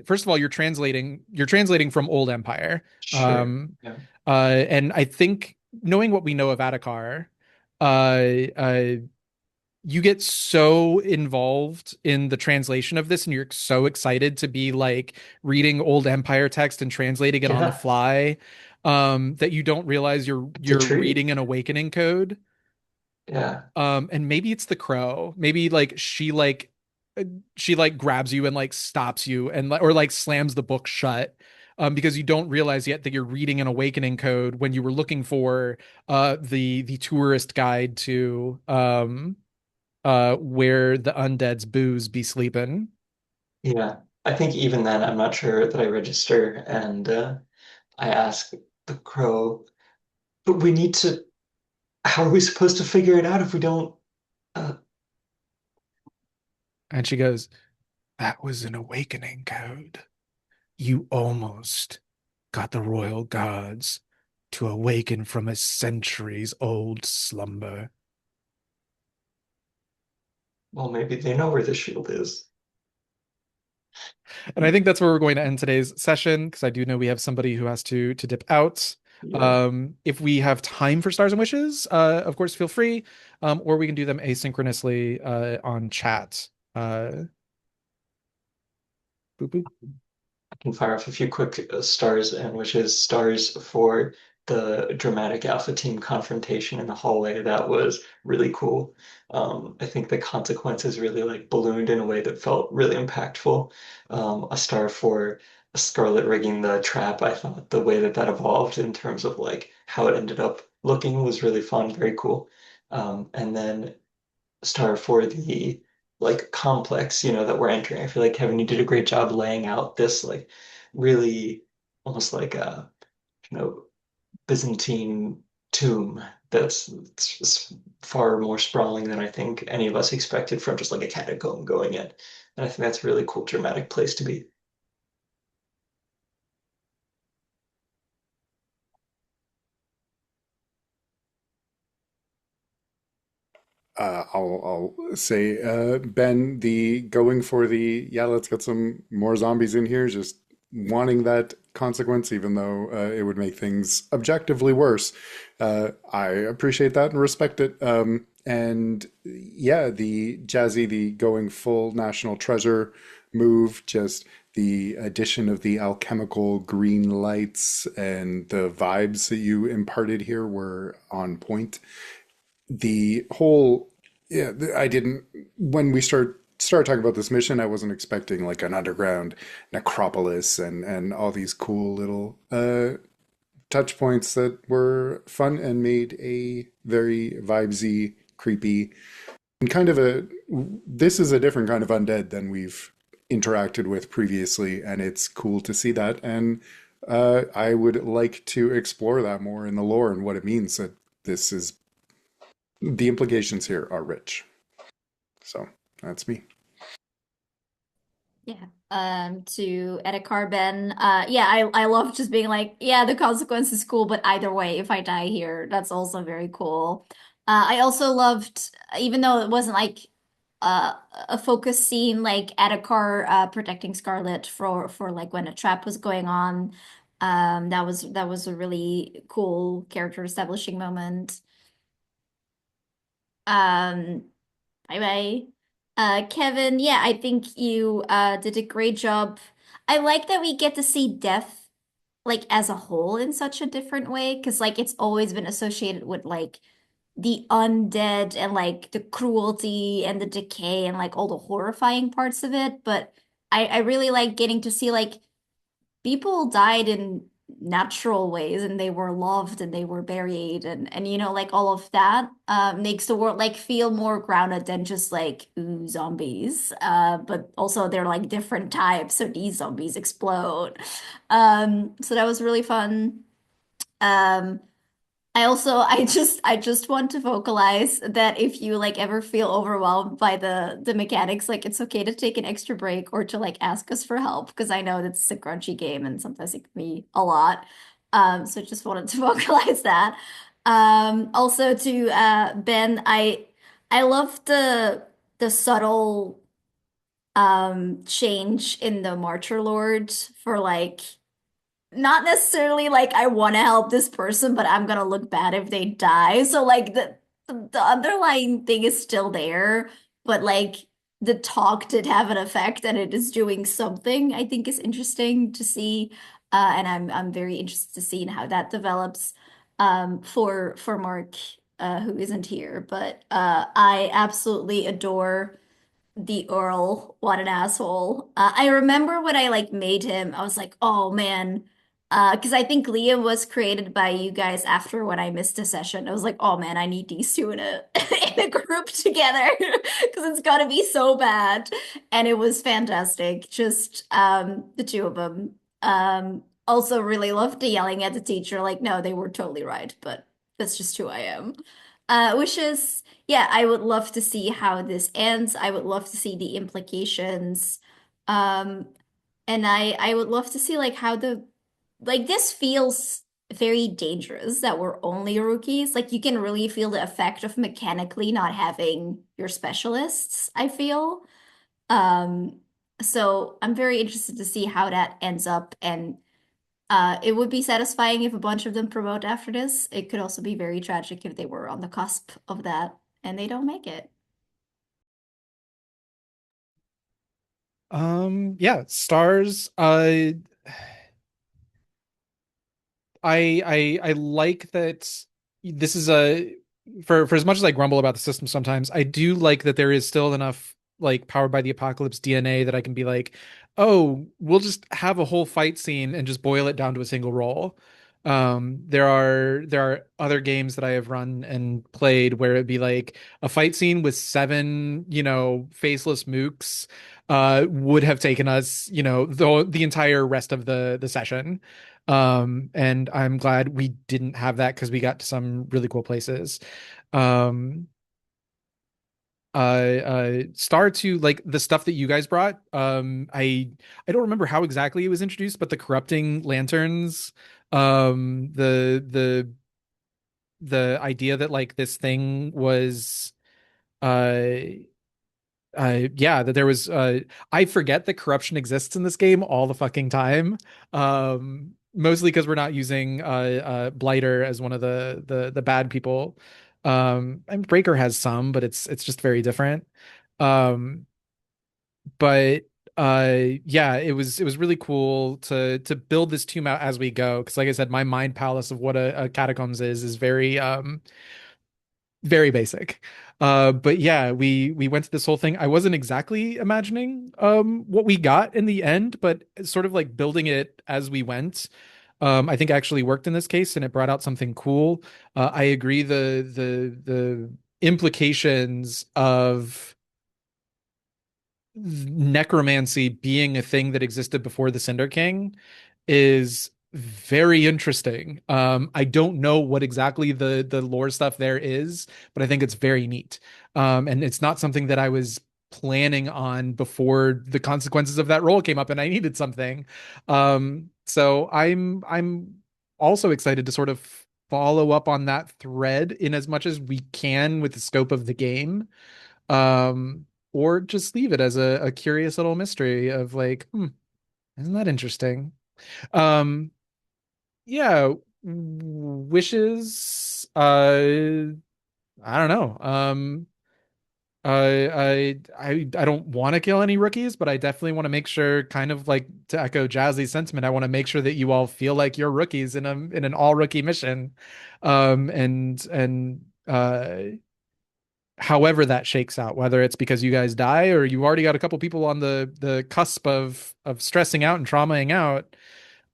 first of all you're translating from Old Empire. Sure. Um, Yeah. and I think knowing what we know of Adhikar, uh, uh, you get so involved in the translation of this, and you're so excited to be like reading Old Empire text and translating it on the Yeah. fly, that you don't realize you're It's a you're treat. reading an awakening code. Yeah. And maybe it's the crow. Maybe like she like grabs you and like stops you and or like slams the book shut. Because you don't realize yet that you're reading an awakening code when you were looking for the tourist guide to where the undead's booze be sleeping. Yeah. I think even then, I'm not sure that I register, and I ask the crow, but we need to. How are we supposed to figure it out if we don't? Uh, And she goes, "That was an awakening code. You almost got the royal guards to awaken from a centuries old slumber." well, maybe they know where the shield is. And I think that's where we're going to end today's session, because I do know we have somebody who has to dip out. Yeah. If we have time for stars and wishes, of course, feel free, or we can do them asynchronously on chat. Boop boop. I can fire off a few quick stars, and which is stars for the dramatic Alpha Team confrontation in the hallway. That was really cool. I think the consequences really like ballooned in a way that felt really impactful. A star for Scarlet rigging the trap. I thought the way that that evolved in terms of like how it ended up looking was really fun, very cool. And then star for the like complex, that we're entering. I feel like Kevin, you did a great job laying out this like really almost like a you know Byzantine tomb that's far more sprawling than I think any of us expected from just like a catacomb going in. And I think that's a really cool dramatic place to be. I'll say, Ben, the going for the, yeah, let's get some more zombies in here, just wanting that consequence, even though it would make things objectively worse. I appreciate that and respect it. And yeah, the Jazzy, the going full national treasure move, just the addition of the alchemical green lights and the vibes that you imparted here were on point. The whole, yeah, I didn't, when we start talking about this mission, I wasn't expecting like an underground necropolis and all these cool little touch points that were fun and made a very vibesy, creepy, and kind of a, this is a different kind of undead than we've interacted with previously, and it's cool to see that. And I would like to explore that more in the lore and what it means that this is the implications here are rich. So that's me. Yeah. To Edikar Ben, yeah, I love just being like, yeah, the consequence is cool, but either way, if I die here, that's also very cool. I also loved, even though it wasn't like a focus scene, like Edikar protecting Scarlet for like when a trap was going on. That was a really cool character establishing moment. Um, Bye bye. Kevin, yeah, I think you did a great job. I like that we get to see death like as a whole in such a different way because like it's always been associated with like the undead and like the cruelty and the decay and like all the horrifying parts of it. But I really like getting to see like people died in natural ways and they were loved and they were buried and you know like all of that makes the world like feel more grounded than just like ooh zombies but also they're like different types so these zombies explode so that was really fun um I just want to vocalize that if you like ever feel overwhelmed by the mechanics, like it's okay to take an extra break or to like ask us for help because I know that's a crunchy game and sometimes it can be a lot. So just wanted to vocalize that. Also to Ben, I love the subtle change in the Marcher Lord for like not necessarily like I want to help this person, but I'm gonna look bad if they die. So like the underlying thing is still there, but like the talk did have an effect and it is doing something I think is interesting to see. And I'm very interested to see how that develops for Mark who isn't here. But I absolutely adore the Earl, what an asshole. I remember when I like made him, I was like, oh man. Because I think Liam was created by you guys after when I missed a session. I was like, oh man, I need these two in a in a group together because it's gotta be so bad. And it was fantastic. Just the two of them. Also really loved the yelling at the teacher. Like, no, they were totally right, but that's just who I am. Which is yeah, I would love to see how this ends. I would love to see the implications. Um, and I would love to see like how the like this feels very dangerous that we're only rookies. Like you can really feel the effect of mechanically not having your specialists, I feel. Um, so I'm very interested to see how that ends up and it would be satisfying if a bunch of them promote after this. It could also be very tragic if they were on the cusp of that and they don't make it. Yeah, stars. I like that this is a for as much as I grumble about the system sometimes, I do like that there is still enough like powered by the apocalypse DNA that I can be like, oh, we'll just have a whole fight scene and just boil it down to a single roll. There are other games that I have run and played where it'd be like a fight scene with seven, faceless mooks would have taken us, the entire rest of the session. And I'm glad we didn't have that because we got to some really cool places. Um, Star to like the stuff that you guys brought. I don't remember how exactly it was introduced, but the corrupting lanterns, the idea that like this thing was uh yeah, that there was I forget that corruption exists in this game all the fucking time. Mostly because we're not using Blighter as one of the bad people. And Breaker has some, but it's just very different. Um but yeah, it was really cool to build this tomb out as we go because like I said, my mind palace of what a catacombs is very very basic. But yeah, we went to this whole thing. I wasn't exactly imagining what we got in the end, but sort of like building it as we went. I think actually worked in this case and it brought out something cool. I agree the implications of necromancy being a thing that existed before the Cinder King is very interesting. I don't know what exactly the lore stuff there is, but I think it's very neat. And it's not something that I was planning on before the consequences of that role came up and I needed something. So I'm also excited to sort of follow up on that thread in as much as we can with the scope of the game. Or just leave it as a curious little mystery of like, isn't that interesting? Um, yeah, wishes. I don't know. I don't want to kill any rookies, but I definitely want to make sure, kind of like to echo Jazzy's sentiment, I want to make sure that you all feel like you're rookies in an all rookie mission. And however that shakes out, whether it's because you guys die or you already got a couple people on the cusp of stressing out and traumaing out.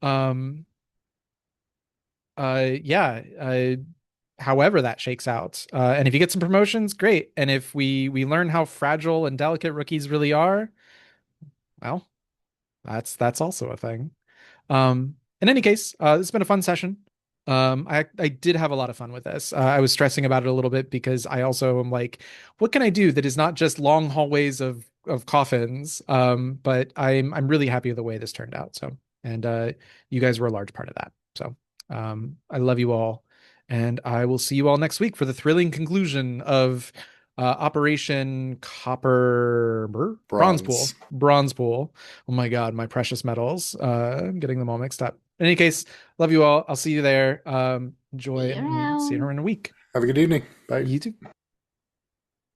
Um, yeah, however that shakes out. And if you get some promotions, great. And if we learn how fragile and delicate rookies really are, well, that's also a thing. In any case, it's been a fun session. I did have a lot of fun with this. I was stressing about it a little bit because I also am like, what can I do that is not just long hallways of coffins? But I'm really happy with the way this turned out. So, and you guys were a large part of that. So, I love you all, and I will see you all next week for the thrilling conclusion of Operation Copper Bronze Pool. Bronze. Bronze Pool. Oh my God, my precious metals. I'm getting them all mixed up. In any case, love you all. I'll see you there. Enjoy See you and see you around. in a week. Have a good evening. Bye. You too.